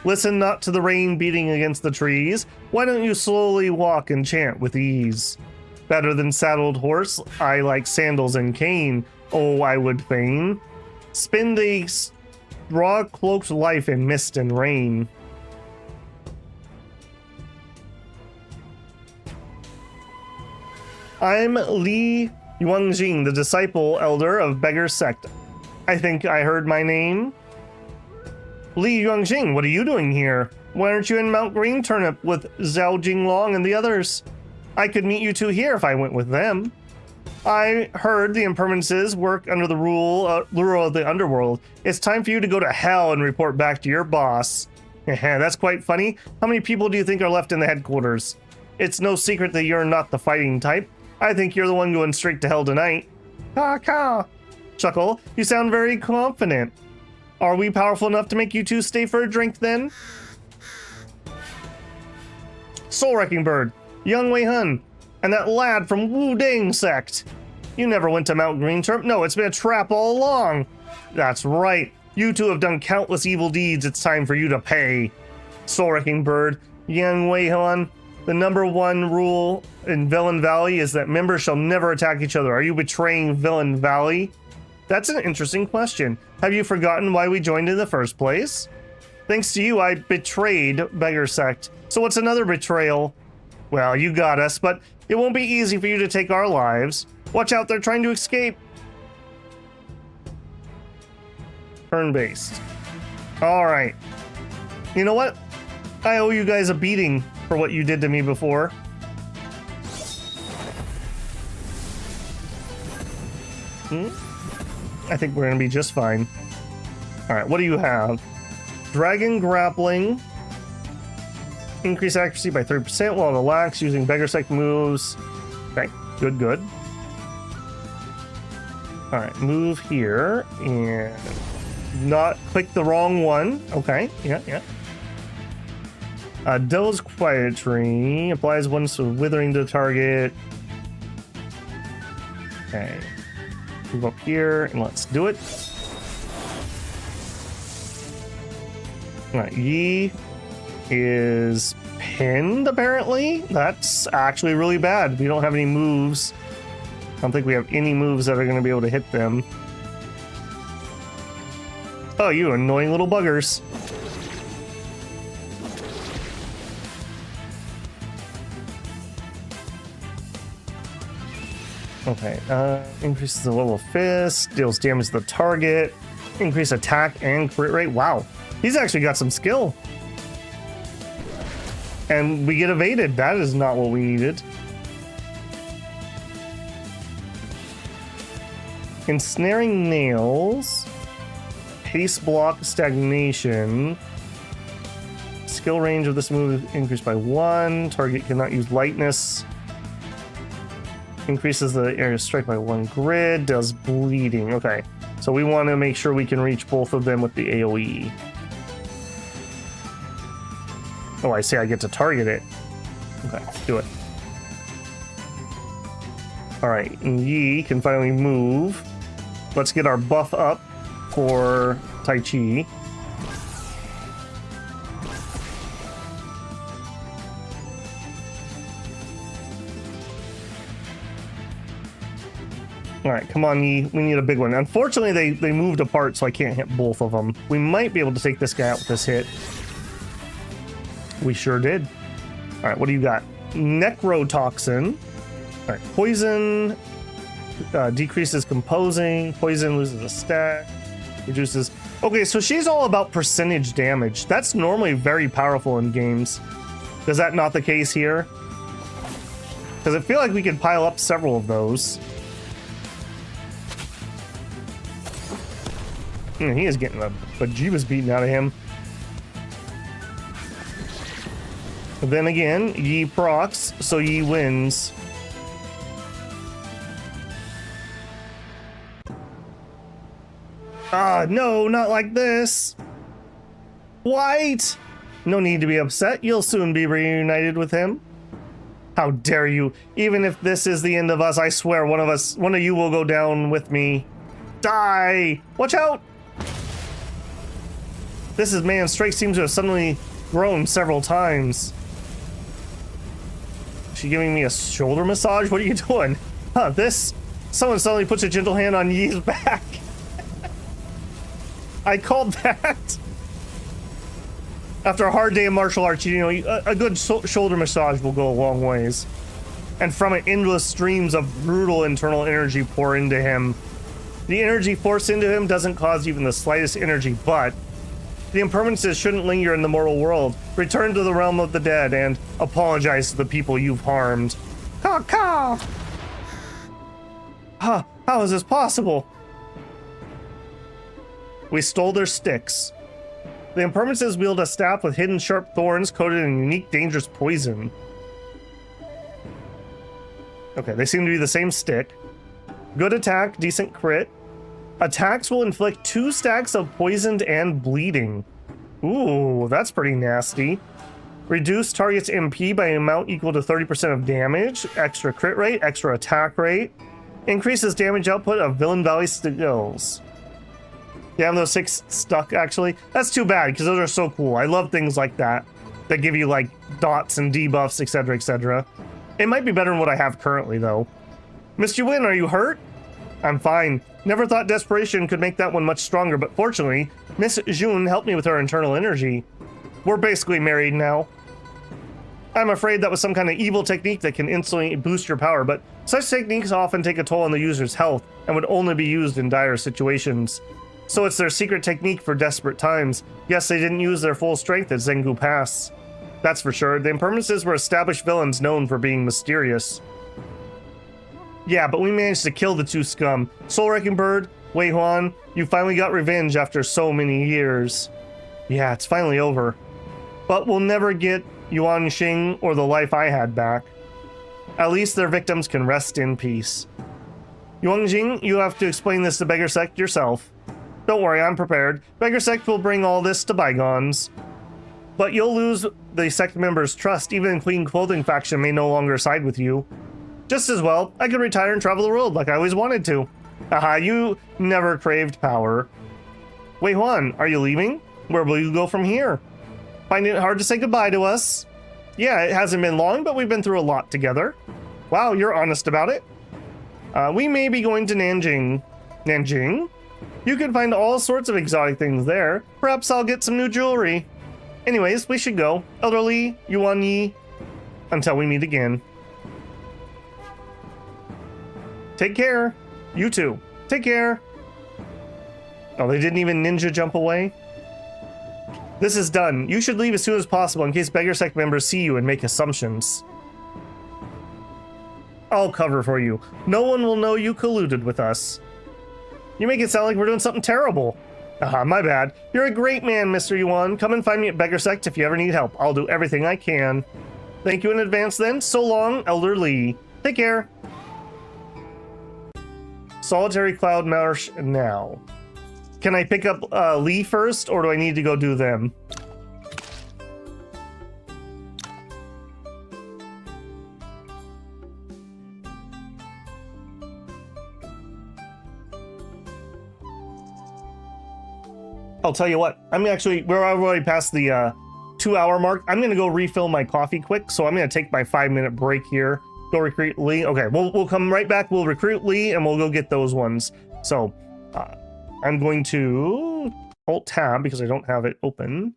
Listen not to the rain beating against the trees. Why don't you slowly walk and chant with ease? Better than saddled horse, I like sandals and cane. Oh, I would fain spend a straw-cloaked life in mist and rain. I'm Li Yuanjing, the disciple elder of Beggars Sect. I think I heard my name. Li Yuanjing, what are you doing here? Why aren't you in Mount Green Turnip with Zhao Jinglong and the others? I could meet you 2 here if I went with them. I heard the impermanences work under the lure of the underworld. It's time for you to go to hell and report back to your boss. That's quite funny. How many people do you think are left in the headquarters? It's no secret that you're not the fighting type. I think you're the one going straight to hell tonight. Caw caw. Chuckle, you sound very confident. Are we powerful enough to make you two stay for a drink then? Soul Wrecking Bird, Young Wei Hun, and that lad from Beggars Sect. You never went to Mount Green Terp? No, it's been a trap all along. That's right. You two have done countless evil deeds. It's time for you to pay. Soul Wrecking Bird, Young Wei Hun, the #1 rule in Villain Valley is that members shall never attack each other. Are you betraying Villain Valley? That's an interesting question. Have you forgotten why we joined in the first place? Thanks to you, I betrayed Beggars Sect. So what's another betrayal? Well, you got us, but it won't be easy for you to take our lives. Watch out, they're trying to escape. Turn-based. All right. You know what? I owe you guys a beating for what you did to me before. I think we're gonna be just fine. All right, what do you have? Dragon Grappling. Increase accuracy by 30% while it lacks using Beggars Sect moves. Okay, good, good. All right, move here and not click the wrong one. Okay, yeah. Dell's Quietry applies once with withering to the target. Okay, move up here and let's do it. All right, Yi is pinned apparently. That's actually really bad. We don't have any moves. I don't think we have any moves that are going to be able to hit them. Oh, you annoying little buggers. Okay, increases the level of fist, deals damage to the target, increase attack and crit rate. Wow, he's actually got some skill. And we get evaded. That is not what we needed. Ensnaring Nails, Pace Block, Stagnation. Skill range of this move increased by 1. Target cannot use lightness. Increases the area of strike by 1 grid. Does bleeding. Okay, so we want to make sure we can reach both of them with the AoE. Oh, I see I get to target it. Okay, do it. All right, and Yi can finally move. Let's get our buff up for Tai Chi. All right, come on, Yi. We need a big one. Unfortunately, they moved apart, so I can't hit both of them. We might be able to take this guy out with this hit. We sure did. All right, what do you got? Necrotoxin. All right, poison decreases composing. Poison loses a stack. Reduces. Okay, so she's all about percentage damage. That's normally very powerful in games. Is that not the case here? Because I feel like we could pile up several of those. He is getting a bejeebus beaten out of him. But then again, Yi procs, so Yi wins. Ah, no, not like this. White! No need to be upset. You'll soon be reunited with him. How dare you? Even if this is the end of us, I swear one of you will go down with me. Die! Watch out! This is man's strength seems to have suddenly grown several times. Is she giving me a shoulder massage? What are you doing? Huh, this? Someone suddenly puts a gentle hand on Yi's back. I called that. After a hard day of martial arts, you know, a good shoulder massage will go a long ways. And from it, endless streams of brutal internal energy pour into him. The energy forced into him doesn't cause even the slightest energy, but the impermanences shouldn't linger in the mortal world. Return to the realm of the dead and apologize to the people you've harmed. Caw. Huh, how is this possible? We stole their sticks. The impermanences wield a staff with hidden sharp thorns coated in unique dangerous poison. Okay, they seem to be the same stick. Good attack, decent crit. Attacks will inflict 2 stacks of poisoned and bleeding. Ooh, that's pretty nasty. Reduce target's MP by an amount equal to 30% of damage. Extra crit rate, extra attack rate. Increases damage output of Villain Valley skills. Yeah, those 6 stuck, actually. That's too bad, because those are so cool. I love things like that. That give you, like, dots and debuffs, etc., etc. It might be better than what I have currently, though. Mr. Win, are you hurt? I'm fine. Never thought desperation could make that one much stronger, but fortunately, Miss June helped me with her internal energy. We're basically married now. I'm afraid that was some kind of evil technique that can instantly boost your power, but such techniques often take a toll on the user's health and would only be used in dire situations. So it's their secret technique for desperate times. Yes, they didn't use their full strength at Zengu Pass. That's for sure. The impermanences were established villains known for being mysterious. Yeah, but we managed to kill the 2 scum. Soul Wrecking Bird, Wei Huan, you finally got revenge after so many years. Yeah, it's finally over. But we'll never get Yuan Xing or the life I had back. At least their victims can rest in peace. Yuan Xing, you have to explain this to Beggars Sect yourself. Don't worry, I'm prepared. Beggars Sect will bring all this to bygones. But you'll lose the sect members' trust. Even Clean Clothing faction may no longer side with you. Just as well, I could retire and travel the world like I always wanted to. Aha, you never craved power. Wei Huan, are you leaving? Where will you go from here? Finding it hard to say goodbye to us? Yeah, it hasn't been long, but we've been through a lot together. Wow, you're honest about it. We may be going to Nanjing. Nanjing? You can find all sorts of exotic things there. Perhaps I'll get some new jewelry. Anyways, we should go. Elder Li, Yuan Yi. Until we meet again. Take care. You too. Take care. Oh, they didn't even ninja jump away? This is done. You should leave as soon as possible in case Beggars Sect members see you and make assumptions. I'll cover for you. No one will know you colluded with us. You make it sound like we're doing something terrible. Aha, my bad. You're a great man, Mr. Yuan. Come and find me at Beggars Sect if you ever need help. I'll do everything I can. Thank you in advance then. So long, Elder Li. Take care. Solitary Cloud Marsh now. Can I pick up Lee first, or do I need to go do them? I'll tell you what, we're already past the 2-hour mark. I'm gonna go refill my coffee quick, so I'm gonna take my 5-minute break here. Go recruit Lee. Okay, we'll come right back. We'll recruit Lee and we'll go get those ones. So I'm going to Alt Tab because I don't have it open.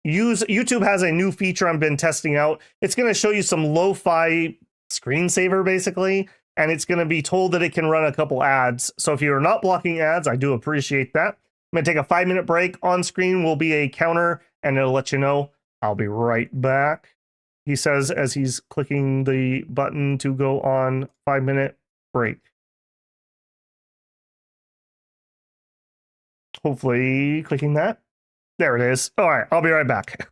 YouTube has a new feature I've been testing out. It's going to show you some lo-fi screensaver basically, and it's going to be told that it can run a couple ads. So if you're not blocking ads, I do appreciate that. I'm going to take a 5-minute break. On screen will be a counter and it'll let you know. I'll be right back. He says as he's clicking the button to go on 5-minute break. Hopefully clicking that. There it is. All right, I'll be right back.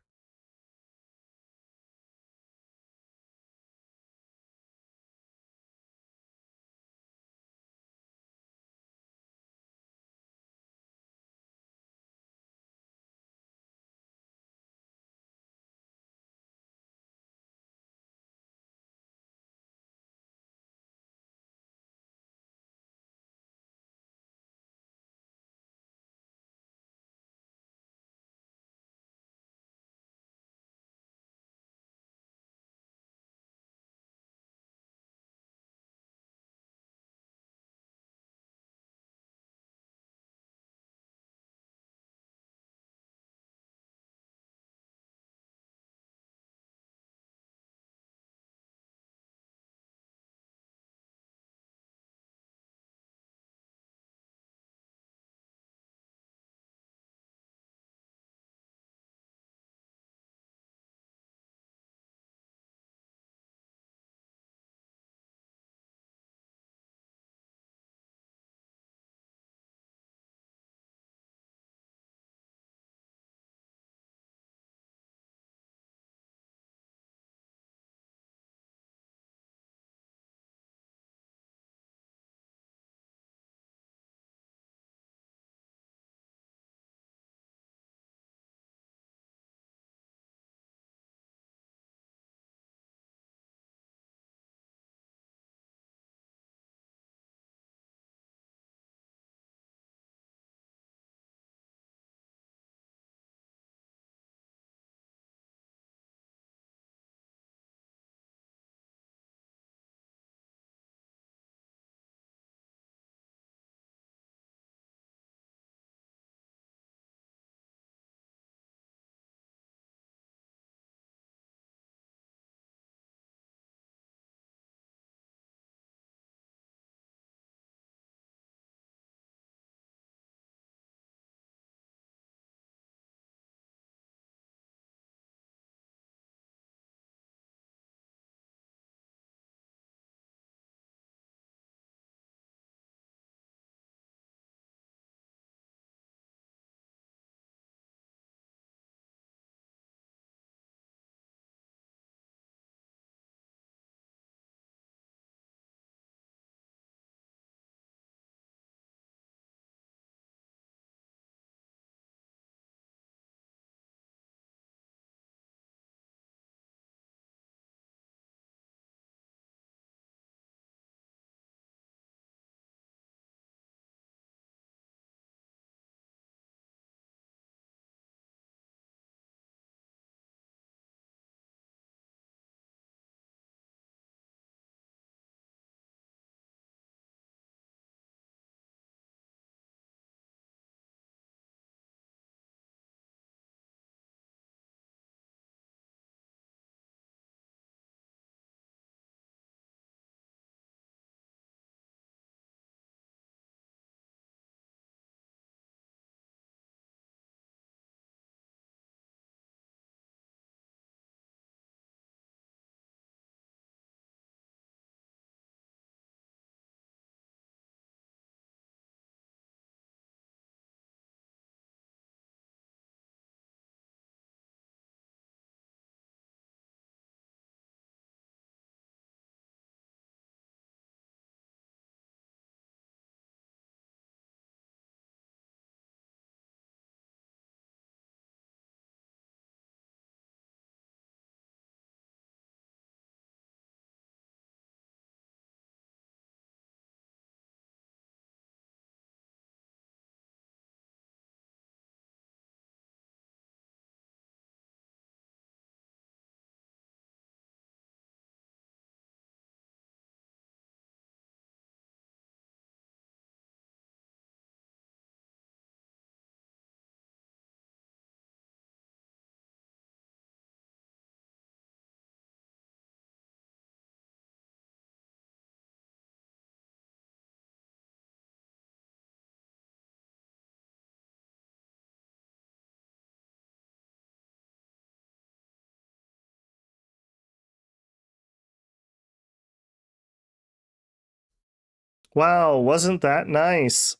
Wow, wasn't that nice?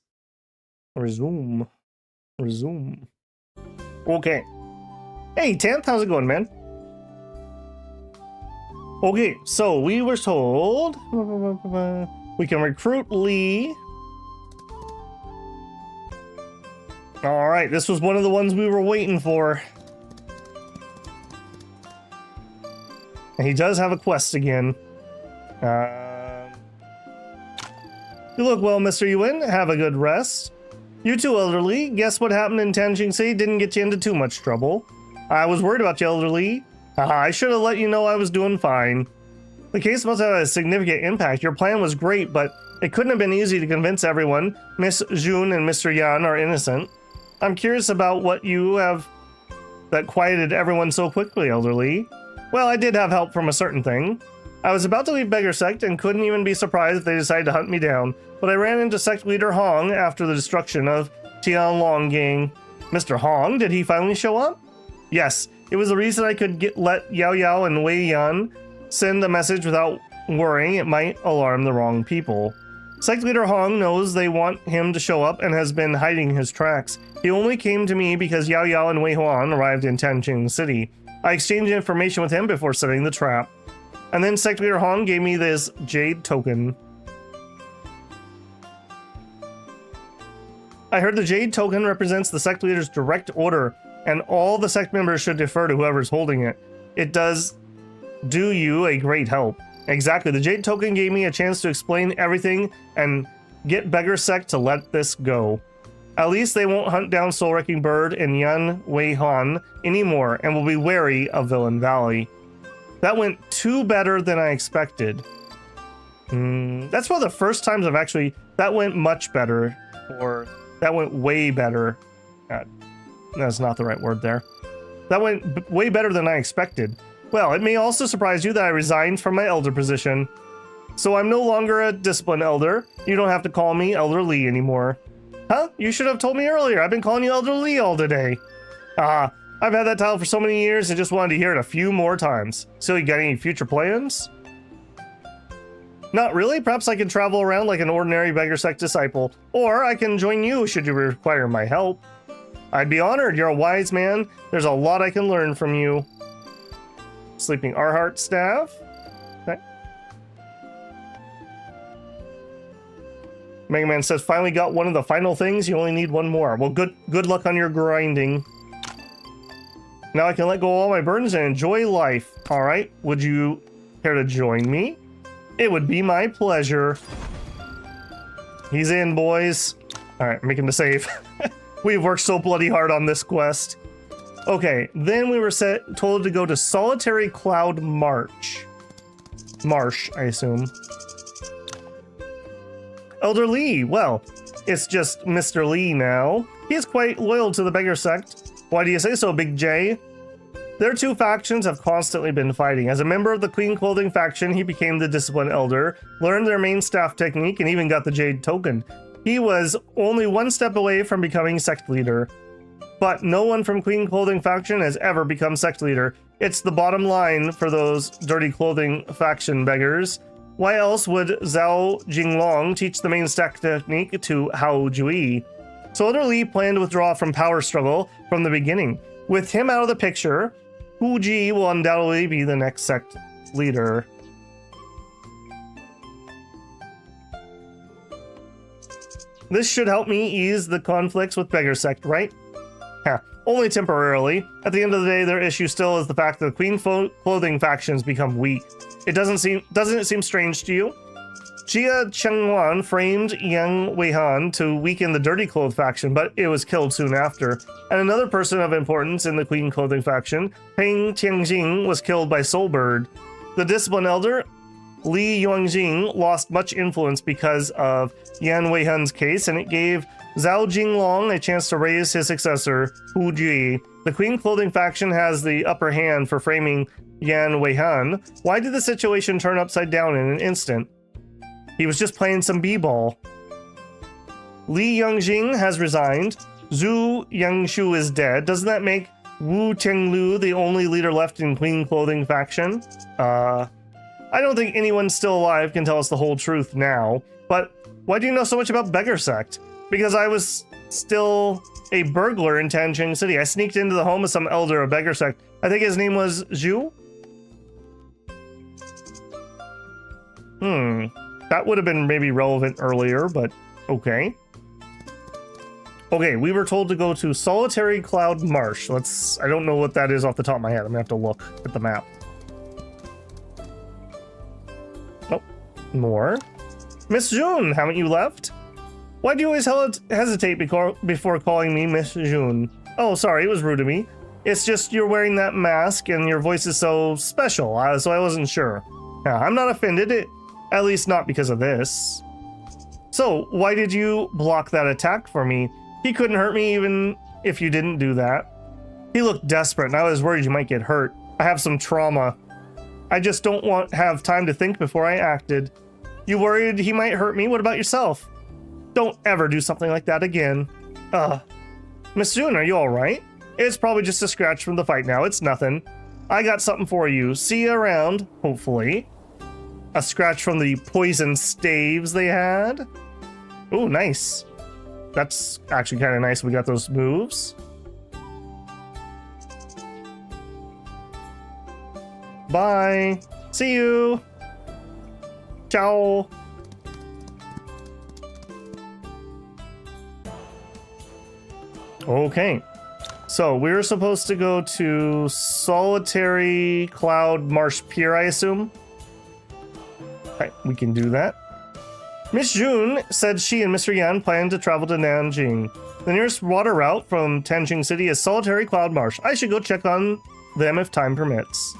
Resume. Resume. Okay. Hey, 10th, how's it going, man? Okay, so we were told we can recruit Lee. All right, this was one of the ones we were waiting for. And he does have a quest again. You look well, Mr. Yuan. Have a good rest. You too, elderly. Guess what happened in Tanjing City didn't get you into too much trouble. I was worried about you, elderly. I should have let you know I was doing fine. The case must have had a significant impact. Your plan was great, but it couldn't have been easy to convince everyone Miss Jun and Mr. Yan are innocent. I'm curious about what you have that quieted everyone so quickly, elderly. Well, I did have help from a certain thing. I was about to leave Beggars Sect and couldn't even be surprised if they decided to hunt me down, but I ran into sect leader Hong after the destruction of Tianlong gang. Mr. Hong, did he finally show up? Yes, it was the reason I could let Yao Yao and Wei Yan send a message without worrying it might alarm the wrong people. Sect leader Hong knows they want him to show up and has been hiding his tracks. He only came to me because Yao Yao and Wei Huan arrived in Tanjing City. I exchanged information with him before setting the trap. And then Sect leader Hong gave me this jade token. I heard the jade token represents the sect leader's direct order, and all the sect members should defer to whoever's holding it. It does do you a great help. Exactly, the jade token gave me a chance to explain everything and get Beggars Sect to let this go. At least they won't hunt down Soul Wrecking Bird and Yan Wei Han anymore, and will be wary of Villain Valley. That went too better than I expected. That's one of the first times I've actually... That went much better, or that went way better. That's not the right word there. That went way better than I expected. Well, it may also surprise you that I resigned from my elder position. So I'm no longer a disciplined elder. You don't have to call me Elder Lee anymore. Huh? You should have told me earlier. I've been calling you Elder Lee all today. I've had that title for so many years and just wanted to hear it a few more times. So you got any future plans? Not really. Perhaps I can travel around like an ordinary Beggars Sect disciple. Or I can join you should you require my help. I'd be honored. You're a wise man. There's a lot I can learn from you. Sleeping Arhart staff. Okay. Mega Man says, finally got one of the final things. You only need one more. Well, good luck on your grinding. Now I can let go of all my burdens and enjoy life. All right. Would you care to join me? It would be my pleasure. He's in, boys. All right, make him to save. We've worked so bloody hard on this quest. Okay, then we were told to go to Solitary Cloud Marsh, I assume. Elder Lee, well, it's just Mr. Lee now. He is quite loyal to the Beggars Sect. Why do you say so, Big J? Their two factions have constantly been fighting. As a member of the Clean Clothing faction, he became the Disciplined Elder, learned their main staff technique, and even got the Jade Token. He was only one step away from becoming Sect Leader. But no one from Clean Clothing faction has ever become Sect Leader. It's the bottom line for those Dirty Clothing faction beggars. Why else would Zhao Jinglong teach the main stack technique to Hao Jui? So Elder Lee planned to withdraw from Power Struggle from the beginning. With him out of the picture, Hu Ji will undoubtedly be the next sect leader. This should help me ease the conflicts with Beggars Sect, right? Only temporarily. At the end of the day, their issue still is the fact that the Clean Clothing factions become weak. Doesn't it seem strange to you? Jia Chengwan framed Yang Weihan to weaken the Dirty Clothes faction, but it was killed soon after. And another person of importance in the Clean Clothing faction, Peng Tianjing, was killed by Soulbird. The Disciplined Elder, Li Yuanjing, lost much influence because of Yan Weihan's case, and it gave Zhao Jinglong a chance to raise his successor, Hu Ji. The Clean Clothing faction has the upper hand for framing Yan Weihan. Why did the situation turn upside down in an instant? He was just playing some b-ball. Li Yongjing has resigned. Zhu Yangshu is dead. Doesn't that make Wu Chenglu the only leader left in Clean Clothing faction? I don't think anyone still alive can tell us the whole truth now. But Why do you know so much about Beggars Sect? Because I was still a burglar in Tanjing City. I sneaked into the home of some elder of Beggars Sect. I think his name was Zhu? That would have been maybe relevant earlier, but okay. Okay, we were told to go to Solitary Cloud Marsh. I don't know what that is off the top of my head. I'm gonna have to look at the map. Oh, more. Miss June, haven't you left? Why do you always hesitate before calling me Miss June? Oh, sorry, it was rude of me. It's just you're wearing that mask and your voice is so special, so I wasn't sure. Yeah, I'm not offended, at least not because of this. So, why did you block that attack for me? He couldn't hurt me even if you didn't do that. He looked desperate and I was worried you might get hurt. I have some trauma. I just don't have time to think before I acted. You worried he might hurt me? What about yourself? Don't ever do something like that again. Miss June, are you alright? It's probably just a scratch from the fight now. It's nothing. I got something for you. See you around, hopefully. A scratch from the poison staves they had. Ooh, nice. That's actually kind of nice. We got those moves. Bye. See you. Ciao. Okay. So we're supposed to go to Solitary Cloud Marsh Pier, I assume. Okay, we can do that. Miss June said she and Mr. Yan plan to travel to Nanjing. The nearest water route from Tanjing City is Solitary Cloud Marsh. I should go check on them if time permits.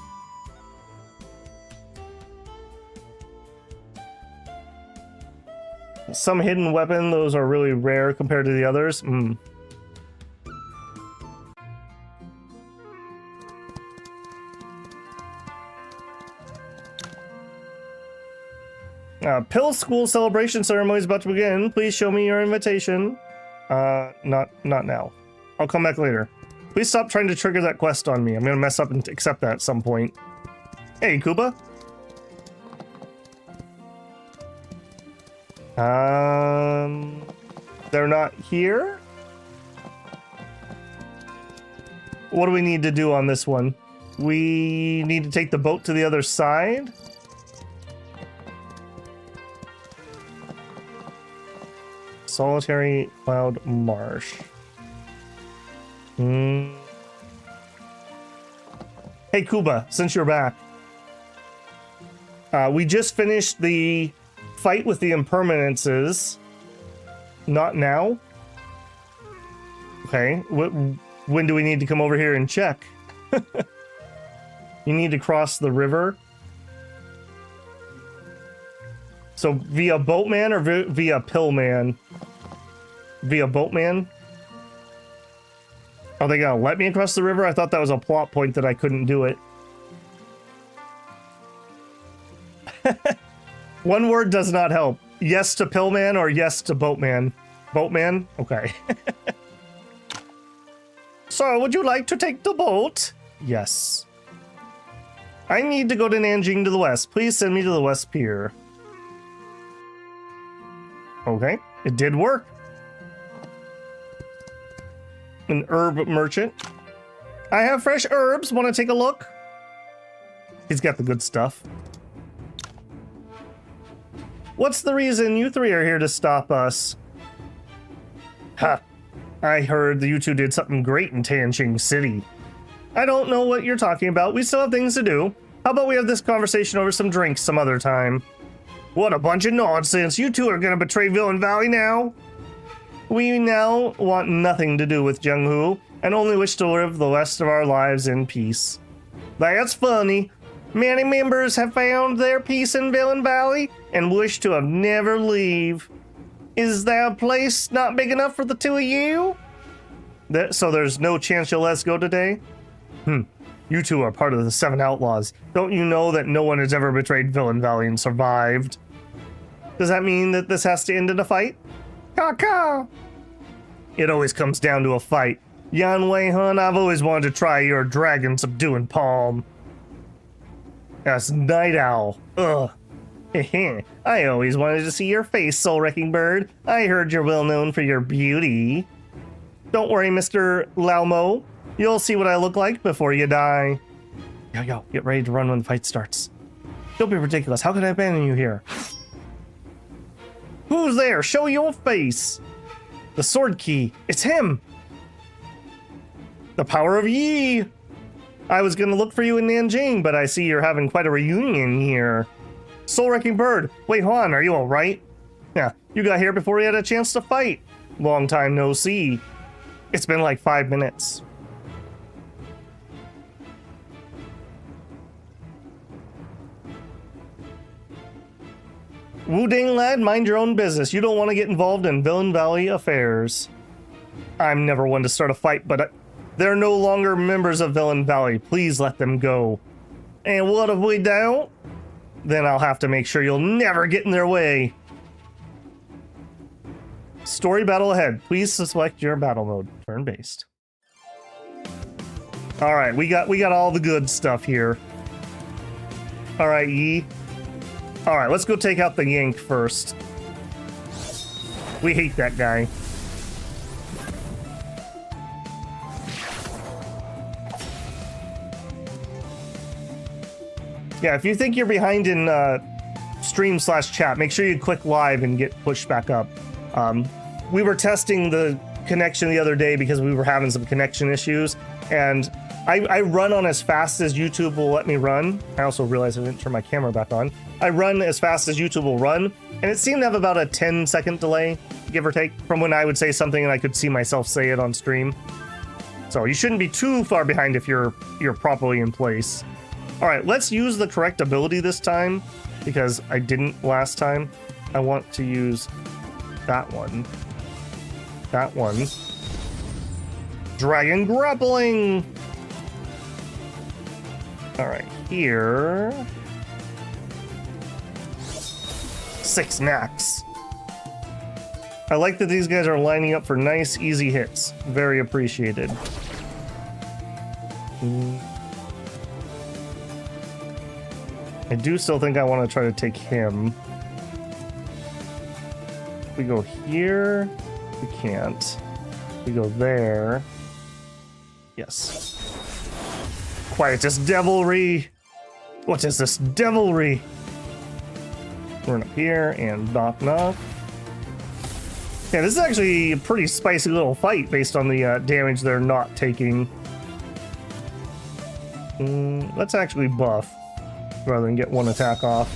Some hidden weapon, those are really rare compared to the others. Pill School celebration ceremony is about to begin. Please show me your invitation. Not now. I'll come back later. Please stop trying to trigger that quest on me. I'm gonna mess up and accept that at some point. Hey, Koopa. They're not here? What do we need to do on this one? We need to take the boat to the other side? Solitary Cloud Marsh. Hey, Kuba, since you're back. We just finished the fight with the impermanences. Not now? Okay, when do we need to come over here and check? You need to cross the river. So via boatman or via pillman? Via boatman? Are they gonna let me across the river? I thought that was a plot point that I couldn't do it. One word does not help. Yes to pillman or yes to boatman? Boatman? Okay. So, would you like to take the boat? Yes. I need to go to Nanjing to the west. Please send me to the west pier. Okay, it did work. An herb merchant. I have fresh herbs. Want to take a look? He's got the good stuff. What's the reason you three are here to stop us? Ha! I heard that you two did something great in Tanjing City. I don't know what you're talking about. We still have things to do. How about we have this conversation over some drinks some other time? What a bunch of nonsense. You two are gonna betray Villain Valley now? We now want nothing to do with Junghu and only wish to live the rest of our lives in peace. That's funny. Many members have found their peace in Villain Valley and wish to have never leave. Is that place not big enough for the two of you? So there's no chance you'll let us go today? You two are part of the 7 Outlaws. Don't you know that no one has ever betrayed Villain Valley and survived? Does that mean that this has to end in a fight? Caw-caw! It always comes down to a fight. Yan Wei Hun, I've always wanted to try your dragon subduing palm. That's Night Owl. Ugh. I always wanted to see your face, soul-wrecking bird. I heard you're well known for your beauty. Don't worry, Mr. Laumo. You'll see what I look like before you die. Yo, get ready to run when the fight starts. Don't be ridiculous. How could I abandon you here? Who's there? Show your face. The sword key. It's him. The power of Yi. I was gonna look for you in Nanjing, but I see you're having quite a reunion here. Soul-wrecking bird. Wei Huan, are you alright? Yeah, you got here before we had a chance to fight. Long time no see. It's been like 5 minutes. Wu Ding lad, mind your own business. You don't want to get involved in Villain Valley affairs. I'm never one to start a fight, but they're no longer members of Villain Valley. Please let them go. And what if we don't? Then I'll have to make sure you'll never get in their way. Story battle ahead. Please select your battle mode. Turn-based. All right, we got all the good stuff here. All right, Yi. All right, let's go take out the Yank first. We hate that guy. Yeah, if you think you're behind in stream/chat, make sure you click live and get pushed back up. We were testing the connection the other day because we were having some connection issues, and I run on as fast as YouTube will let me run. I also realized I didn't turn my camera back on. I run as fast as YouTube will run, and it seemed to have about a 10-second delay, give or take, from when I would say something and I could see myself say it on stream. So you shouldn't be too far behind if you're properly in place. All right, let's use the correct ability this time, because I didn't last time. I want to use that one. That one. Dragon grappling! All right, here. 6 knacks. I like that these guys are lining up for nice, easy hits. Very appreciated. I do still think I want to try to take him. We go here. We can't. We go there. Yes. Quietest devilry. What is this devilry? Run up here and knock knock. Yeah, this is actually a pretty spicy little fight based on the damage they're not taking. Let's actually buff rather than get one attack off.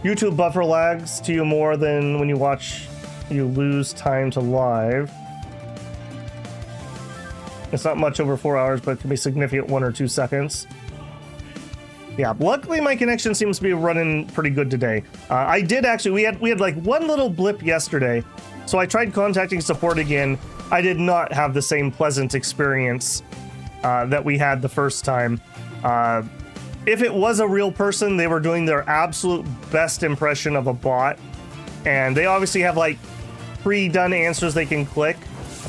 YouTube buffer lags to you more than when you watch. You lose time to live. It's not much over 4 hours, but it can be significant 1 or 2 seconds. Yeah, luckily my connection seems to be running pretty good today. I did actually, we had like one little blip yesterday, so I tried contacting support again. I did not have the same pleasant experience that we had the first time. If it was a real person, they were doing their absolute best impression of a bot, and they obviously have like pre-done answers they can click,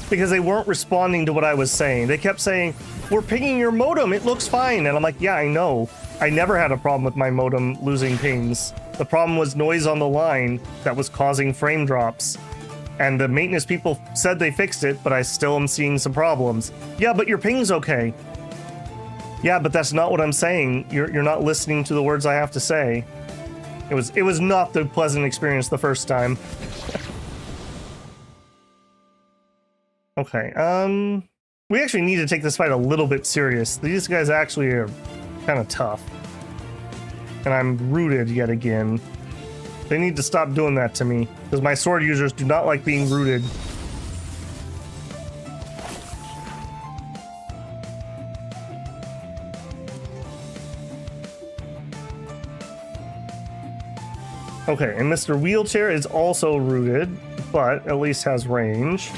because they weren't responding to what I was saying. They kept saying, "We're pinging your modem, it looks fine." And I'm like, yeah, I know. I never had a problem with my modem losing pings. The problem was noise on the line that was causing frame drops. And the maintenance people said they fixed it, but I still am seeing some problems. Yeah, but your ping's okay. Yeah, but that's not what I'm saying. You're not listening to the words I have to say. It was not the pleasant experience the first time. Okay, we actually need to take this fight a little bit serious. These guys actually are kind of tough. And I'm rooted yet again. They need to stop doing that to me, because my sword users do not like being rooted. Okay, and Mr. Wheelchair is also rooted, but at least has range.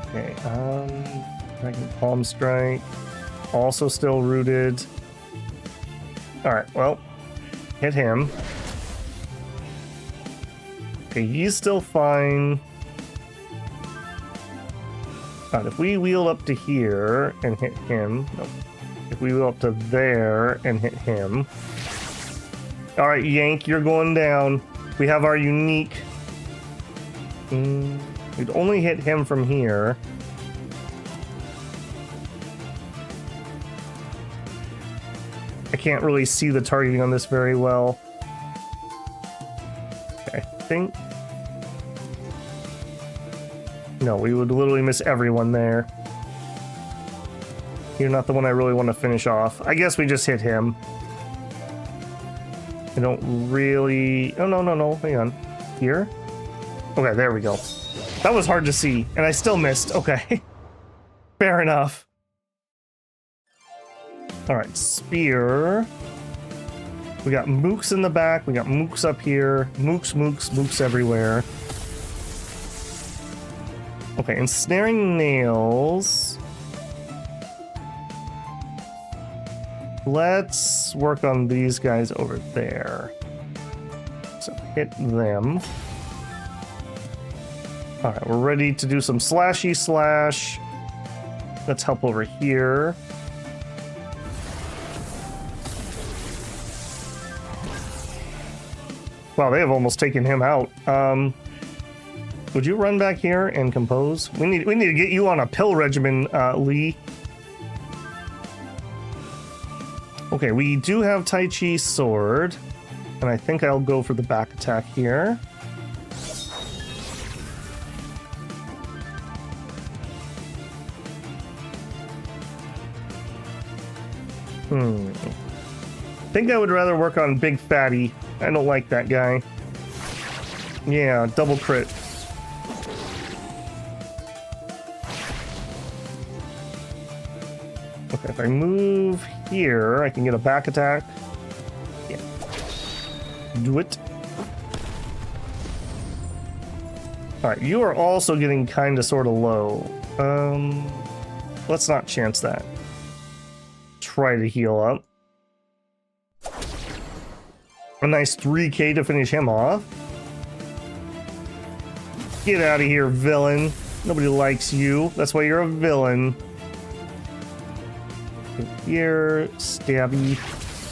Okay, Dragon Palm Strike, also still rooted. Alright, well, hit him. Okay, he's still fine. Alright, if we wheel up to here and hit him... Nope. If we wheel up to there and hit him... Alright, Yank, you're going down. We have our unique... We'd only hit him from here. I can't really see the targeting on this very well. Okay, I think... No, we would literally miss everyone there. You're not the one I really want to finish off. I guess we just hit him. I don't really... Oh, no. Hang on. Here? Okay, there we go. That was hard to see, and I still missed. Okay. Fair enough. Alright, spear. We got mooks in the back. We got mooks up here. Mooks everywhere. Okay, ensnaring nails. Let's work on these guys over there. So hit them. Alright, we're ready to do some slashy slash. Let's help over here. Wow, they have almost taken him out. Would you run back here and compose? We need to get you on a pill regimen, Lee. Okay, we do have Tai Chi sword, and I think I'll go for the back attack here. I think I would rather work on Big Fatty. I don't like that guy. Yeah, double crit. Okay, if I move here, I can get a back attack. Yeah. Do it. Alright, you are also getting kind of sort of low. Let's not chance that. Try to heal up. A nice 3k to finish him off. Get out of here, villain. Nobody likes you. That's why you're a villain. Here, stabby.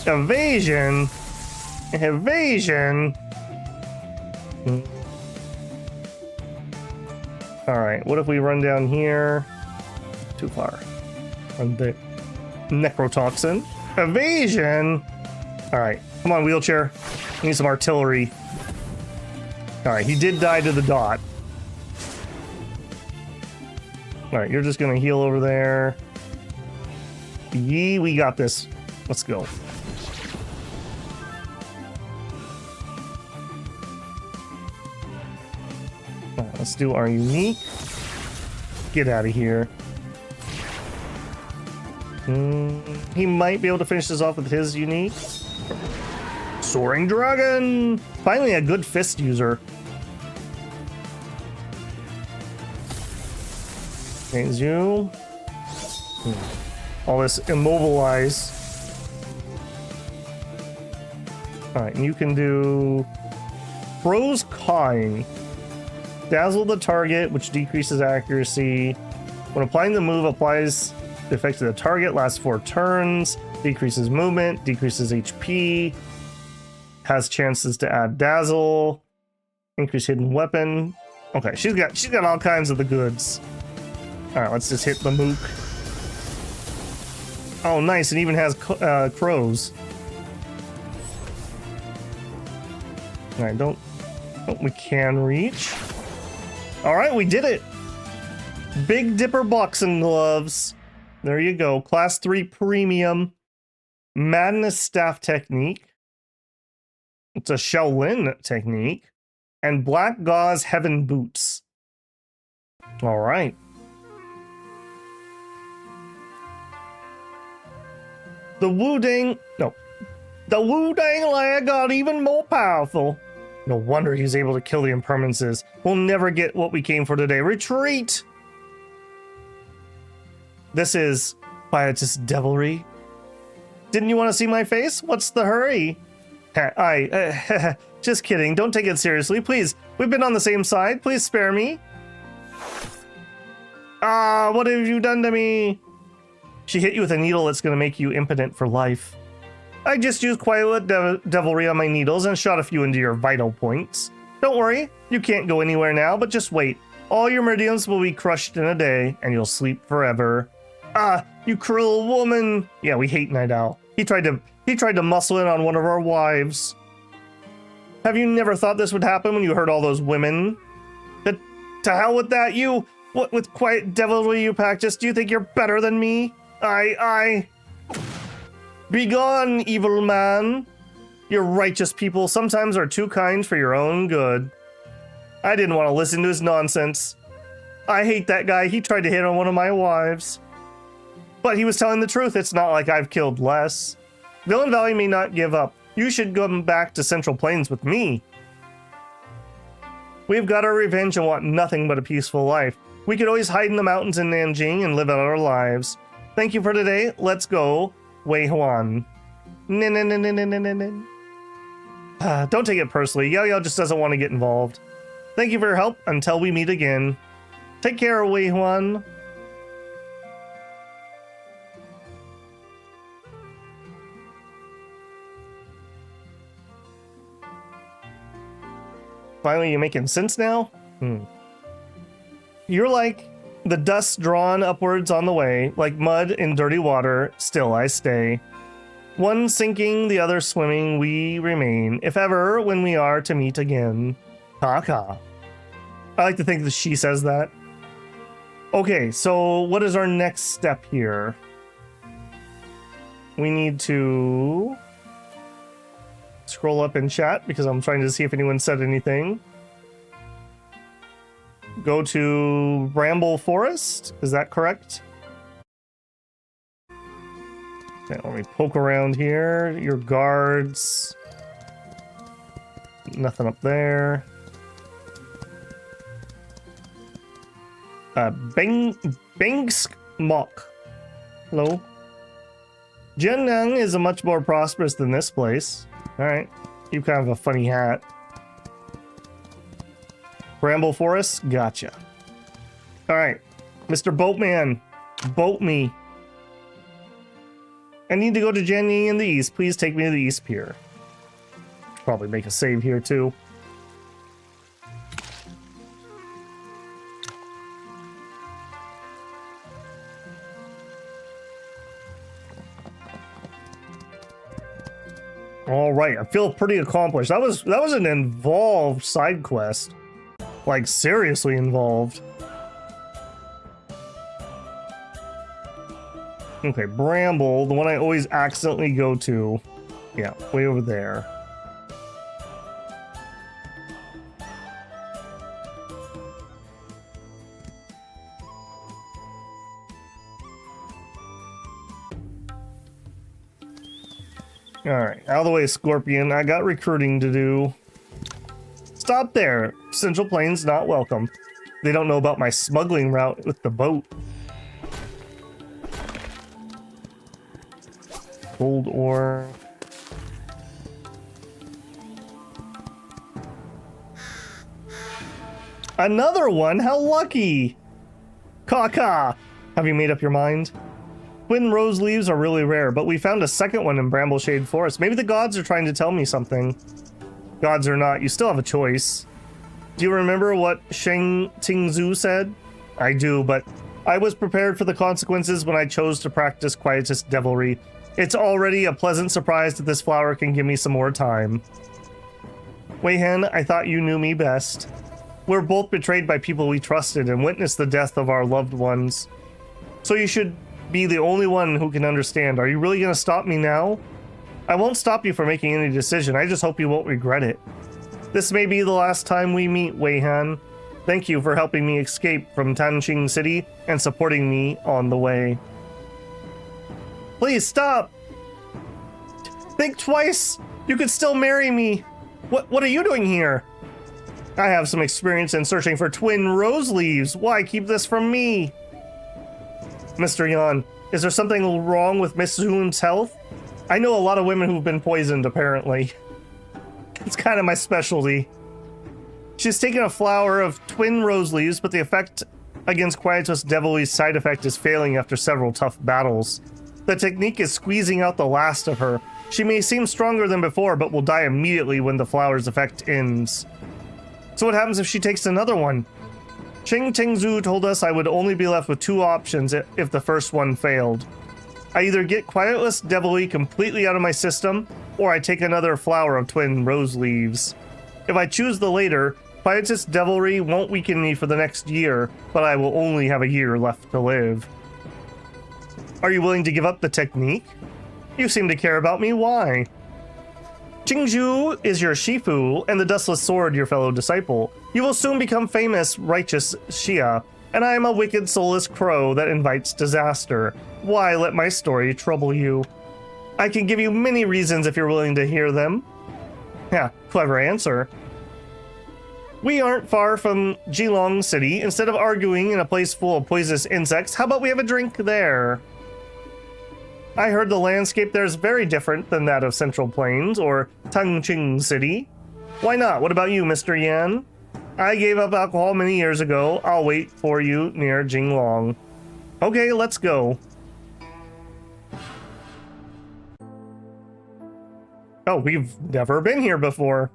Evasion? Evasion? Alright, what if we run down here? Too far. On the necrotoxin. Evasion? Alright, come on, wheelchair. We need some artillery. Alright, he did die to the dot. Alright, you're just gonna heal over there. Yee, we got this. Let's go. Alright, let's do our unique. Get out of here. He might be able to finish this off with his unique. Soaring Dragon! Finally a good fist user. Thanks you. All this immobilize. Alright, and you can do Crow's Cawing. Dazzle the target, which decreases accuracy. When applying the move, applies the effect to the target, lasts 4 turns, decreases movement, decreases HP, has chances to add dazzle, increase hidden weapon. Okay, she's got all kinds of the goods. Alright, let's just hit the mook. Oh, nice, it even has crows. Alright, don't we can reach. Alright, we did it! Big Dipper boxing gloves. There you go. Class 3 premium. Madness staff technique. It's a Shaolin technique. And Black Gauze Heaven boots. Alright. The Wu-Dang lad got even more powerful. No wonder he's able to kill the impermanences. We'll never get what we came for today. Retreat! This is Biotist devilry. Didn't you want to see my face? What's the hurry? Just kidding. Don't take it seriously. Please, we've been on the same side. Please spare me. Ah, what have you done to me? She hit you with a needle that's going to make you impotent for life. I just used quiet devilry on my needles and shot a few into your vital points. Don't worry, you can't go anywhere now, but just wait. All your meridians will be crushed in a day, and you'll sleep forever. Ah, you cruel woman! Yeah, we hate Night Owl. He tried to muscle in on one of our wives. Have you never thought this would happen when you heard all those women? To hell with that, you! What with quiet devilry you practice, do you think you're better than me? Be gone, evil man. Your righteous people sometimes are too kind for your own good. I didn't want to listen to his nonsense. I hate that guy. He tried to hit on one of my wives. But he was telling the truth. It's not like I've killed less. Villain Valley may not give up. You should come back to Central Plains with me. We've got our revenge and want nothing but a peaceful life. We could always hide in the mountains in Nanjing and live out our lives. Thank you for today. Let's go, Wei Huan. Don't take it personally. Yao Yao just doesn't want to get involved. Thank you for your help. Until we meet again. Take care, Wei Huan. Finally, you making sense now? You're like the dust drawn upwards on the way, like mud in dirty water, still I stay. One sinking, the other swimming, we remain, if ever, when we are to meet again. Kaka. I like to think that she says that. Okay, so what is our next step here? We need to scroll up in chat because I'm trying to see if anyone said anything. Go to Bramble Forest. Is that correct? Okay, let me poke around here. Your guards. Nothing up there. Bengsk Mok. Hello. Jiannang is much more prosperous than this place. Alright. You kind of have a funny hat. Bramble Forest? Gotcha. Alright. Mr. Boatman. Boat me. I need to go to Jianying in the east. Please take me to the east pier. Probably make a save here too. All right, I feel pretty accomplished. That was an involved side quest. Like seriously involved. Okay, Bramble, the one I always accidentally go to. Yeah, way over there. Alright, out of the way, Scorpion. I got recruiting to do. Stop there. Central Plains not welcome. They don't know about my smuggling route with the boat. Gold ore. Another one? How lucky! Caw-caw! Have you made up your mind? Twin rose leaves are really rare, but we found a second one in Brambleshade Forest. Maybe the gods are trying to tell me something. Gods or not, you still have a choice. Do you remember what Sheng Tingzhu said? I do, but I was prepared for the consequences when I chose to practice quietist devilry. It's already a pleasant surprise that this flower can give me some more time. Wei Hen, I thought you knew me best. We're both betrayed by people we trusted and witnessed the death of our loved ones. So you should be the only one who can understand. Are you really going to stop me now? I won't stop you from making any decision. I just hope you won't regret it. This may be the last time we meet, Wei Han. Thank you for helping me escape from Tanqing City and supporting me on the way. Please stop! Think twice! You could still marry me! What are you doing here? I have some experience in searching for twin rose leaves. Why keep this from me? Mr. Yan, is there something wrong with Miss Zoon's health? I know a lot of women who've been poisoned, apparently. It's kind of my specialty. She's taken a flower of twin rose leaves, but the effect against Quietus Devilry's side effect is failing after several tough battles. The technique is squeezing out the last of her. She may seem stronger than before, but will die immediately when the flower's effect ends. So what happens if she takes another one? Cheng Tengzhu told us I would only be left with two options if the first one failed. I either get Quietus Devilry completely out of my system, or I take another flower of twin rose leaves. If I choose the later, Quietus Devilry won't weaken me for the next year, but I will only have a year left to live. Are you willing to give up the technique? You seem to care about me, why? Jingzhu is your Shifu, and the Dustless Sword your fellow disciple. You will soon become famous, righteous Xia, and I am a wicked, soulless crow that invites disaster. Why let my story trouble you? I can give you many reasons if you're willing to hear them. Yeah, clever answer. We aren't far from Jilong City. Instead of arguing in a place full of poisonous insects, how about we have a drink there? I heard the landscape there is very different than that of Central Plains or Tangqing City. Why not? What about you, Mr. Yan? I gave up alcohol many years ago. I'll wait for you near Jinglong. Okay, let's go. Oh, we've never been here before.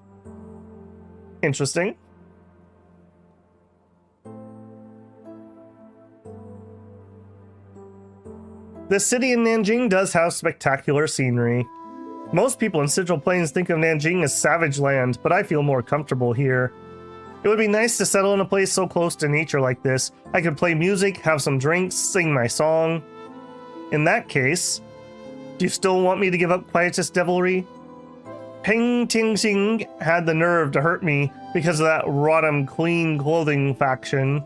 Interesting. The city in Nanjing does have spectacular scenery. Most people in Central Plains think of Nanjing as savage land, but I feel more comfortable here. It would be nice to settle in a place so close to nature like this. I could play music, have some drinks, sing my song. In that case, do you still want me to give up Quietus Devilry? Peng Tingxing had the nerve to hurt me because of that Rodham clean clothing faction.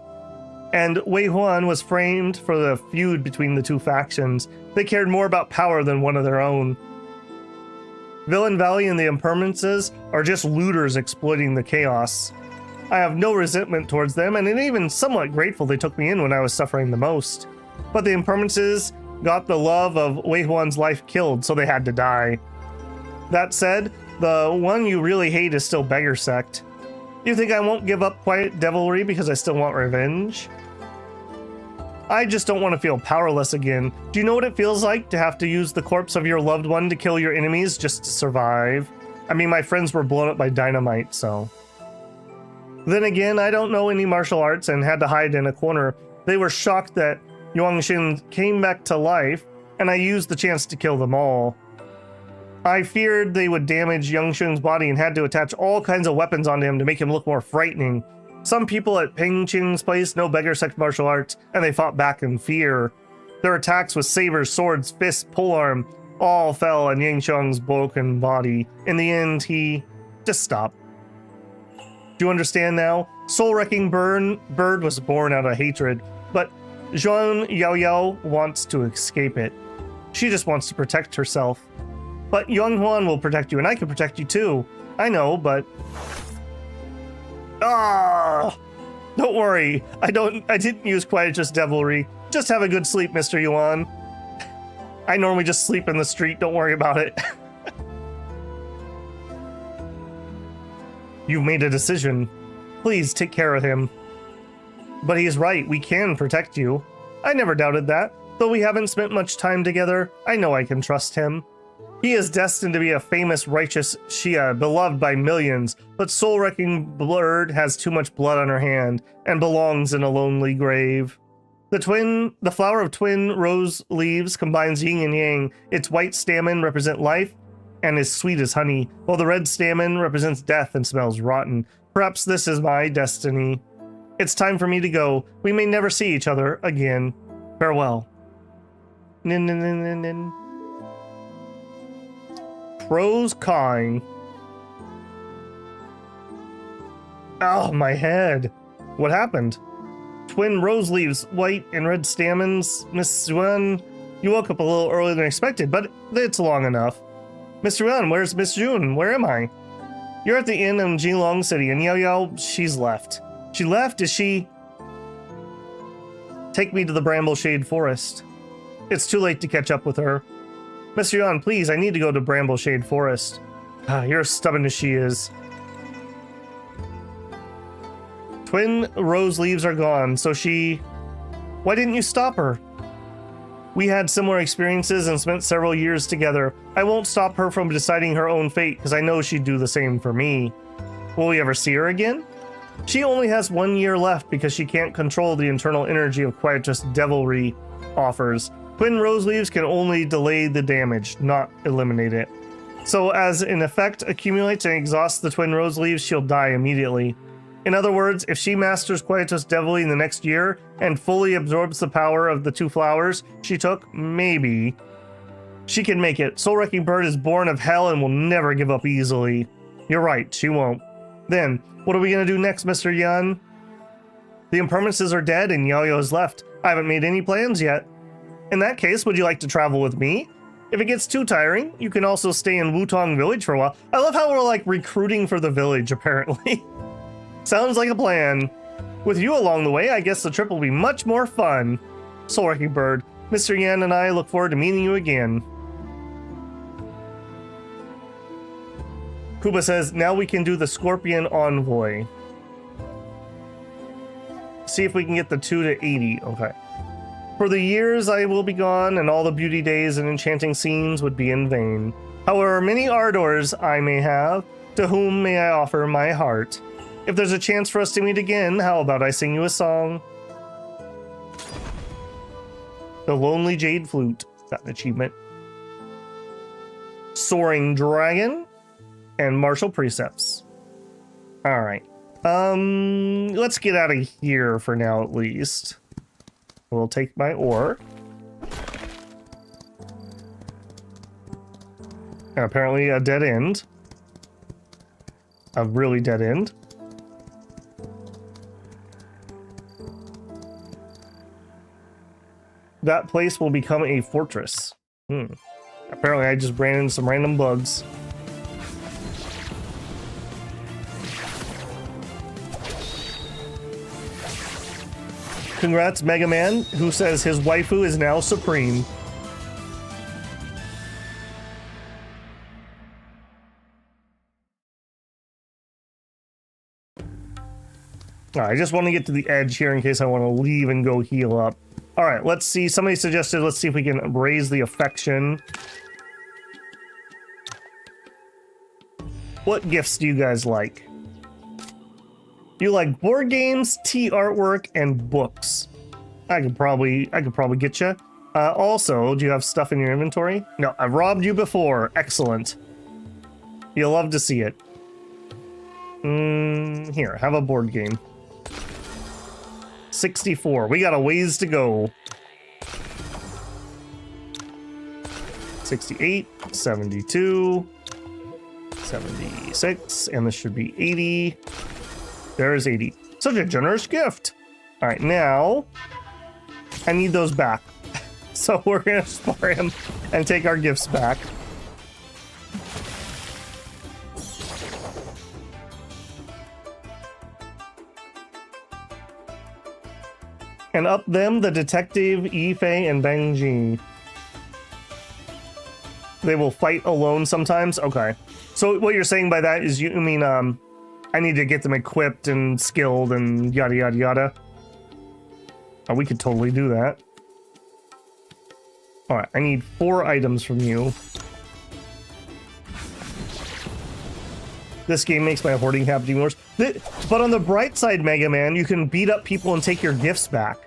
And Wei Huan was framed for the feud between the two factions. They cared more about power than one of their own. Villain Valley and the Impermanences are just looters exploiting the chaos. I have no resentment towards them, and I'm even somewhat grateful they took me in when I was suffering the most. But the Impermanences got the love of Wei Huan's life killed, so they had to die. That said, the one you really hate is still Beggars Sect. You think I won't give up Quiet Devilry because I still want revenge? I just don't want to feel powerless again. Do you know what it feels like to have to use the corpse of your loved one to kill your enemies just to survive? I mean, my friends were blown up by dynamite, so... Then again, I don't know any martial arts and had to hide in a corner. They were shocked that Yuangshin came back to life, and I used the chance to kill them all. I feared they would damage Yuangshin's body and had to attach all kinds of weapons onto him to make him look more frightening. Some people at Peng Qing's place know Beggars Sect martial arts, and they fought back in fear. Their attacks with sabers, swords, fists, polearm, all fell on Yangsheng's broken body. In the end, he just stopped. Do you understand now? Soul-wrecking bird was born out of hatred, but Zhuan Yaoyao wants to escape it. She just wants to protect herself. But Yonghuan will protect you, and I can protect you too. I know, but... Ah! Don't worry. I didn't use Quietus Devilry. Just have a good sleep, Mr. Yuan. I normally just sleep in the street. Don't worry about it. You've made a decision. Please take care of him. But he is right. We can protect you. I never doubted that. Though we haven't spent much time together, I know I can trust him. He is destined to be a famous righteous Xia, beloved by millions, but soul-wrecking bird has too much blood on her hand and belongs in a lonely grave. The flower of twin rose leaves combines yin and yang. Its white stamen represent life and is sweet as honey, while the red stamen represents death and smells rotten. Perhaps this is my destiny. It's time for me to go. We may never see each other again. Farewell. Nin nin nin nin nin. Crow's cawing. Oh, my head. What happened? Twin rose leaves, white and red stamens. Miss Yuan, you woke up a little earlier than expected, but it's long enough. Mr. Yuan, where's Miss June? Where am I? You're at the inn in Jilong City, and Yao Yao, she's left. She left? Is she... Take me to the Bramble Shade Forest. It's too late to catch up with her. Mr. Yuan, please, I need to go to Bramble Shade Forest. You're as stubborn as she is. Twin rose leaves are gone, so she Why didn't you stop her? We had similar experiences and spent several years together. I won't stop her from deciding her own fate because I know she'd do the same for me. Will we ever see her again? She only has 1 year left because she can't control the internal energy of Quietus Devilry offers. Twin Rose Leaves can only delay the damage, not eliminate it. So as an effect accumulates and exhausts the Twin Rose Leaves, she'll die immediately. In other words, if she masters Quietus Devilry in the next year and fully absorbs the power of the 2 flowers she took, maybe she can make it. Soul Wrecking Bird is born of hell and will never give up easily. You're right, she won't. Then, what are we gonna do next, Mr. Yan? The impermanences are dead and Yaoyo is left. I haven't made any plans yet. In that case, would you like to travel with me? If it gets too tiring, you can also stay in Wutong Village for a while. I love how we're like recruiting for the village, apparently. Sounds like a plan. With you along the way, I guess the trip will be much more fun. Soul Wrecking Bird, Mr. Yan and I look forward to meeting you again. Kuba says, now we can do the Scorpion Envoy. See if we can get the 2 to 80. Okay. For the years I will be gone, and all the beauty days and enchanting scenes would be in vain. However many ardors I may have, to whom may I offer my heart? If there's a chance for us to meet again, how about I sing you a song? The Lonely Jade Flute. Got an achievement. Soaring Dragon. And Martial Precepts. Alright. Let's get out of here for now, at least. We'll take my ore. And apparently a dead end. A really dead end. That place will become a fortress. Apparently I just ran into some random bugs. Congrats, Mega Man, who says his waifu is now supreme. Alright, I just want to get to the edge here in case I want to leave and go heal up. Alright, let's see. Somebody suggested, let's see if we can raise the affection. What gifts do you guys like? You like board games, tea artwork, and books. I could probably get you. Also, do you have stuff in your inventory? No, I've robbed you before. Excellent. You'll love to see it. Here, have a board game. 64. We got a ways to go. 68, 72, 76, and this should be 80. There's 80. Such a generous gift. All right, now I need those back. So we're gonna spar him and take our gifts back. And up them, the detective, Yifei, and Bangji. They will fight alone sometimes? Okay. So what you're saying by that is you mean, I need to get them equipped and skilled and yada yada yada. Oh, we could totally do that. Alright, I need 4 items from you. This game makes my hoarding habit even worse. But on the bright side, Mega Man, you can beat up people and take your gifts back.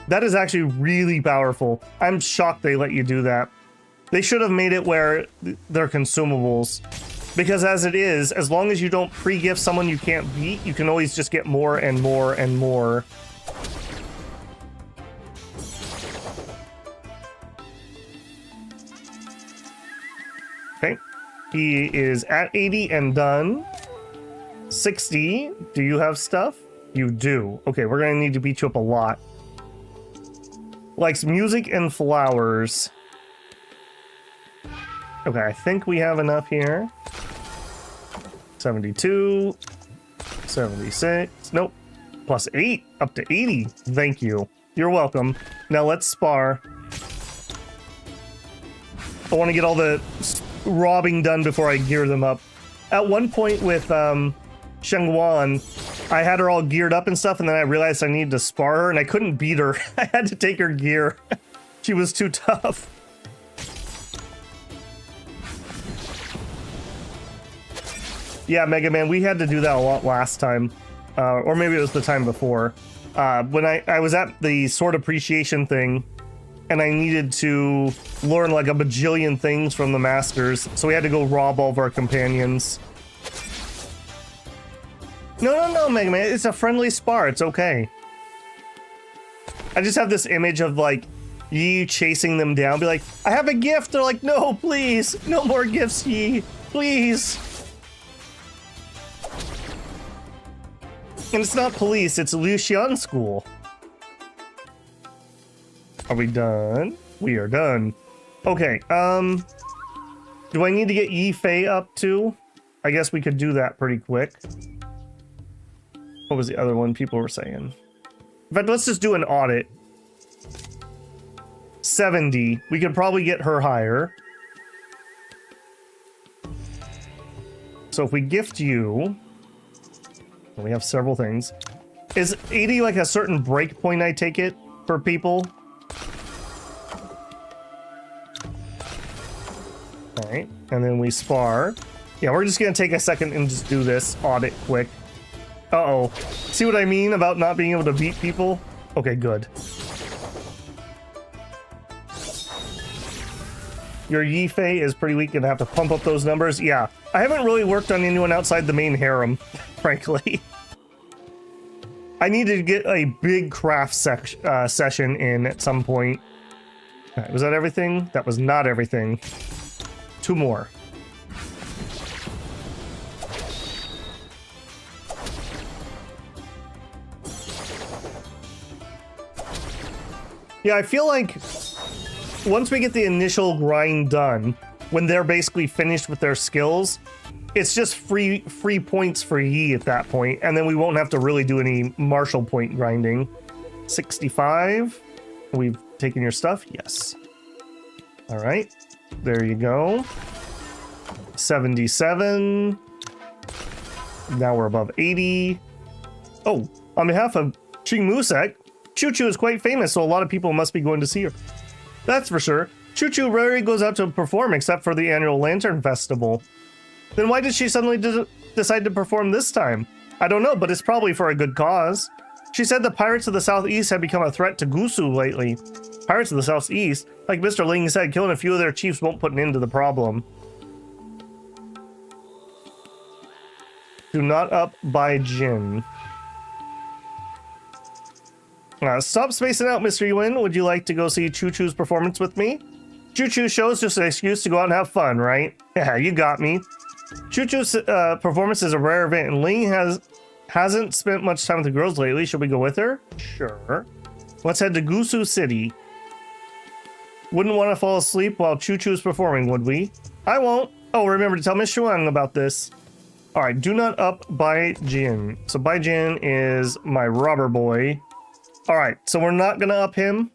That is actually really powerful. I'm shocked they let you do that. They should have made it where they're consumables. Because as it is, as long as you don't pre-gift someone you can't beat, you can always just get more and more and more. Okay. He is at 80 and done. 60. Do you have stuff? You do. Okay, we're gonna need to beat you up a lot. Likes music and flowers. Okay, I think we have enough here. 72. 76. Nope. Plus 8. Up to 80. Thank you. You're welcome. Now let's spar. I want to get all the robbing done before I gear them up. At one point with Shengguan, I had her all geared up and stuff, and then I realized I needed to spar her, and I couldn't beat her. I had to take her gear. She was too tough. Yeah, Mega Man, we had to do that a lot last time. Or maybe it was the time before. When I was at the sword appreciation thing, and I needed to learn like a bajillion things from the masters, so we had to go rob all of our companions. No, Mega Man, it's a friendly spar, it's okay. I just have this image of like Yi chasing them down, be like, I have a gift. They're like, no, please, no more gifts, Yi, please. And it's not police, it's Lucian school. Are we done? We are done. Okay, do I need to get Yi Fei up too? I guess we could do that pretty quick. What was the other one people were saying? In fact, let's just do an audit. 70. We could probably get her higher. So if we gift you, and we have several things. Is 80 like a certain break point, I take it, for people? Alright, and then we spar. Yeah, we're just gonna take a second and just do this audit quick. Uh-oh. See what I mean about not being able to beat people? Okay, good. Your Yi Fei is pretty weak, gonna have to pump up those numbers. Yeah, I haven't really worked on anyone outside the main harem, frankly. I need to get a big craft session in at some point. All right, was that everything? That was not everything. 2 more. Yeah, I feel like once we get the initial grind done, when they're basically finished with their skills, it's just free points for Yi at that point, and then we won't have to really do any martial point grinding. 65. We've taken your stuff? Yes. All right. There you go. 77. Now we're above 80. Oh, on behalf of Qingmu Sect, Choo Choo is quite famous, so a lot of people must be going to see her. That's for sure. Choo Choo rarely goes out to perform except for the annual Lantern Festival. Then why did she suddenly decide to perform this time? I don't know, but it's probably for a good cause. She said the pirates of the southeast have become a threat to Gusu lately. Pirates of the southeast? Like Mr. Ling said, killing a few of their chiefs won't put an end to the problem. Do not up by Jin. Stop spacing out, Mr. Yuan. Would you like to go see Choo Choo's performance with me? Choo Choo show's just an excuse to go out and have fun, right? Yeah, you got me. Choo Choo's performance is a rare event, and Ling hasn't spent much time with the girls lately. Should we go with her? Sure. Let's head to Gusu City. Wouldn't want to fall asleep while Choo Choo's performing, would we? I won't. Oh, remember to tell Miss Shuang about this. All right, do not up Bai Jin. So Bai Jin is my robber boy. All right, so we're not gonna up him.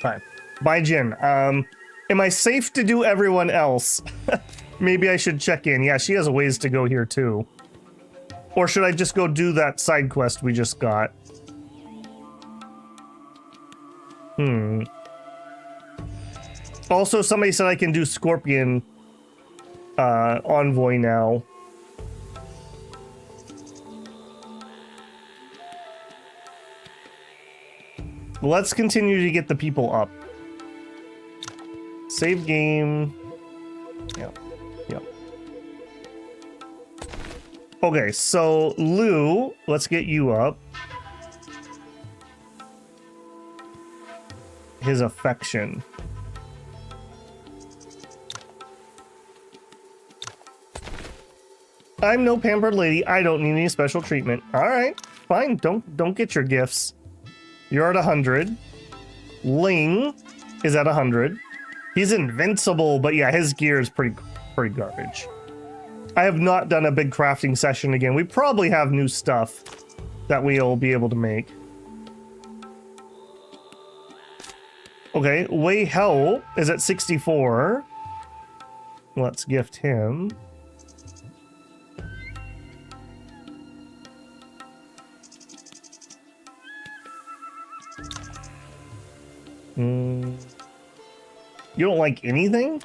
Fine. Bai Jin. Am I safe to do everyone else? Maybe I should check in. Yeah, she has a ways to go here too. Or should I just go do that side quest we just got? Also, somebody said I can do Scorpion Envoy now. Let's continue to get the people up. Save game. Yep. Okay, so Lou, let's get you up. His affection. I'm no pampered lady. I don't need any special treatment. All right, fine. Don't get your gifts. You're at 100. Ling is at 100. He's invincible, but yeah, his gear is pretty garbage. I have not done a big crafting session again. We probably have new stuff that we'll be able to make. Okay, Wei Hell is at 64. Let's gift him. You don't like anything?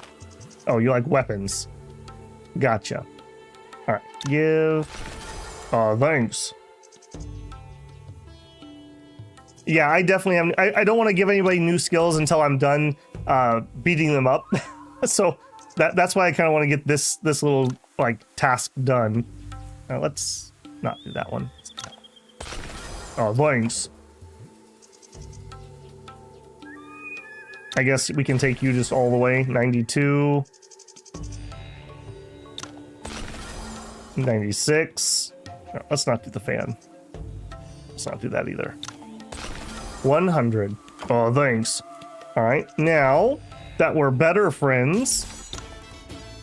Oh, you like weapons. Gotcha. All right, give. Oh, thanks. Yeah, I definitely have. I don't want to give anybody new skills until I'm done beating them up. So that's why I kind of want to get this little like task done. Let's not do that one. Oh, thanks. I guess we can take you just all the way. 92. 96. No, let's not do the fan. Let's not do that either. 100. Oh, thanks. All right, now that we're better friends,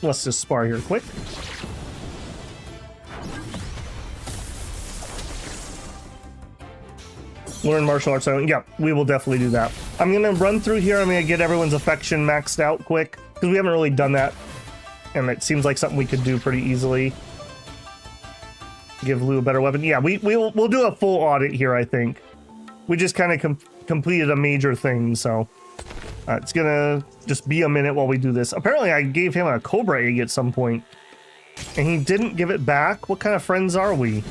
let's just spar here quick. Learn martial arts. Yeah, we will definitely do that. I'm gonna run through here. I'm gonna get everyone's affection maxed out quick because we haven't really done that, and it seems like something we could do pretty easily. Give Lou a better weapon. Yeah, we'll do a full audit here. I think we just kind of completed a major thing, so it's gonna just be a minute while we do this. Apparently, I gave him a Cobra egg at some point, and he didn't give it back. What kind of friends are we?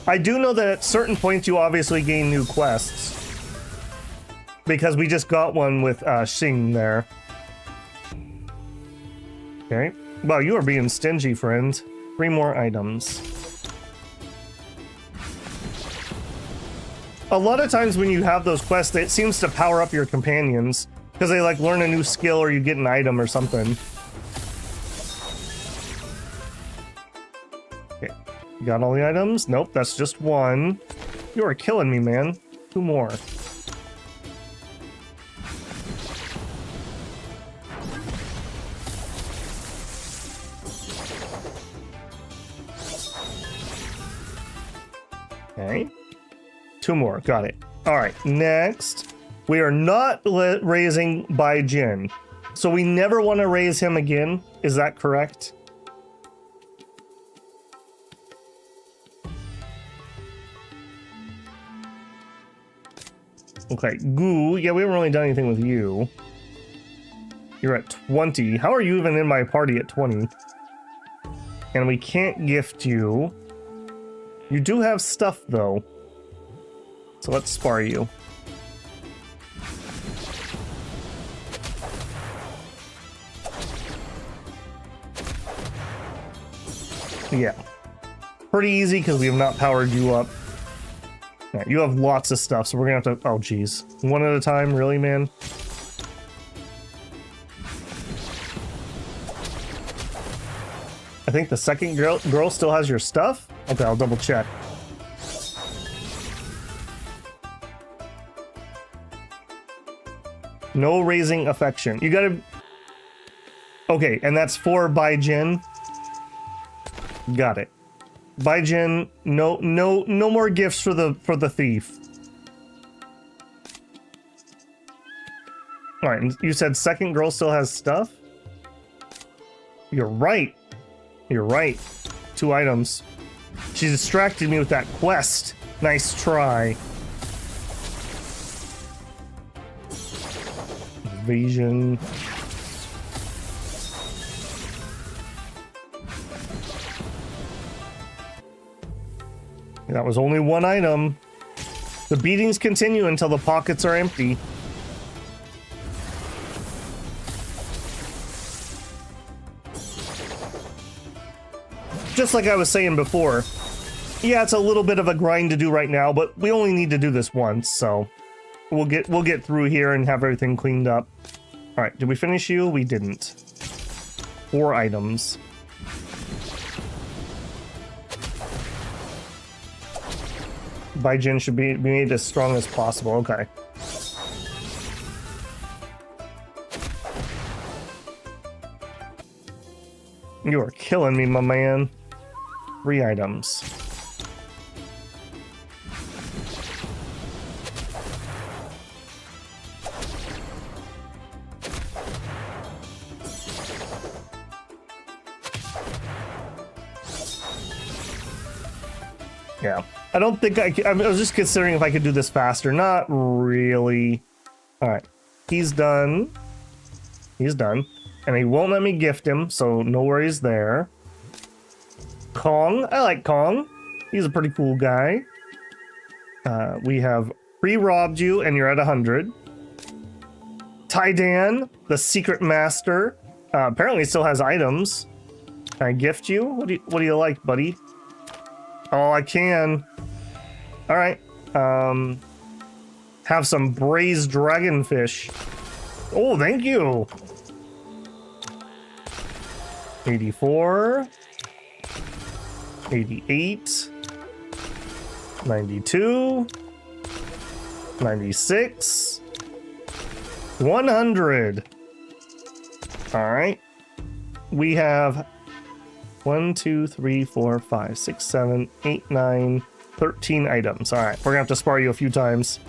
I do know that at certain points you obviously gain new quests, because we just got one with Xing there. Okay. Well, you are being stingy, friend. 3 more items. A lot of times when you have those quests, it seems to power up your companions, because they like learn a new skill or you get an item or something. Okay. Got all the items? Nope, that's just one. You are killing me, man. 2 more. Okay. 2 more. Got it. All right. Next, we are not raising Bai Jin. So we never want to raise him again. Is that correct? Okay. Gu. Yeah, we haven't really done anything with you. You're at 20. How are you even in my party at 20? And we can't gift you. You do have stuff, though. So let's spar you. Yeah. Pretty easy because we have not powered you up. Yeah, you have lots of stuff, so we're gonna have to... Oh, geez. One at a time? Really, man? I think the second girl still has your stuff? Okay, I'll double check. No raising affection. You gotta... Okay, and that's for Bai Jin. Got it. Bai Jin, no more gifts for the thief. All right, and you said second girl still has stuff? You're right. You're right. 2 items. She distracted me with that quest. Nice try. Evasion. That was only 1 item. The beatings continue until the pockets are empty. Just like I was saying before, yeah, it's a little bit of a grind to do right now, but we only need to do this once, so we'll get through here and have everything cleaned up. All right, did we finish you? We didn't. 4 items. Bai Jin should be made as strong as possible. Okay. You are killing me, my man. 3 items. Yeah. I don't think I was just considering if I could do this faster. Not really. All right. He's done. He's done. And he won't let me gift him, so no worries there. Kong. I like Kong. He's a pretty cool guy. We have pre-robbed you, and you're at 100. Taidan, the secret master. Apparently still has items. Can I gift you? What do you like, buddy? Oh, I can. All right. Have some braised dragonfish. Oh, thank you. 84. 88. 92. 96. 100. All right. We have 1, 2, 3, 4, 5, 6, 7, 8, 9, 13 items. All right. We're gonna have to spar you a few times.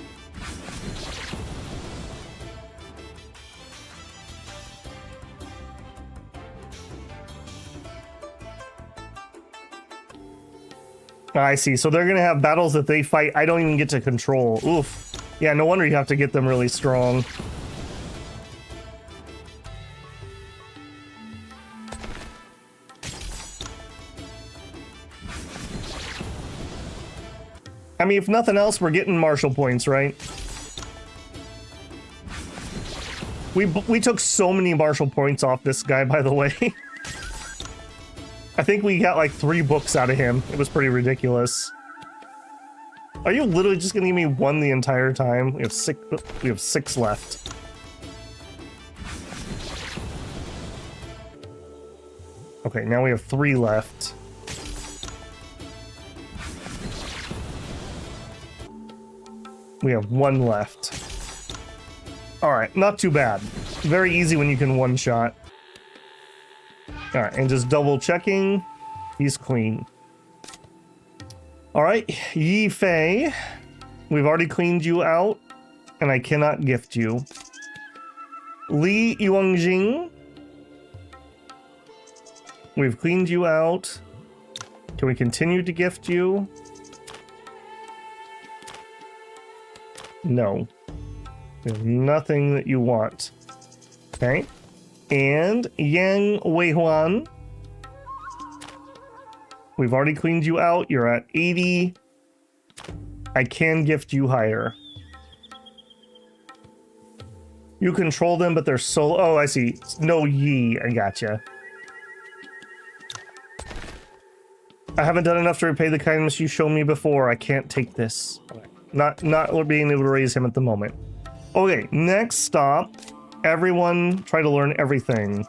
I see. So they're gonna have battles that they fight I don't even get to control. Oof. Yeah, no wonder you have to get them really strong. I mean, if nothing else, we're getting martial points, right? We took so many martial points off this guy, by the way. I think we got like 3 books out of him. It was pretty ridiculous. Are you literally just gonna give me 1 the entire time? We have 6 left. Okay, now we have 3 left. We have 1 left. All right, not too bad. Very easy when you can one-shot. All right, and just double checking. He's clean. All right, Yi Fei. We've already cleaned you out, and I cannot gift you. Li Yuangjing. We've cleaned you out. Can we continue to gift you? No. There's nothing that you want. Okay. And Yang Weihuan. We've already cleaned you out. You're at 80. I can gift you higher. You control them, but they're so... Oh, I see. No Yi. I gotcha. I haven't done enough to repay the kindness you showed me before. I can't take this. Not being able to raise him at the moment. Okay, next stop. Everyone try to learn everything.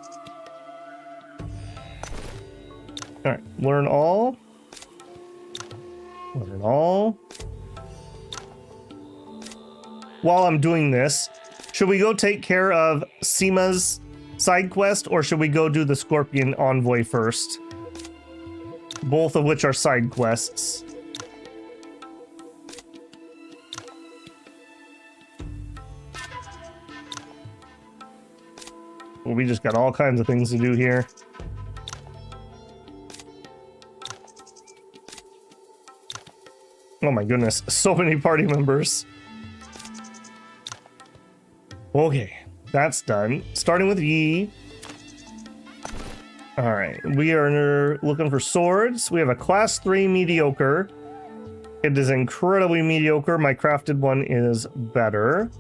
Alright, learn all. Learn all. While I'm doing this, should we go take care of Sima's side quest, or should we go do the Scorpion Envoy first? Both of which are side quests. Well, we just got all kinds of things to do here. Oh my goodness, so many party members. Okay, that's done. Starting with Yi. All right, we are looking for swords. We have a class 3 mediocre. It is incredibly mediocre. My crafted one is better.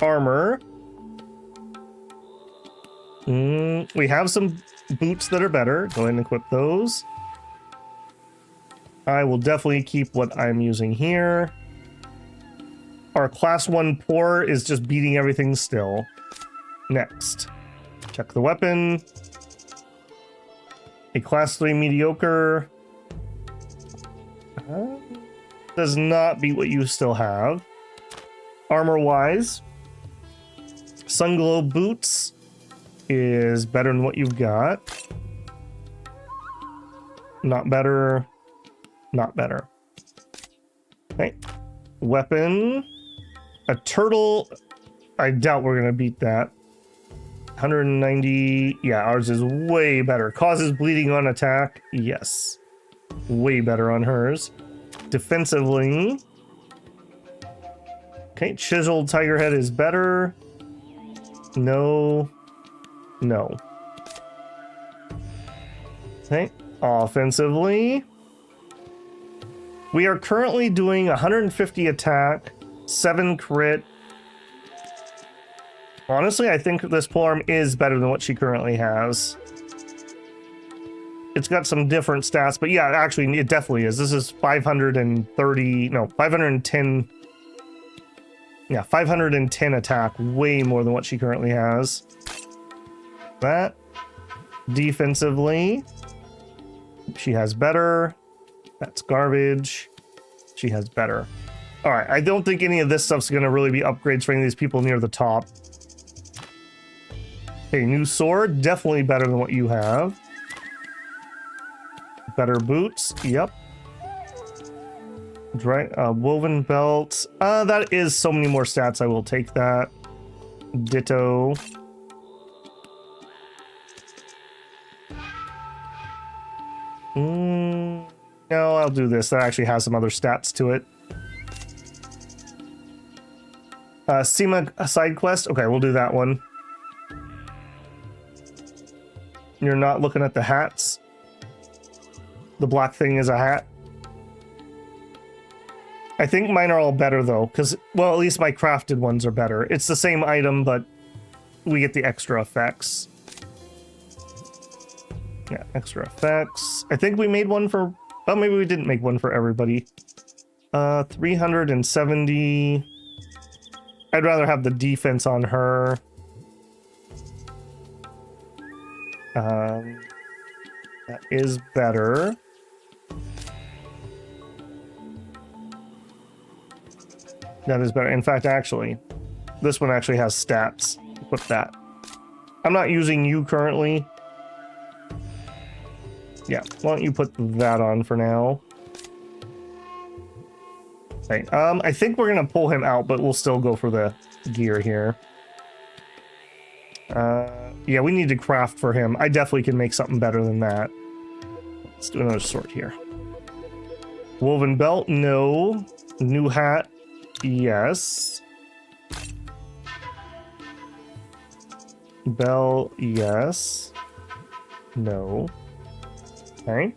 Armor. We have some boots that are better. Go ahead and equip those. I will definitely keep what I'm using here. Our class 1 poor is just beating everything still. Next. Check the weapon. A class 3 mediocre. Does not beat what you still have. Armor-wise. Sunglow boots is better than what you've got. Not better. Not better. Okay. Weapon. A turtle. I doubt we're gonna beat that. 190. Yeah, ours is way better. Causes bleeding on attack. Yes. Way better on hers. defensively. Okay, chiseled tiger head is better. No. No. Okay, offensively. We are currently doing 150 attack, 7 crit. Honestly, I think this polearm is better than what she currently has. It's got some different stats, but yeah, actually, it definitely is. This is 530, no, 510. Yeah, 510 attack, way more than what she currently has. That. Defensively, she has better. That's garbage. She has better. All right, I don't think any of this stuff's going to really be upgrades for any of these people near the top. Okay, new sword, definitely better than what you have. Better boots, yep. Woven belt. That is so many more stats. I will take that. Ditto. No, I'll do this. That actually has some other stats to it. Sema side quest. Okay, we'll do that one. You're not looking at the hats. The black thing is a hat. I think mine are all better though, because, well, at least my crafted ones are better. It's the same item, but we get the extra effects. Yeah, extra effects. I think we made one for, well, maybe we didn't make one for everybody. 370. I'd rather have the defense on her. That is better. That is better. In fact, actually, this one actually has stats. Put that. I'm not using you currently. Yeah, why don't you put that on for now? Okay, I think we're gonna pull him out, but we'll still go for the gear here. Yeah, we need to craft for him. I definitely can make something better than that. Let's do another sword here. Woven belt, no. New hat, yes. Bell, yes. No. Okay.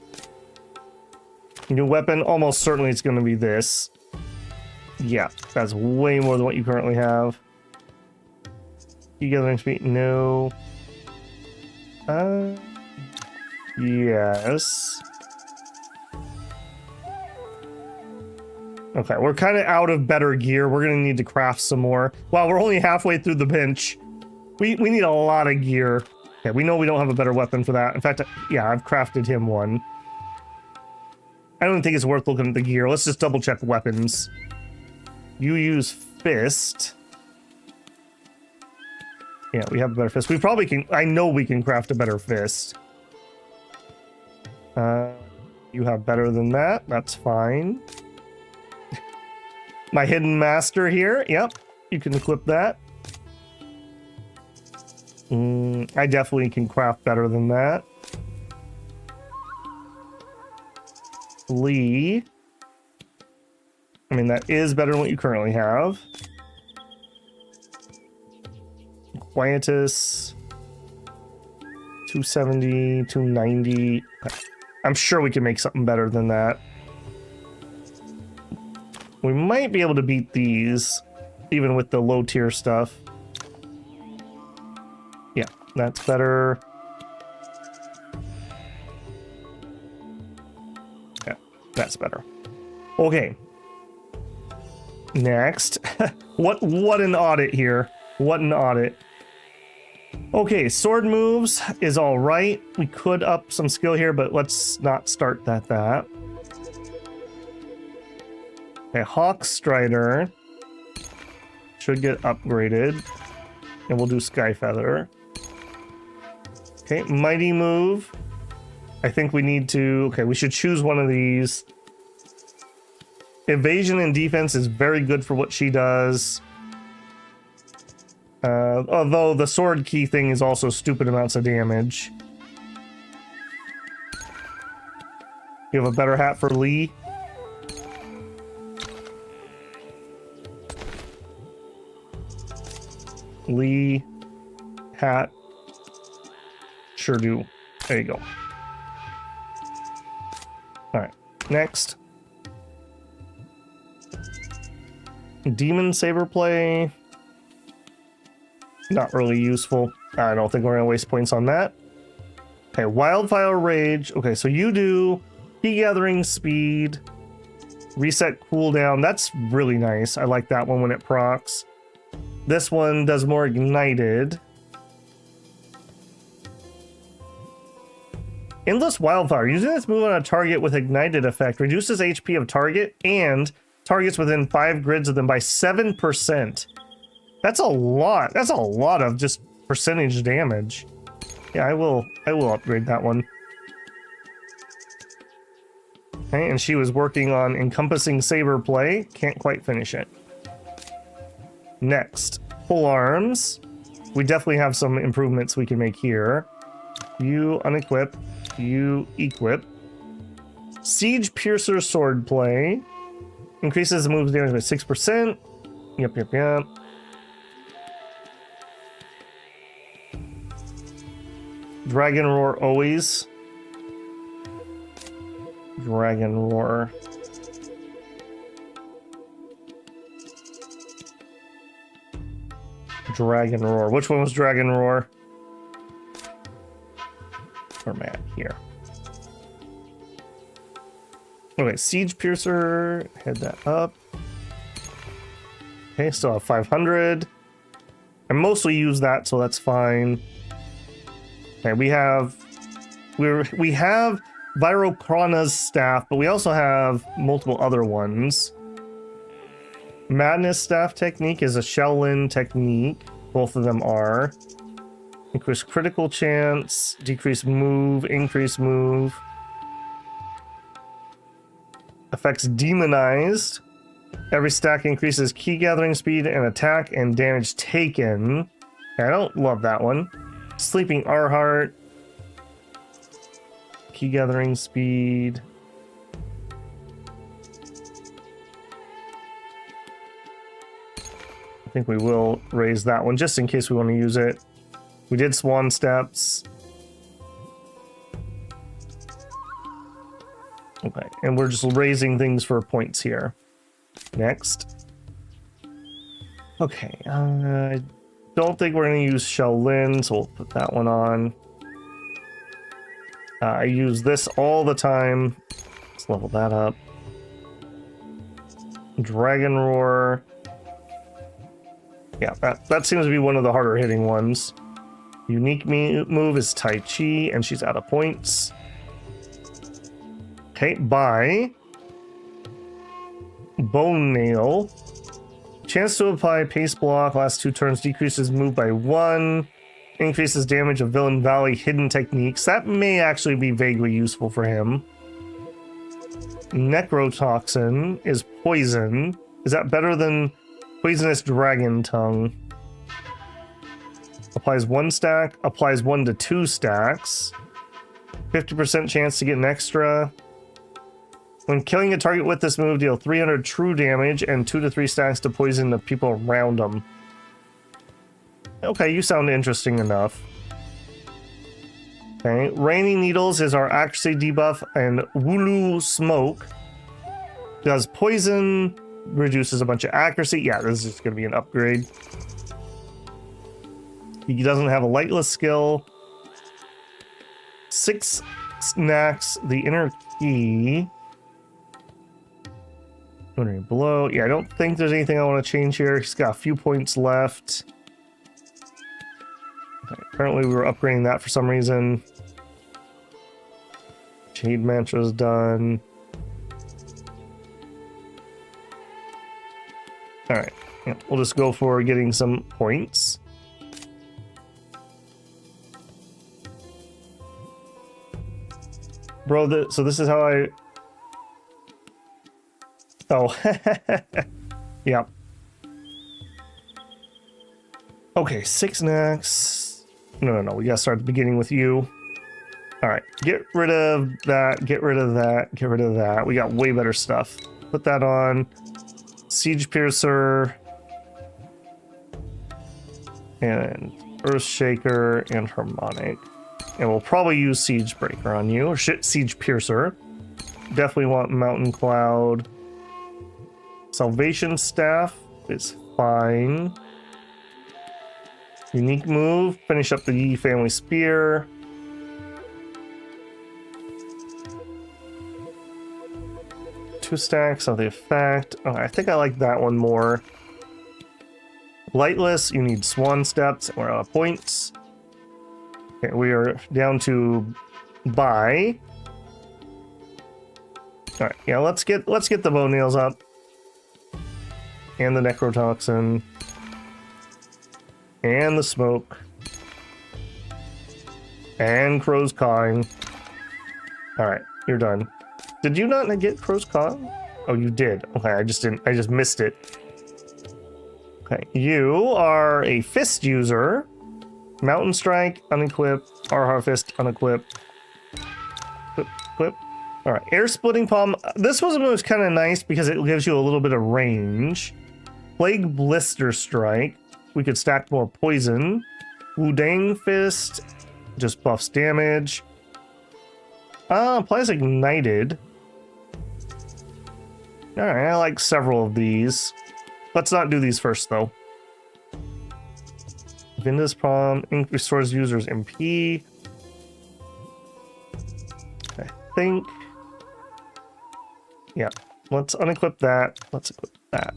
New weapon, almost certainly it's going to be this. Yeah, that's way more than what you currently have. Gathering speed, no. Yes. Okay, we're kind of out of better gear. We're going to need to craft some more. Wow, we're only halfway through the bench. We need a lot of gear. Okay, we know we don't have a better weapon for that. In fact, yeah, I've crafted him one. I don't think it's worth looking at the gear. Let's just double check weapons. You use fist. Yeah, we have a better fist. We probably can... I know we can craft a better fist. You have better than that. That's fine. My hidden master here. Yep, you can equip that. I definitely can craft better than that. Lee. I mean, that is better than what you currently have. Quietus. 270, 290. I'm sure we can make something better than that. We might be able to beat these, even with the low tier stuff. Yeah, that's better. Yeah, that's better. Okay. Next. What an audit here. What an audit. Okay, sword moves is all right. We could up some skill here, but let's not start that. Okay, Hawk Strider should get upgraded, and we'll do Sky Feather. Okay, Mighty Move. I think we need to... Okay, we should choose one of these. Evasion and defense is very good for what she does. Although the sword key thing is also stupid amounts of damage. You have a better hat for Lee? Lee, hat, sure do. There you go. All right, next. Demon Saber play. Not really useful. I don't think we're gonna waste points on that. Okay, Wildfire Rage. Okay, so you do Key Gathering Speed, reset cooldown. That's really nice. I like that one when it procs. This one does more ignited. Endless Wildfire. Using this move on a target with ignited effect reduces HP of target and targets within 5 grids of them by 7%. That's a lot. That's a lot of just percentage damage. Yeah, I will upgrade that one. Okay, and she was working on Encompassing Saber play. Can't quite finish it. Next, Full Arms. We definitely have some improvements we can make here. You unequip, you equip. Siege Piercer sword play. Increases the move's damage by 6%. Yep. Dragon Roar always. Dragon Roar. Dragon Roar. Which one was Dragon Roar? Where am I at? Here. Okay, Siege Piercer. Head that up. Okay, still have 500. I mostly use that, so that's fine. Okay, we have Virocrana's staff, but we also have multiple other ones. Madness staff technique is a Shaolin technique. Both of them are. Increase critical chance, decrease move, increase move. Effects demonized. Every stack increases key gathering speed and attack and damage taken. Okay, I don't love that one. Sleeping Arhart. Key gathering speed. I think we will raise that one just in case we want to use it. We did Swan Steps. Okay, and we're just raising things for points here. Next. Okay, I don't think we're going to use Shaolin, so we'll put that one on. I use this all the time. Let's level that up. Dragon Roar. Yeah, that seems to be one of the harder hitting ones. Unique move is Tai Chi, and she's out of points. Okay, bye. Bone Nail. Chance to apply pace block. Last 2 turns decreases move by 1. Increases damage of Villain Valley hidden techniques. That may actually be vaguely useful for him. Necrotoxin is poison. Is that better than Poisonous Dragon Tongue? Applies 1 stack. Applies 1 to 2 stacks. 50% chance to get an extra. When killing a target with this move, deal 300 true damage and 2 to 3 stacks to poison the people around them. Okay, you sound interesting enough. Okay, Raining Needles is our accuracy debuff, and Wulu Smoke does poison, reduces a bunch of accuracy. Yeah, this is going to be an upgrade. He doesn't have a lightless skill. 6 snacks the inner key. Below. Yeah, I don't think there's anything I want to change here. He's got a few points left. Okay, apparently we were upgrading that for some reason. Jade Mantra's done. Alright, yeah, we'll just go for getting some points. Bro, so this is how I... Oh, yeah. Okay, 6 snacks. No, we gotta start at the beginning with you. Alright, get rid of that, get rid of that, get rid of that. We got way better stuff. Put that on. Siege Piercer. and Earthshaker and Harmonic. And we'll probably use Siege Breaker on you, or Siege Piercer. Definitely want Mountain Cloud. Salvation Staff is fine. Unique move, finish up the Yi Family Spear. Two stacks of the effect. Oh, I think I like that one more. Lightless, you need Swan Steps. We're out of points. Okay, we are down to buy. All right, yeah, let's get the bow nails up, and the necrotoxin, and the smoke, and crow's cawing. All right, you're done. Did you not get crow's cawing? Oh, you did. Okay, I just missed it. Okay, you are a fist user. Mountain Strike, unequip. Arhar Fist, unequip. Equip. All right, Air Splitting Palm. This was kind of nice because it gives you a little bit of range. Plague Blister Strike. We could stack more poison. Wudang Fist just buffs damage. Applies Ignited. All right, I like several of these. Let's not do these first, though. Vinda's Palm restores users MP. I think. Yeah, let's unequip that. Let's equip that.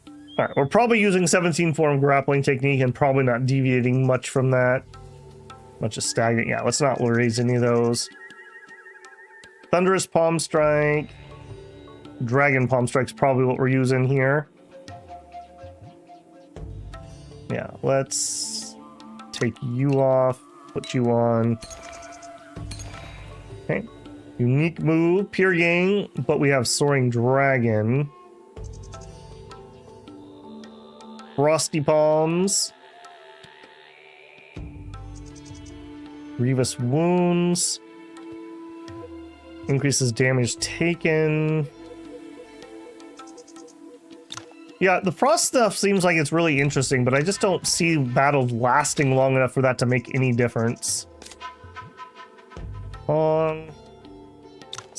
All right, we're probably using 17 form grappling technique and probably not deviating much from that. Bunch of stagnant. Yeah, let's not raise any of those. Thunderous Palm Strike. Dragon Palm Strike's probably what we're using here. Yeah, let's take you off, put you on. Okay. Unique move, Pure Yang, but we have Soaring Dragon. Frosty Palms. Grievous Wounds. Increases damage taken. Yeah, the frost stuff seems like it's really interesting, but I just don't see battles lasting long enough for that to make any difference. Let's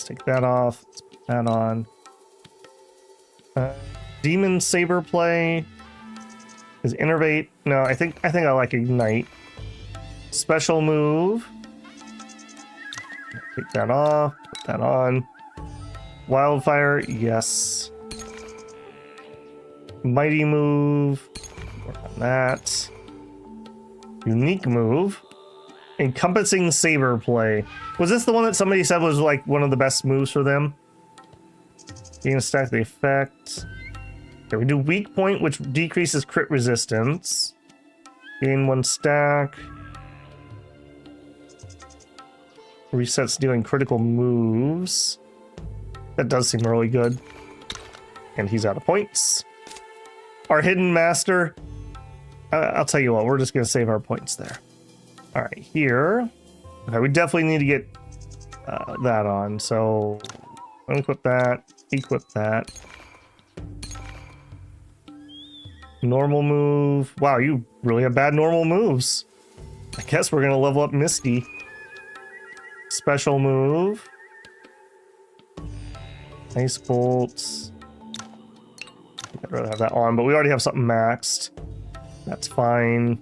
take that off. Let's put that on. Demon Saber play is Innervate. No, I think I like Ignite. Special move. Take that off. Put that on. Wildfire, yes. Mighty move. Work on that. Unique move. Encompassing Saber play. Was this the one that somebody said was like one of the best moves for them? You can stack the effect. Okay, we do weak point, which decreases crit resistance. Gain 1 stack. Resets dealing critical moves. That does seem really good. And he's out of points. Our Hidden Master. I'll tell you what, we're just going to save our points there. All right, here. Okay, we definitely need to get that on. So, unequip that, equip that. Normal move. Wow, you really have bad normal moves. I guess we're going to level up Misty. Special move. Ice bolts. I'd rather have that on, but we already have something maxed. That's fine.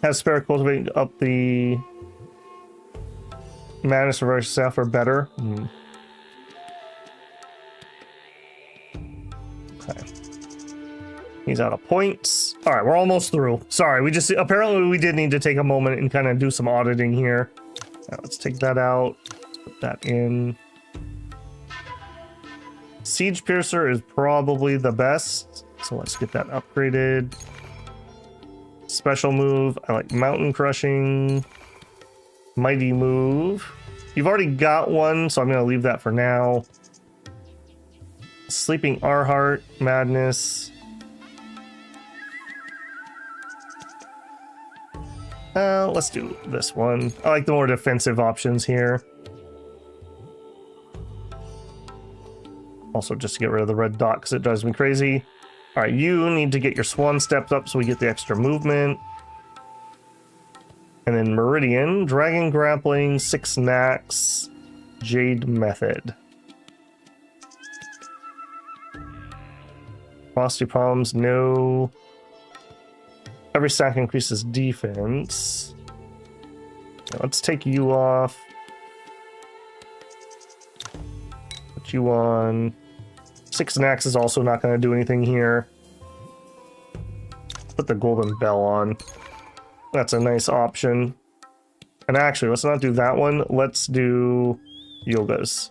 Have spare cultivating up the madness reverse staff or better. Okay. He's out of points. All right, we're almost through. Sorry, apparently we did need to take a moment and kind of do some auditing here. Now, let's take that out. Let's put that in. Siege Piercer is probably the best, so let's get that upgraded. Special move. I like Mountain Crushing. Mighty move. You've already got one, so I'm going to leave that for now. Sleeping Arhart. Madness. Let's do this one. I like the more defensive options here. Also, just to get rid of the red dot because it drives me crazy. All right, you need to get your swan steps up so we get the extra movement. And then Meridian, Dragon Grappling, 6 knacks, Jade Method. Frosty Palms, no. Every stack increases defense. Okay, let's take you off. Put you on. 6 knacks is also not going to do anything here. Put the golden bell on. That's a nice option. And actually, let's not do that one. Let's do yogas.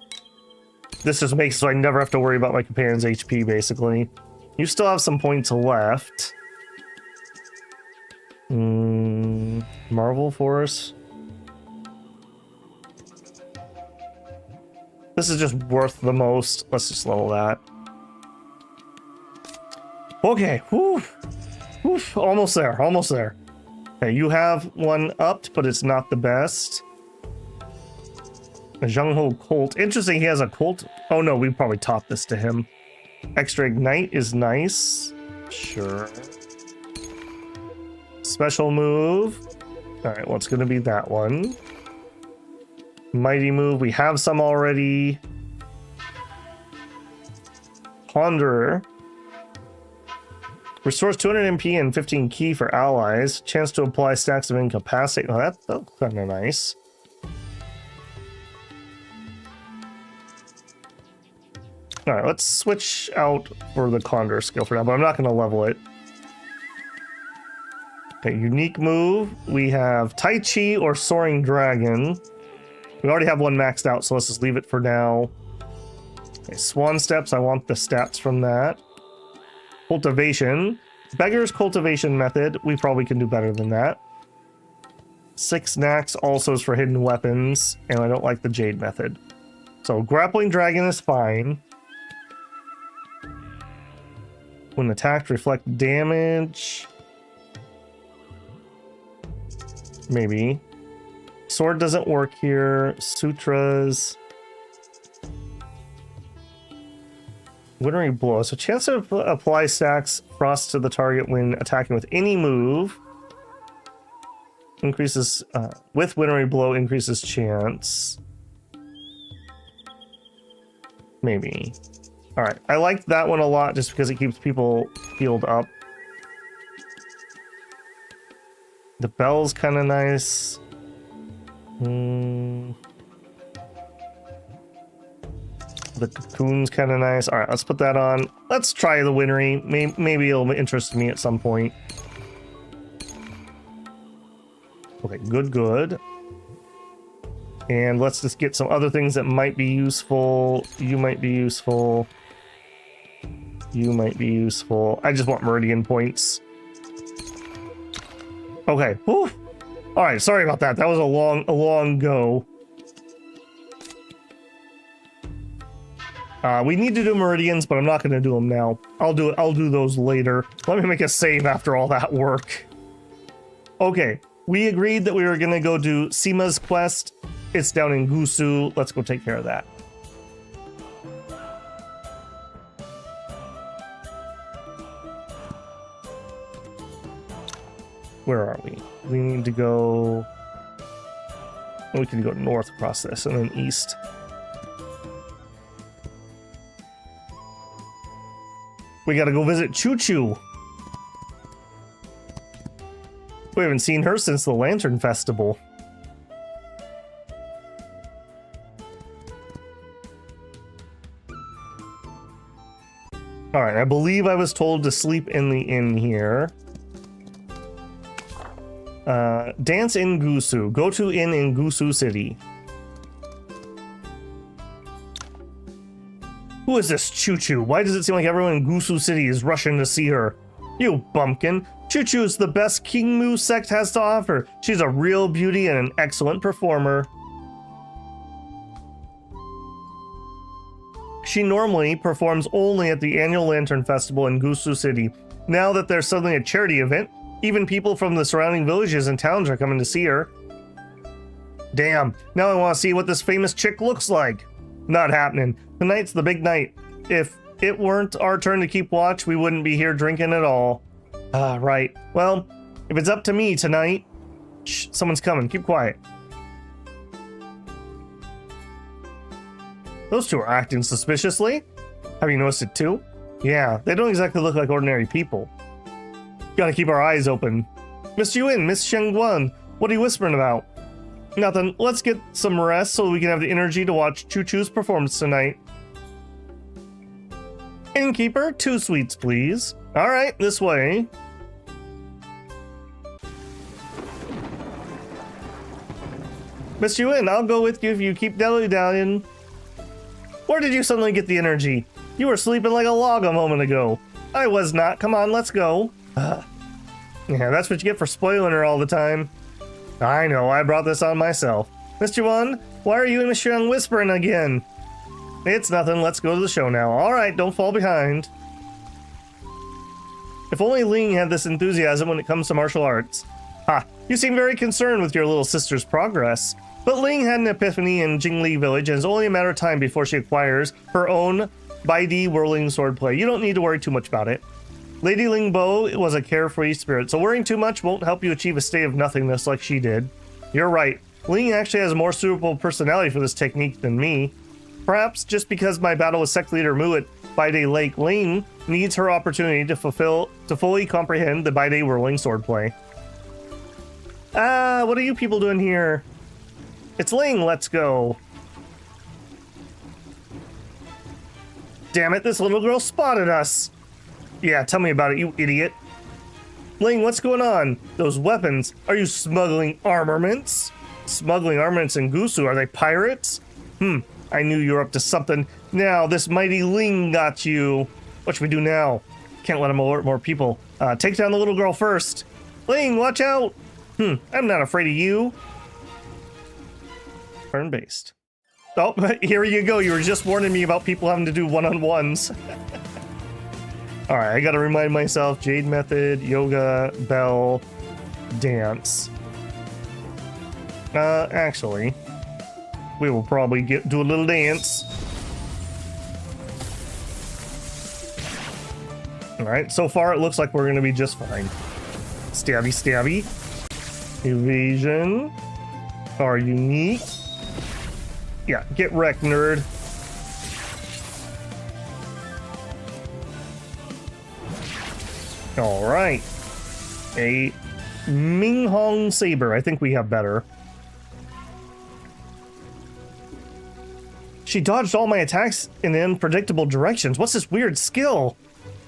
This just makes it so I never have to worry about my companion's HP, basically. You still have some points left. Marvel Force. This is just worth the most. Let's just level that. Okay, whew. Whew. Almost there, almost there. Okay, you have one upped, but it's not the best. A Zhengho Colt. Interesting, he has a Colt. Oh no, we probably taught this to him. Extra Ignite is nice. Sure. Special move. Alright, what's going to be that one? Mighty move, we have some already. Ponderer. Restores 200 MP and 15 ki for allies. Chance to apply stacks of incapacity. Oh, that's kind of nice. Alright, let's switch out for the Condor skill for now, but I'm not going to level it. Okay, unique move. We have Tai Chi or Soaring Dragon. We already have one maxed out, so let's just leave it for now. Okay, Swan Steps, I want the stats from that. Cultivation. Beggar's Cultivation Method. We probably can do better than that. 6 knacks also is for hidden weapons, and I don't like the Jade Method. So Grappling Dragon is fine. When attacked, reflect damage. Maybe. Sword doesn't work here. Sutras. Wintry Blow. So chance to apply stacks frost to the target when attacking with any move. Increases with Wintry Blow increases chance. Maybe. Alright, I like that one a lot just because it keeps people healed up. The bell's kind of nice. The cocoon's kind of nice. Alright, let's put that on. Let's try the Wintry. Maybe it'll interest me at some point. Okay, good. And let's just get some other things that might be useful. You might be useful. You might be useful. I just want Meridian points. Okay. Whew. All right. Sorry about that. That was a long go. We need to do Meridians, but I'm not going to do them now. I'll do those later. Let me make a save after all that work. Okay. We agreed that we were going to go do Sima's quest. It's down in Gusu. Let's go take care of that. Where are we? We need to go... We can go north across this and then east. We gotta go visit Choo Choo. We haven't seen her since the Lantern Festival. Alright, I believe I was told to sleep in the inn here. Dance in Gusu. Go to inn in Gusu City. Who is this Choo Choo? Why does it seem like everyone in Gusu City is rushing to see her? You bumpkin. Choo Choo is the best King Mu sect has to offer. She's a real beauty and an excellent performer. She normally performs only at the annual Lantern Festival in Gusu City. Now that there's suddenly a charity event, even people from the surrounding villages and towns are coming to see her. Damn, now I want to see what this famous chick looks like. Not happening. Tonight's the big night. If it weren't our turn to keep watch, we wouldn't be here drinking at all. Ah, right. Well, if it's up to me tonight... Shh, someone's coming. Keep quiet. Those two are acting suspiciously. Have you noticed it too? Yeah, they don't exactly look like ordinary people. Gotta keep our eyes open. Miss Yuan, Miss Shengguan, what are you whispering about? Nothing. Let's get some rest so we can have the energy to watch Choo Choo's performance tonight. Innkeeper, 2 sweets, please. Alright, this way. Miss Yuan, I'll go with you if you keep dilly-dallying. Where did you suddenly get the energy? You were sleeping like a log a moment ago. I was not. Come on, let's go. Yeah, that's what you get for spoiling her all the time. I know, I brought this on myself. Mr. Yuan, why are you and Mr. Young whispering again? It's nothing, let's go to the show now. Alright, don't fall behind. If only Ling had this enthusiasm when it comes to martial arts. Ha, you seem very concerned with your little sister's progress. But Ling had an epiphany in Jingli village, and it's only a matter of time before she acquires her own Baidi whirling swordplay. You don't need to worry too much about it. Lady Ling Bo was a carefree spirit, so worrying too much won't help you achieve a state of nothingness like she did. You're right. Ling actually has a more suitable personality for this technique than me. Perhaps just because my battle with sect leader Mu at Baide Lake, Ling needs her opportunity to fully comprehend the Baide whirling swordplay. What are you people doing here? It's Ling, let's go. Damn it, this little girl spotted us. Yeah, tell me about it, you idiot. Ling, what's going on? Those weapons, are you smuggling armaments? Smuggling armaments in Gusu, are they pirates? I knew you were up to something. Now, this mighty Ling got you. What should we do now? Can't let him alert more people. Take down the little girl first. Ling, watch out. I'm not afraid of you. Turn-based. Oh, here you go. You were just warning me about people having to do one-on-ones. Alright, I gotta remind myself. Jade method, yoga, bell, dance. Actually, we will probably do a little dance. Alright, so far it looks like we're gonna be just fine. Stabby, stabby. Evasion. Are unique. Yeah, get wrecked, nerd. Alright. A Minghong Saber. I think we have better. She dodged all my attacks in unpredictable directions. What's this weird skill?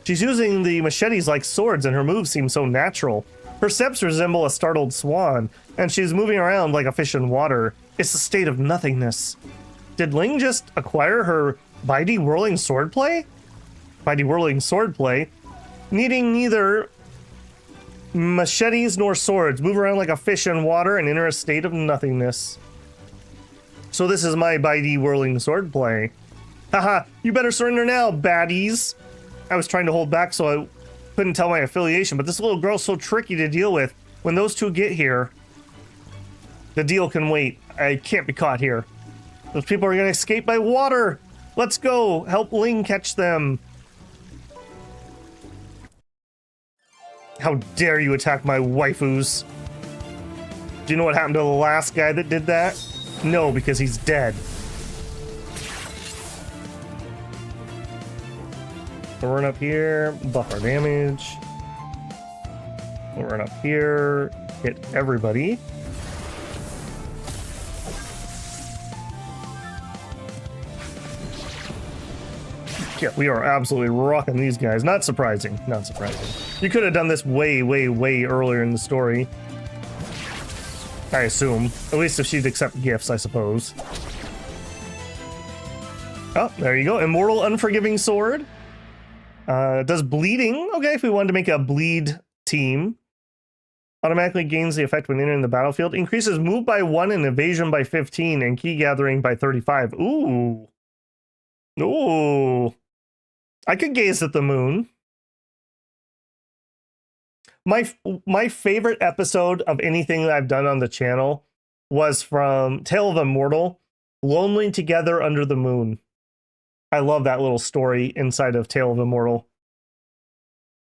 She's using the machetes like swords and her moves seem so natural. Her steps resemble a startled swan, and she's moving around like a fish in water. It's a state of nothingness. Did Ling just acquire her Baidi whirling swordplay? Baidi whirling swordplay? Needing neither machetes nor swords. Move around like a fish in water and enter a state of nothingness. So this is my Baidi whirling swordplay. Haha, you better surrender now, baddies. I was trying to hold back so I couldn't tell my affiliation, but this little girl's so tricky to deal with. When those two get here, the deal can wait. I can't be caught here. Those people are gonna escape by water. Let's go. Help Ling catch them. How dare you attack my waifus? Do you know what happened to the last guy that did that? No, because he's dead. So we're run up here, buff our damage. We'll run up here, hit everybody. Yeah, we are absolutely rocking these guys. Not surprising, not surprising. You could have done this way, way, way earlier in the story. I assume. At least if she'd accept gifts, I suppose. Oh, there you go. Immortal Unforgiving Sword. Does bleeding. Okay, if we wanted to make a bleed team. Automatically gains the effect when entering the battlefield. Increases move by 1 and evasion by 15 and key gathering by 35. Ooh. Ooh. I could gaze at the moon. My favorite episode of anything that I've done on the channel was from Tale of Immortal, Lonely Together Under the Moon. I love that little story inside of Tale of Immortal.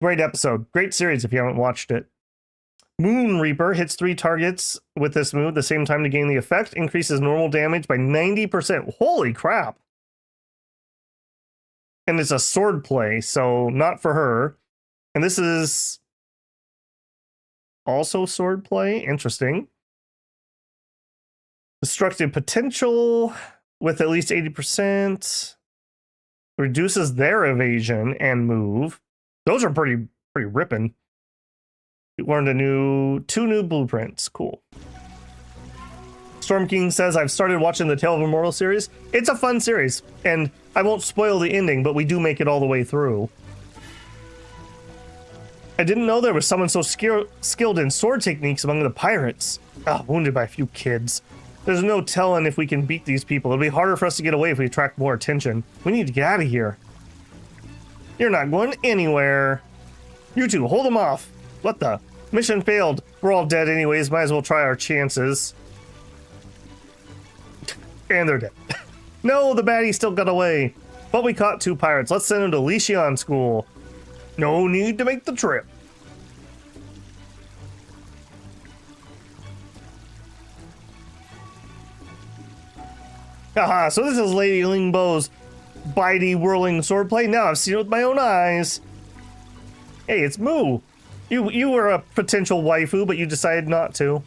Great episode. Great series if you haven't watched it. Moon Reaper hits 3 targets with this move at the same time to gain the effect. Increases normal damage by 90%. Holy crap. And it's a sword play, so not for her. And this is also sword play. Interesting. Destructive potential with at least 80%. Reduces their evasion and move. Those are pretty ripping. We learned 2 new blueprints. Cool. Storm King says, I've started watching the Tale of Immortal series. It's a fun series, and I won't spoil the ending, but we do make it all the way through. I didn't know there was someone so skilled in sword techniques among the pirates. Wounded by a few kids. There's no telling if we can beat these people. It'll be harder for us to get away if we attract more attention. We need to get out of here. You're not going anywhere. You two, hold them off. What the? Mission failed. We're all dead anyways. Might as well try our chances. And they're dead. No, the baddie still got away. But we caught 2 pirates. Let's send them to Mingjian school. No need to make the trip. Haha, so this is Lady Lingbo's bitey whirling swordplay. Now I've seen it with my own eyes. Hey, it's Moo. You were a potential waifu, but you decided not to.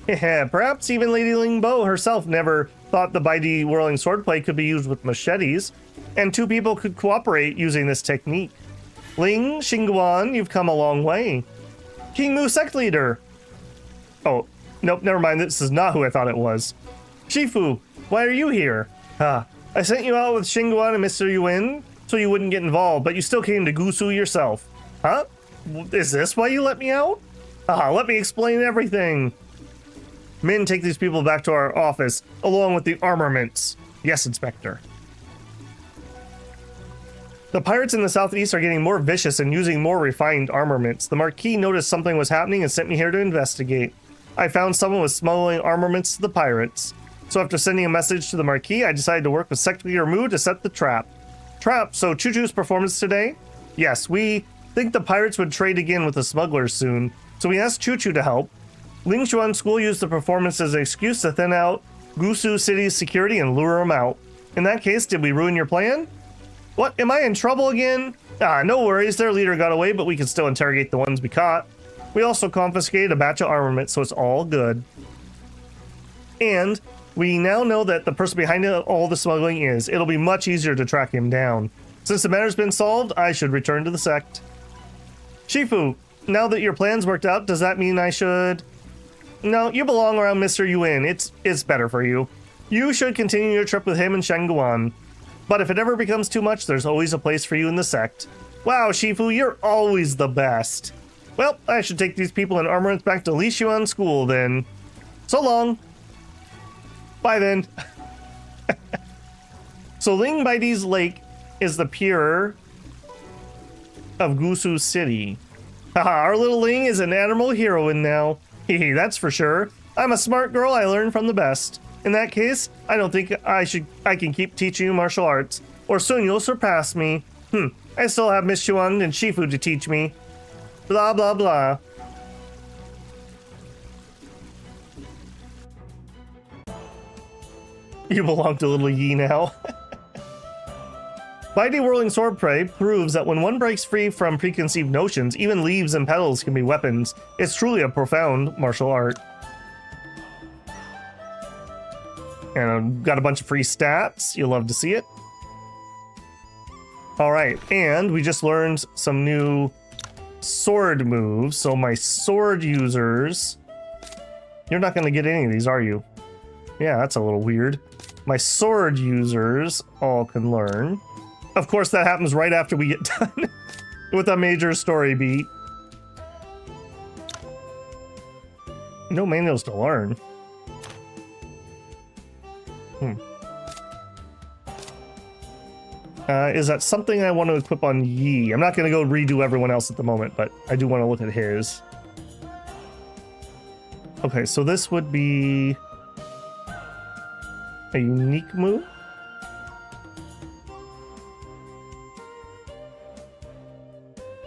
Yeah, perhaps even Lady Lingbo herself never thought the bitey whirling swordplay could be used with machetes, and 2 people could cooperate using this technique. Ling, Xinguan, you've come a long way. King Moo sect leader. Oh, nope, never mind. This is not who I thought it was. Shifu, why are you here? I sent you out with Xinguan and Mr. Yuan so you wouldn't get involved, but you still came to Gusu yourself. Huh? Is this why you let me out? Let me explain everything. Men, take these people back to our office, along with the armaments. Yes, Inspector. The pirates in the southeast are getting more vicious and using more refined armaments. The Marquis noticed something was happening and sent me here to investigate. I found someone was smuggling armaments to the pirates. So after sending a message to the Marquis, I decided to work with Sect Leader Moo to set the trap. So Choo Choo's performance today? Yes, we think the pirates would trade again with the smugglers soon, so we asked Choo Choo to help. Mingjian School used the performance as an excuse to thin out Gusu City's security and lure them out. In that case, did we ruin your plan? What, am I in trouble again? No worries, their leader got away, but we can still interrogate the ones we caught. We also confiscated a batch of armament, so it's all good. And we now know that the person behind all the smuggling is. It'll be much easier to track him down. Since the matter's been solved, I should return to the sect. Shifu, now that your plan's worked out, does that mean I should... No, you belong around Mr. Yuan. It's better for you. You should continue your trip with him and Shangguan. But if it ever becomes too much, there's always a place for you in the sect. Wow, Shifu, you're always the best. Well, I should take these people and armaments back to Mingjian School then. So long. Bye then. So Ling Baidi's Lake is the pier of Gusu City. Haha, our little Ling is an animal heroine now. Hehe, that's for sure. I'm a smart girl, I learned from the best. In that case, I don't think I can keep teaching you martial arts, or soon you'll surpass me. I still have Miss Chuan and Shifu to teach me. Blah, blah, blah. You belong to little Yi now. Mighty Whirling Sword Prey proves that when one breaks free from preconceived notions, even leaves and petals can be weapons. It's truly a profound martial art. And I've got a bunch of free stats. You'll love to see it. Alright, and we just learned some new sword moves. So my sword users... You're not going to get any of these, are you? Yeah, that's a little weird. My sword users all can learn. Of course, that happens right after we get done with a major story beat. No manuals to learn. Is that something I want to equip on Yi? I'm not going to go redo everyone else at the moment, but I do want to look at his. Okay, so this would be a unique move.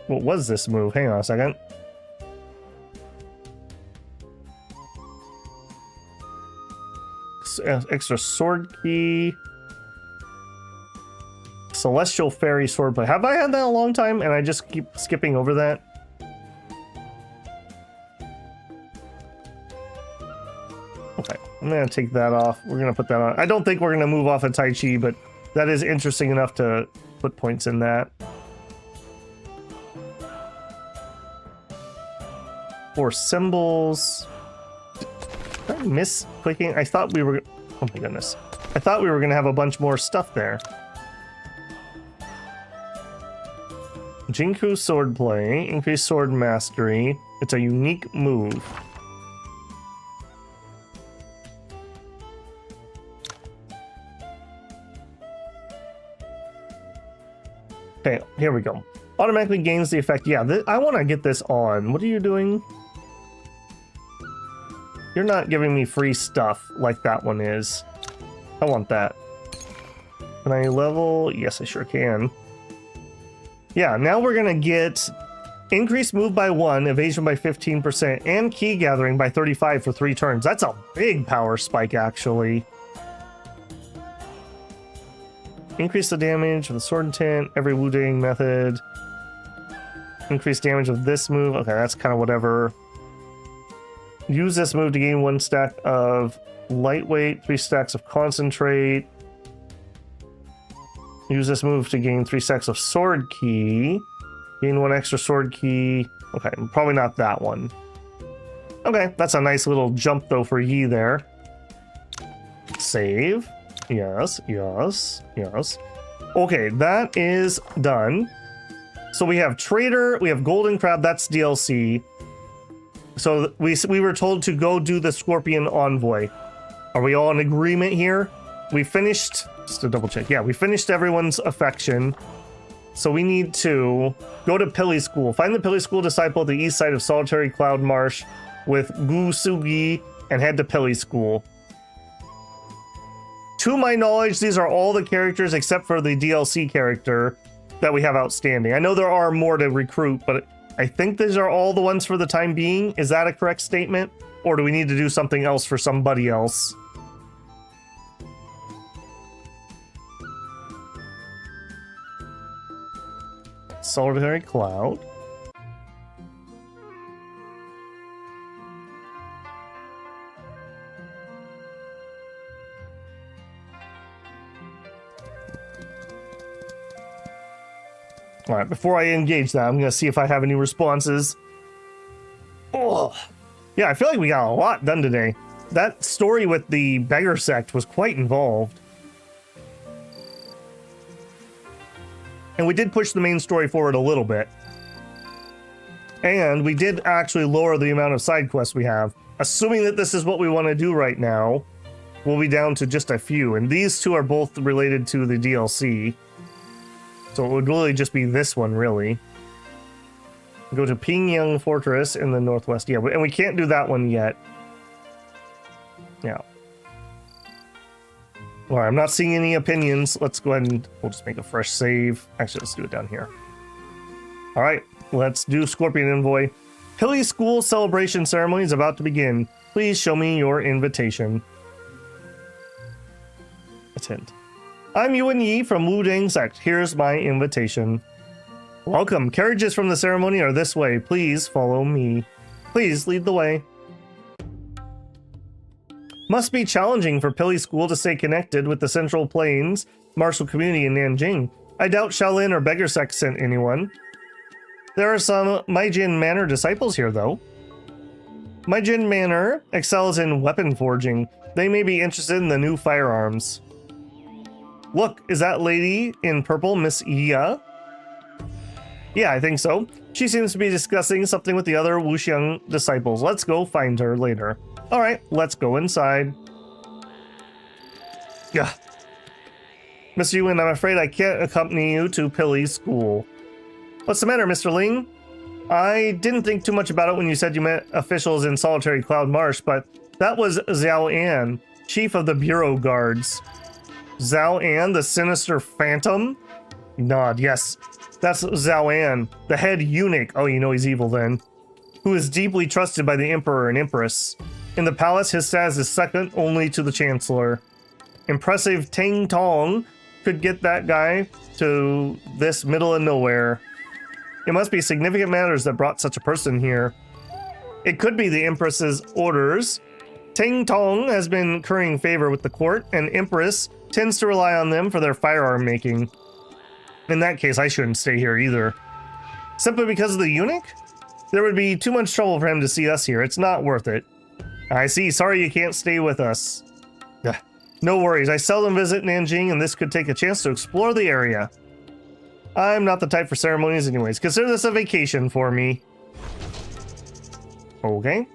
What was this move? Hang on a second. Extra sword key. Celestial Fairy swordplay. Have I had that a long time and I just keep skipping over that? Okay, I'm gonna take that off. We're gonna put that on. I don't think we're gonna move off of Tai Chi, but that is interesting enough to put points in that. For symbols. Did I miss clicking? I thought we were. Oh my goodness. I thought we were gonna have a bunch more stuff there. Jinku swordplay, increased sword mastery. It's a unique move. Okay, here we go. Automatically gains the effect. Yeah, I want to get this on. What are you doing? You're not giving me free stuff like that one is. I want that. Can I level? Yes, I sure can. Yeah, now we're gonna get increased move by 1, evasion by 15%, and key gathering by 35 for 3 turns. That's a big power spike, actually. Increase the damage of the sword intent, every Wu-Dang method. Increase damage of this move. Okay, that's kind of whatever. Use this move to gain 1 stack of lightweight, 3 stacks of concentrate. Use this move to gain 3 stacks of sword key. Gain 1 extra sword key. Okay, probably not that one. Okay, that's a nice little jump though for Yi there. Save. Yes, yes, yes. Okay, that is done. So we have Traitor, we have Golden Crab, that's DLC. So we were told to go do the Scorpion Envoy. Are we all in agreement here? We finished, just to double check, yeah, we finished everyone's affection. So we need to go to Pili School. Find the Pili School disciple at the east side of Solitary Cloud Marsh with Gu Sugi and head to Pili School. To my knowledge, these are all the characters except for the DLC character that we have outstanding. I know there are more to recruit, but I think these are all the ones for the time being. Is that a correct statement? Or do we need to do something else for somebody else? Solitary Cloud. All right, before I engage that, I'm going to see if I have any responses. Oh, yeah, I feel like we got a lot done today. That story with the Beggars Sect was quite involved. And we did push the main story forward a little bit. And we did actually lower the amount of side quests we have. Assuming that this is what we want to do right now, we'll be down to just a few. And these two are both related to the DLC. So it would really just be this one, really. Go to Pingyang Fortress in the northwest. Yeah, and we can't do that one yet. Yeah. All right, I'm not seeing any opinions. Let's go ahead and we'll just make a fresh save. Actually, let's do it down here. All right, let's do Scorpion Envoy. Pili School celebration ceremony is about to begin. Please show me your invitation. Attend. I'm Yuan Yi from Wu-Dang Sect. Here's my invitation. Welcome. Carriages from the ceremony are this way. Please follow me. Please lead the way. Must be challenging for Pili School to stay connected with the Central Plains martial community in Nanjing. I doubt Shaolin or Beggars Sect sent anyone. There are some Mingjian Manor disciples here, though. Mingjian Manor excels in weapon forging. They may be interested in the new firearms. Look, is that lady in purple Miss Iya? Yeah, I think so. She seems to be discussing something with the other Wuxiang disciples. Let's go find her later. All right, let's go inside. Yeah. Mr. Yuan, I'm afraid I can't accompany you to Pili School. What's the matter, Mr. Ling? I didn't think too much about it when you said you met officials in Solitary Cloud Marsh, but that was Xiao An, chief of the Bureau Guards. Xiao An, the sinister phantom? Nod, yes. That's Zhao, the head eunuch. Oh, you know he's evil then. Who is deeply trusted by the Emperor and Empress. In the palace, his status is second only to the Chancellor. Impressive Tang Tong could get that guy to this middle of nowhere. It must be significant matters that brought such a person here. It could be the Empress's orders. Tang Tong has been currying favor with the court, and Empress tends to rely on them for their firearm making. In that case, I shouldn't stay here either. Simply because of the eunuch? There would be too much trouble for him to see us here. It's not worth it. I see. Sorry you can't stay with us. Ugh. No worries. I seldom visit Nanjing, and this could take a chance to explore the area. I'm not the type for ceremonies anyways. Consider this a vacation for me. Okay.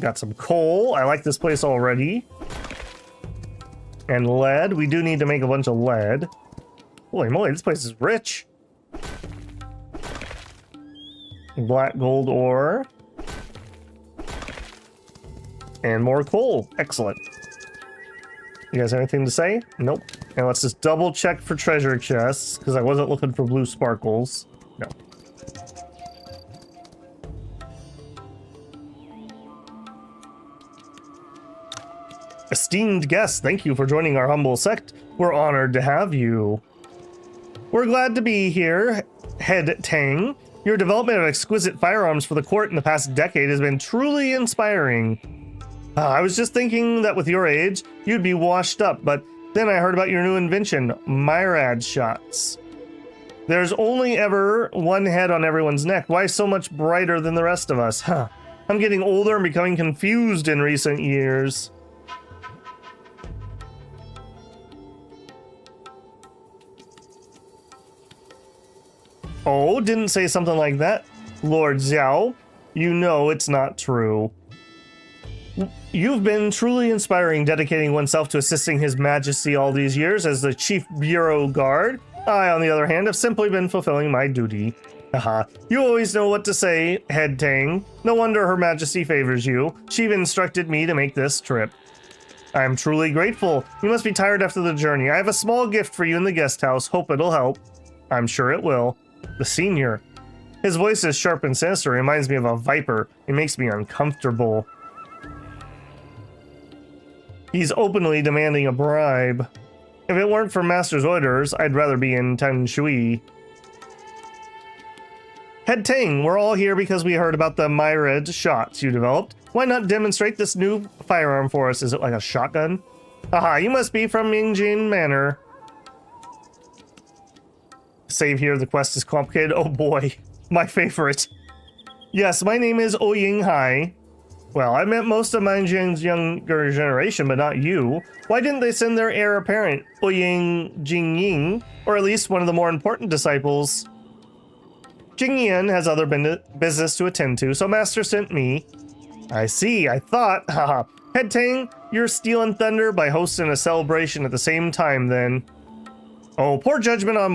Got some coal. I like this place already. And lead. We do need to make a bunch of lead. Holy moly, this place is rich. Black gold ore. And more coal. Excellent. You guys have anything to say? Nope. And let's just double check for treasure chests, because I wasn't looking for blue sparkles. No. Esteemed guests, thank you for joining our humble sect. We're honored to have you. We're glad to be here, Head Tang. Your development of exquisite firearms for the court in the past decade has been truly inspiring. I was just thinking that with your age, you'd be washed up, but then I heard about your new invention, Myrad shots. There's only ever one head on everyone's neck. Why so much brighter than the rest of us? I'm getting older and becoming confused in recent years. Oh, didn't say something like that, Lord Xiao. You know it's not true. You've been truly inspiring, dedicating oneself to assisting His Majesty all these years as the Chief Bureau Guard. I, on the other hand, have simply been fulfilling my duty. Haha. You always know what to say, Head Tang. No wonder Her Majesty favors you. She even instructed me to make this trip. I am truly grateful. You must be tired after the journey. I have a small gift for you in the guest house. Hope it'll help. I'm sure it will. The senior. His voice is sharp and sinister. Reminds me of a viper. It makes me uncomfortable. He's openly demanding a bribe. If it weren't for Master's orders, I'd rather be in Tan Shui. Head Tang, we're all here because we heard about the Myrad shots you developed. Why not demonstrate this new firearm for us? Is it like a shotgun? Aha, you must be from Mingjian Manor. Save here, the quest is complicated. Oh boy, my favorite. Yes, my name is Oying Hai. Well, I met most of Mingjian's younger generation, but not you. Why didn't they send their heir apparent, Oying Jingying, or at least one of the more important disciples? Jingyan has other business to attend to, so Master sent me. I see, I thought, haha. Head Tang, you're stealing thunder by hosting a celebration at the same time then. Oh, poor judgment on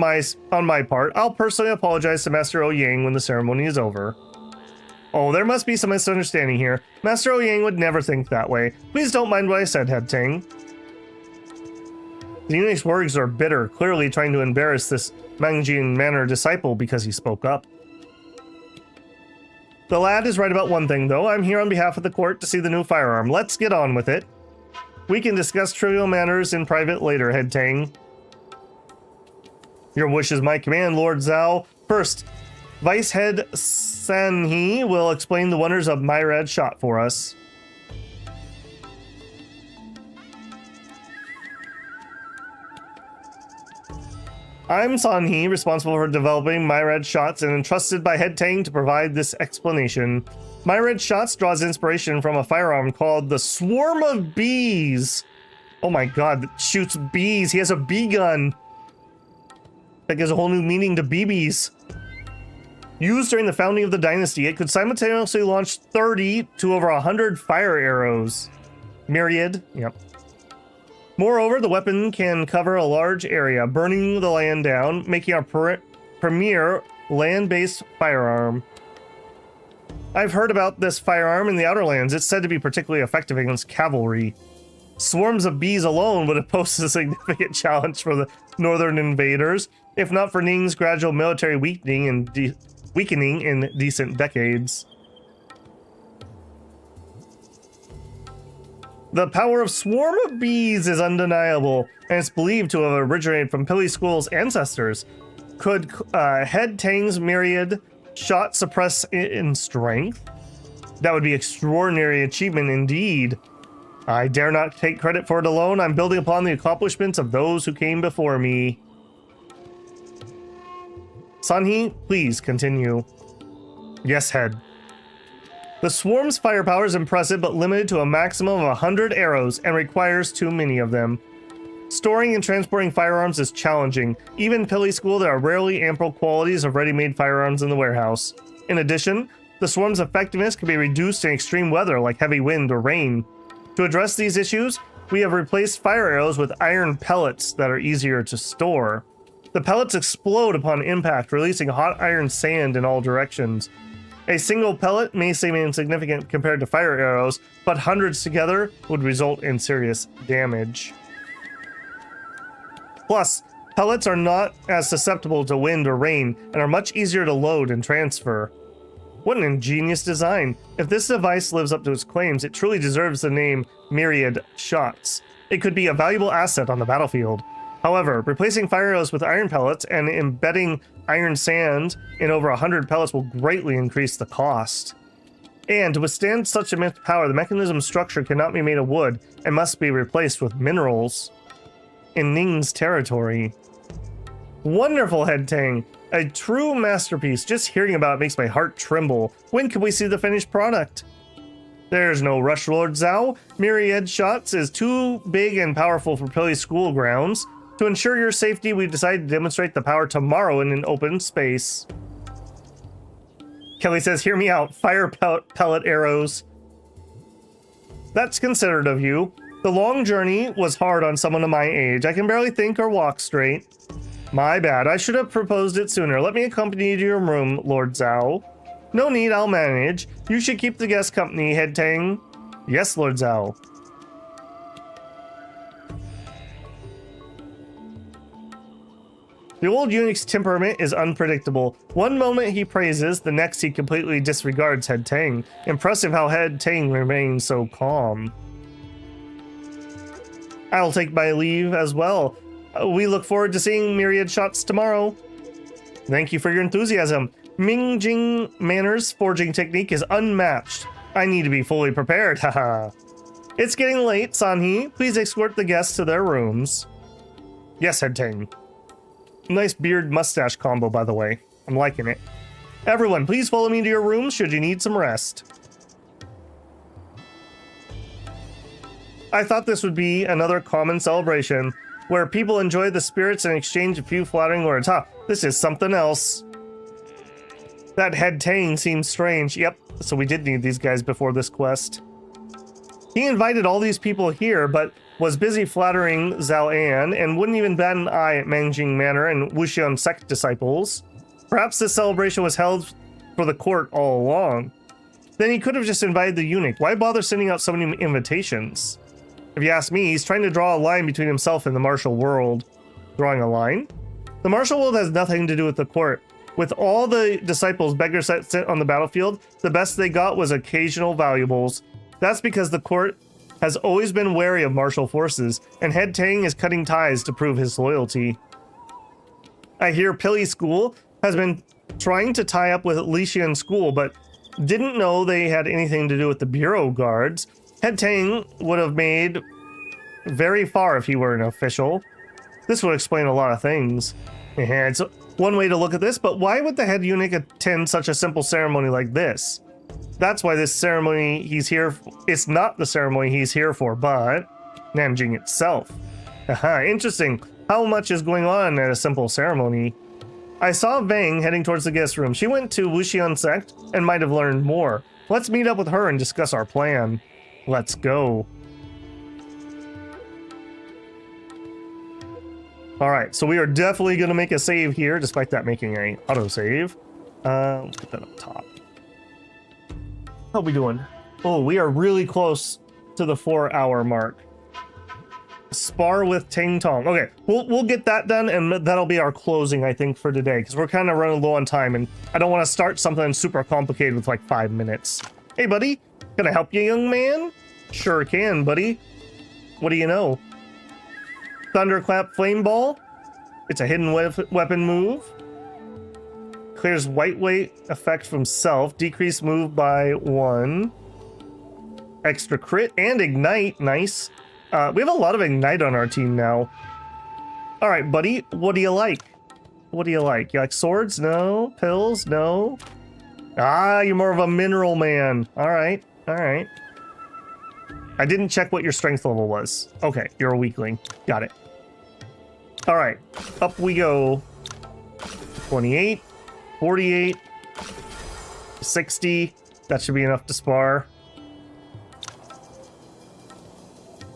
my part. I'll personally apologize to Master Oyang when the ceremony is over. Oh, there must be some misunderstanding here. Master Oyang would never think that way. Please don't mind what I said, Head Tang. The eunuch's words are bitter, clearly trying to embarrass this Mingjian Manor disciple because he spoke up. The lad is right about one thing, though. I'm here on behalf of the court to see the new firearm. Let's get on with it. We can discuss trivial matters in private later, Head Tang. Your wish is my command, Lord Zhao. First, Vice Head Sanhe will explain the wonders of Myrad shot for us. I'm Sanhe, responsible for developing Myrad shots and entrusted by Head Tang to provide this explanation. Myrad shots draws inspiration from a firearm called the Swarm of Bees. Oh my god, that shoots bees. He has a bee gun. That gives a whole new meaning to BBs. Used during the founding of the dynasty, it could simultaneously launch 30 to over 100 fire arrows. Myriad, yep. Moreover, the weapon can cover a large area, burning the land down, making our premier land-based firearm. I've heard about this firearm in the Outer Lands. It's said to be particularly effective against cavalry. Swarms of bees alone would have posed a significant challenge for the northern invaders, if not for Ning's gradual military weakening in decent decades. The power of swarm of bees is undeniable, and it's believed to have originated from Pili School's ancestors. Could Head Tang's myriad shot suppress it in strength? That would be extraordinary achievement indeed. I dare not take credit for it alone. I'm building upon the accomplishments of those who came before me. Sanhee, please continue. Yes, Head. The swarm's firepower is impressive, but limited to a maximum of 100 arrows and requires too many of them. Storing and transporting firearms is challenging. Even in Pili School, there are rarely ample quantities of ready-made firearms in the warehouse. In addition, the swarm's effectiveness can be reduced in extreme weather like heavy wind or rain. To address these issues, we have replaced fire arrows with iron pellets that are easier to store. The pellets explode upon impact, releasing hot iron sand in all directions. A single pellet may seem insignificant compared to fire arrows, but hundreds together would result in serious damage. Plus, pellets are not as susceptible to wind or rain and are much easier to load and transfer. What an ingenious design. If this device lives up to its claims, it truly deserves the name Myriad Shots. It could be a valuable asset on the battlefield. However, replacing fire arrows with iron pellets and embedding iron sand in over 100 pellets will greatly increase the cost. And to withstand such immense power, the mechanism's structure cannot be made of wood and must be replaced with minerals. In Ning's territory. Wonderful, Head Tang. A true masterpiece. Just hearing about it makes my heart tremble. When can we see the finished product? There's no rush, Lord Zhao. Myriad Shots is too big and powerful for Pili School grounds. To ensure your safety, we've decided to demonstrate the power tomorrow in an open space. Kelly says, hear me out. Fire pellet arrows. That's considerate of you. The long journey was hard on someone of my age. I can barely think or walk straight. My bad. I should have proposed it sooner. Let me accompany you to your room, Lord Zhao. No need, I'll manage. You should keep the guest company, Head Tang. Yes, Lord Zhao. The old eunuch's temperament is unpredictable. One moment he praises, the next he completely disregards Head Tang. Impressive how Head Tang remains so calm. I'll take my leave as well. We look forward to seeing Myriad Shots tomorrow. Thank you for your enthusiasm. Mingjian Manor's forging technique is unmatched. I need to be fully prepared, haha. It's getting late, Sanhee. Please escort the guests to their rooms. Yes, Head Tang. Nice beard-mustache combo, by the way. I'm liking it. Everyone, please follow me to your rooms should you need some rest. I thought this would be another common celebration where people enjoy the spirits and exchange a few flattering words. This is something else. That Head Tang seems strange. Yep, so we did need these guys before this quest. He invited all these people here, but was busy flattering Zhao An and wouldn't even bat an eye at Mingjian Manor and Wushu Sect disciples. Perhaps this celebration was held for the court all along. Then he could have just invited the eunuch. Why bother sending out so many invitations? If you ask me, he's trying to draw a line between himself and the martial world. Drawing a line? The martial world has nothing to do with the court. With all the disciples Beggars Sect sent on the battlefield, the best they got was occasional valuables. That's because the court has always been wary of martial forces, and Head Tang is cutting ties to prove his loyalty. I hear Pili School has been trying to tie up with Lycian School, but didn't know they had anything to do with the Bureau Guards. Head Tang would have made very far if he were an official. This would explain a lot of things. It's one way to look at this, but why would the head eunuch attend such a simple ceremony like this? That's why this ceremony he's here for. It's not the ceremony he's here for, but Nanjing itself. Interesting. How much is going on at a simple ceremony? I saw Vang heading towards the guest room. She went to Wushu Sect and might have learned more. Let's meet up with her and discuss our plan. Let's go. Alright, so we are definitely going to make a save here, despite that making a autosave. Let's put that up top. How we doing? Oh, we are really close to the 4-hour mark. Spar with Ting Tong. Okay, we'll get that done, and that'll be our closing, I think, for today, because we're kind of running low on time, and I don't want to start something super complicated with like 5 minutes. Hey, buddy, can I help you, young man? Sure can, buddy. What do you know? Thunderclap Flame Ball. It's a hidden weapon move. Clears white weight effect from self. Decrease move by 1. Extra crit and ignite. Nice. We have a lot of ignite on our team now. All right, buddy. What do you like? What do you like? You like swords? No. Pills? No. Ah, you're more of a mineral man. All right. All right. I didn't check what your strength level was. Okay, you're a weakling. Got it. All right. Up we go. 28. 48. 60. That should be enough to spar.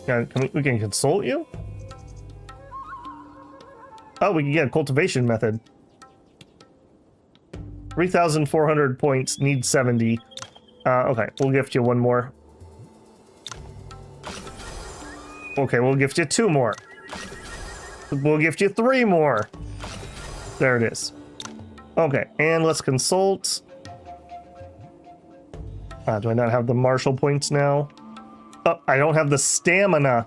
We can consult you? Oh, we can get a cultivation method. 3,400 points, need 70. Okay, we'll gift you 1 more. Okay, we'll gift you 2 more. We'll gift you 3 more. There it is. Okay, and let's consult. Do I not have the martial points now? Oh, I don't have the stamina.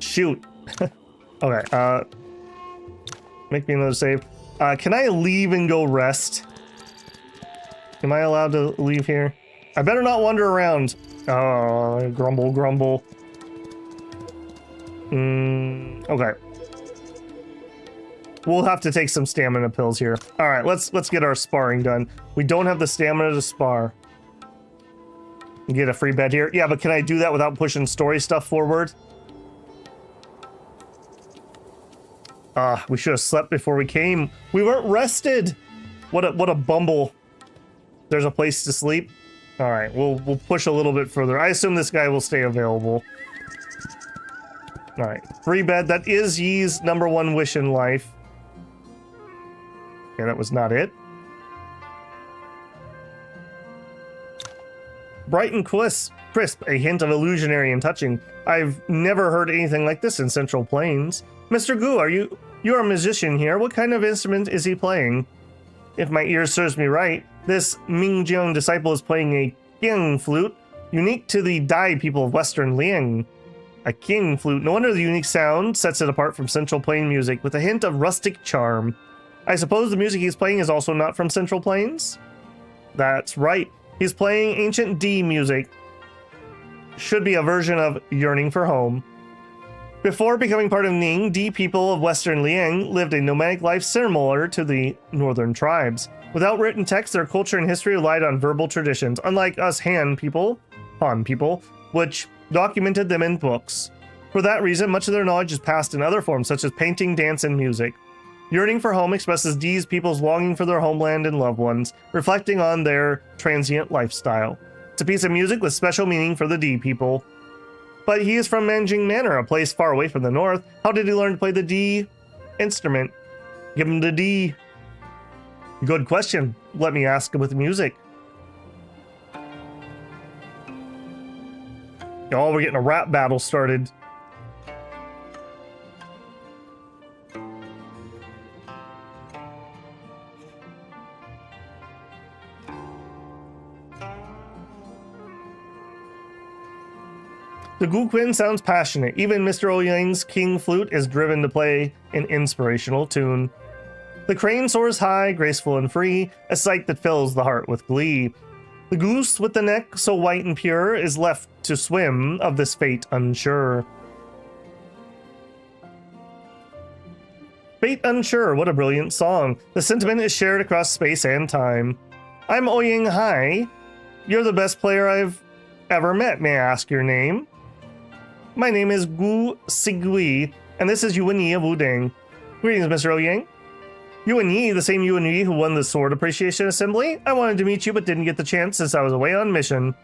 Shoot. Okay, make me another save. Can I leave and go rest? Am I allowed to leave here? I better not wander around. Oh, grumble, grumble. Okay. We'll have to take some stamina pills here. All right, let's get our sparring done. We don't have the stamina to spar. Get a free bed here. Yeah, but can I do that without pushing story stuff forward? We should have slept before we came. We weren't rested. What a bumble. There's a place to sleep. All right, we'll push a little bit further. I assume this guy will stay available. All right, free bed. That is Yee's #1 wish in life. Okay, that was not it. Bright and crisp, a hint of illusionary and touching. I've never heard anything like this in Central Plains. Mr. Gu, you're a musician here. What kind of instrument is he playing? If my ear serves me right, this Mingjian disciple is playing a king flute, unique to the Dai people of Western Liang. A king flute. No wonder the unique sound sets it apart from Central Plain music, with a hint of rustic charm. I suppose the music he's playing is also not from Central Plains? That's right. He's playing ancient D music. Should be a version of Yearning for Home. Before becoming part of Ning, D people of Western Liang lived a nomadic life similar to the northern tribes. Without written text, their culture and history relied on verbal traditions, unlike us Han people, which documented them in books. For that reason, much of their knowledge is passed in other forms, such as painting, dance, and music. Yearning for Home expresses D's people's longing for their homeland and loved ones, reflecting on their transient lifestyle. It's a piece of music with special meaning for the D people. But he is from Mingjian Manor, a place far away from the north. How did he learn to play the D instrument? Give him the D. Good question. Let me ask him with music. Oh, we're getting a rap battle started. The Guquin sounds passionate. Even Mr. Ouyang's king flute is driven to play an inspirational tune. The crane soars high, graceful and free, a sight that fills the heart with glee. The goose with the neck so white and pure is left to swim, of this fate unsure. Fate unsure, what a brilliant song. The sentiment is shared across space and time. I'm Ouyang Hai. You're the best player I've ever met. May I ask your name? My name is Gu Sigui, and this is Yuan Yi of Wudang. Greetings, Mr. Ouyang. Yuan Yi, the same Yuan Yi who won the Sword Appreciation Assembly? I wanted to meet you, but didn't get the chance since I was away on mission.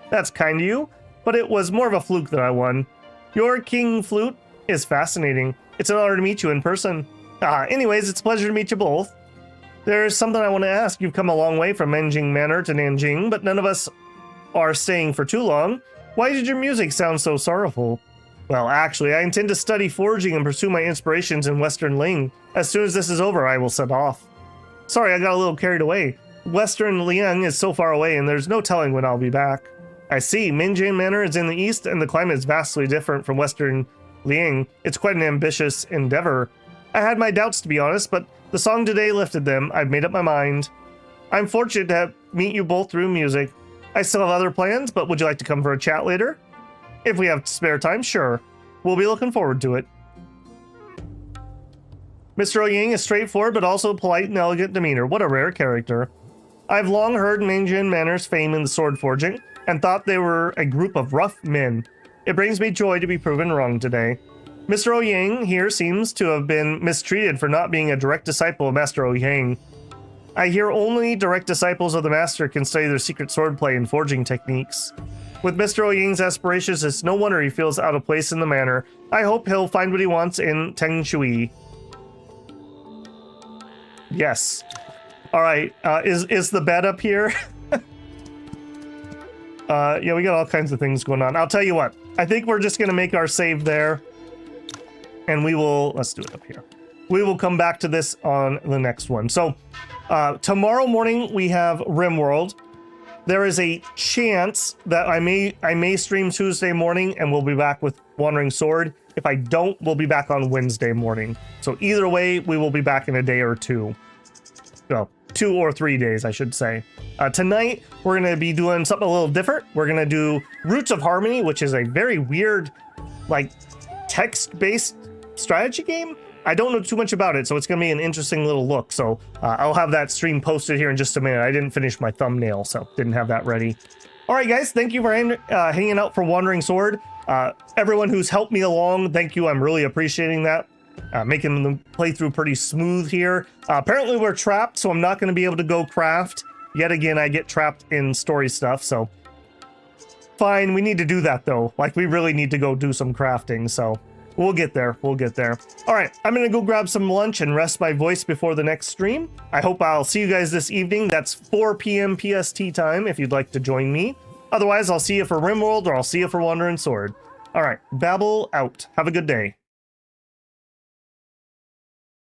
That's kind of you, but it was more of a fluke that I won. Your king flute is fascinating. It's an honor to meet you in person. Anyways, it's a pleasure to meet you both. There's something I want to ask. You've come a long way from Mingjian Manor to Nanjing, but none of us are staying for too long. Why did your music sound so sorrowful? Well, actually, I intend to study forging and pursue my inspirations in Western Ling. As soon as this is over, I will set off. Sorry, I got a little carried away. Western Liang is so far away, and there's no telling when I'll be back. I see. Mingjian Manor is in the east, and the climate is vastly different from Western Liang. It's quite an ambitious endeavor. I had my doubts, to be honest, but the song today lifted them. I've made up my mind. I'm fortunate to meet you both through music. I still have other plans, but would you like to come for a chat later? If we have spare time, sure. We'll be looking forward to it. Mr. Oyang is straightforward, but also polite and elegant demeanor. What a rare character. I've long heard Mingjian Manor's fame in the sword forging, and thought they were a group of rough men. It brings me joy to be proven wrong today. Mr. Oyang here seems to have been mistreated for not being a direct disciple of Master Oyang. I hear only direct disciples of the Master can study their secret swordplay and forging techniques. With Mr. Oyang's aspirations, it's no wonder he feels out of place in the manor. I hope he'll find what he wants in Teng Shui. Yes. Alright, is the bed up here? Yeah, we got all kinds of things going on. I'll tell you what, I think we're just gonna make our save there. And we will, let's do it up here. We will come back to this on the next one. So, tomorrow morning we have RimWorld. There is a chance that I may stream Tuesday morning and we'll be back with Wandering Sword. If I don't, we'll be back on Wednesday morning. So either way, we will be back in a day or two. Well, 2 or 3 days, I should say. Tonight, we're going to be doing something a little different. We're going to do Roots of Harmony, which is a very weird, like, text-based strategy game. I don't know too much about it, so it's going to be an interesting little look. So I'll have that stream posted here in just a minute. I didn't finish my thumbnail, so didn't have that ready. All right, guys, thank you for hanging out for Wandering Sword. Everyone who's helped me along, thank you. I'm really appreciating that. Making the playthrough pretty smooth here. Apparently we're trapped, so I'm not going to be able to go craft. Yet again, I get trapped in story stuff, so fine. We need to do that, though. Like, we really need to go do some crafting, so we'll get there. We'll get there. All right, I'm going to go grab some lunch and rest my voice before the next stream. I hope I'll see you guys this evening. That's 4 p.m. PST time if you'd like to join me. Otherwise, I'll see you for RimWorld or I'll see you for Wandering Sword. All right, Babble out. Have a good day.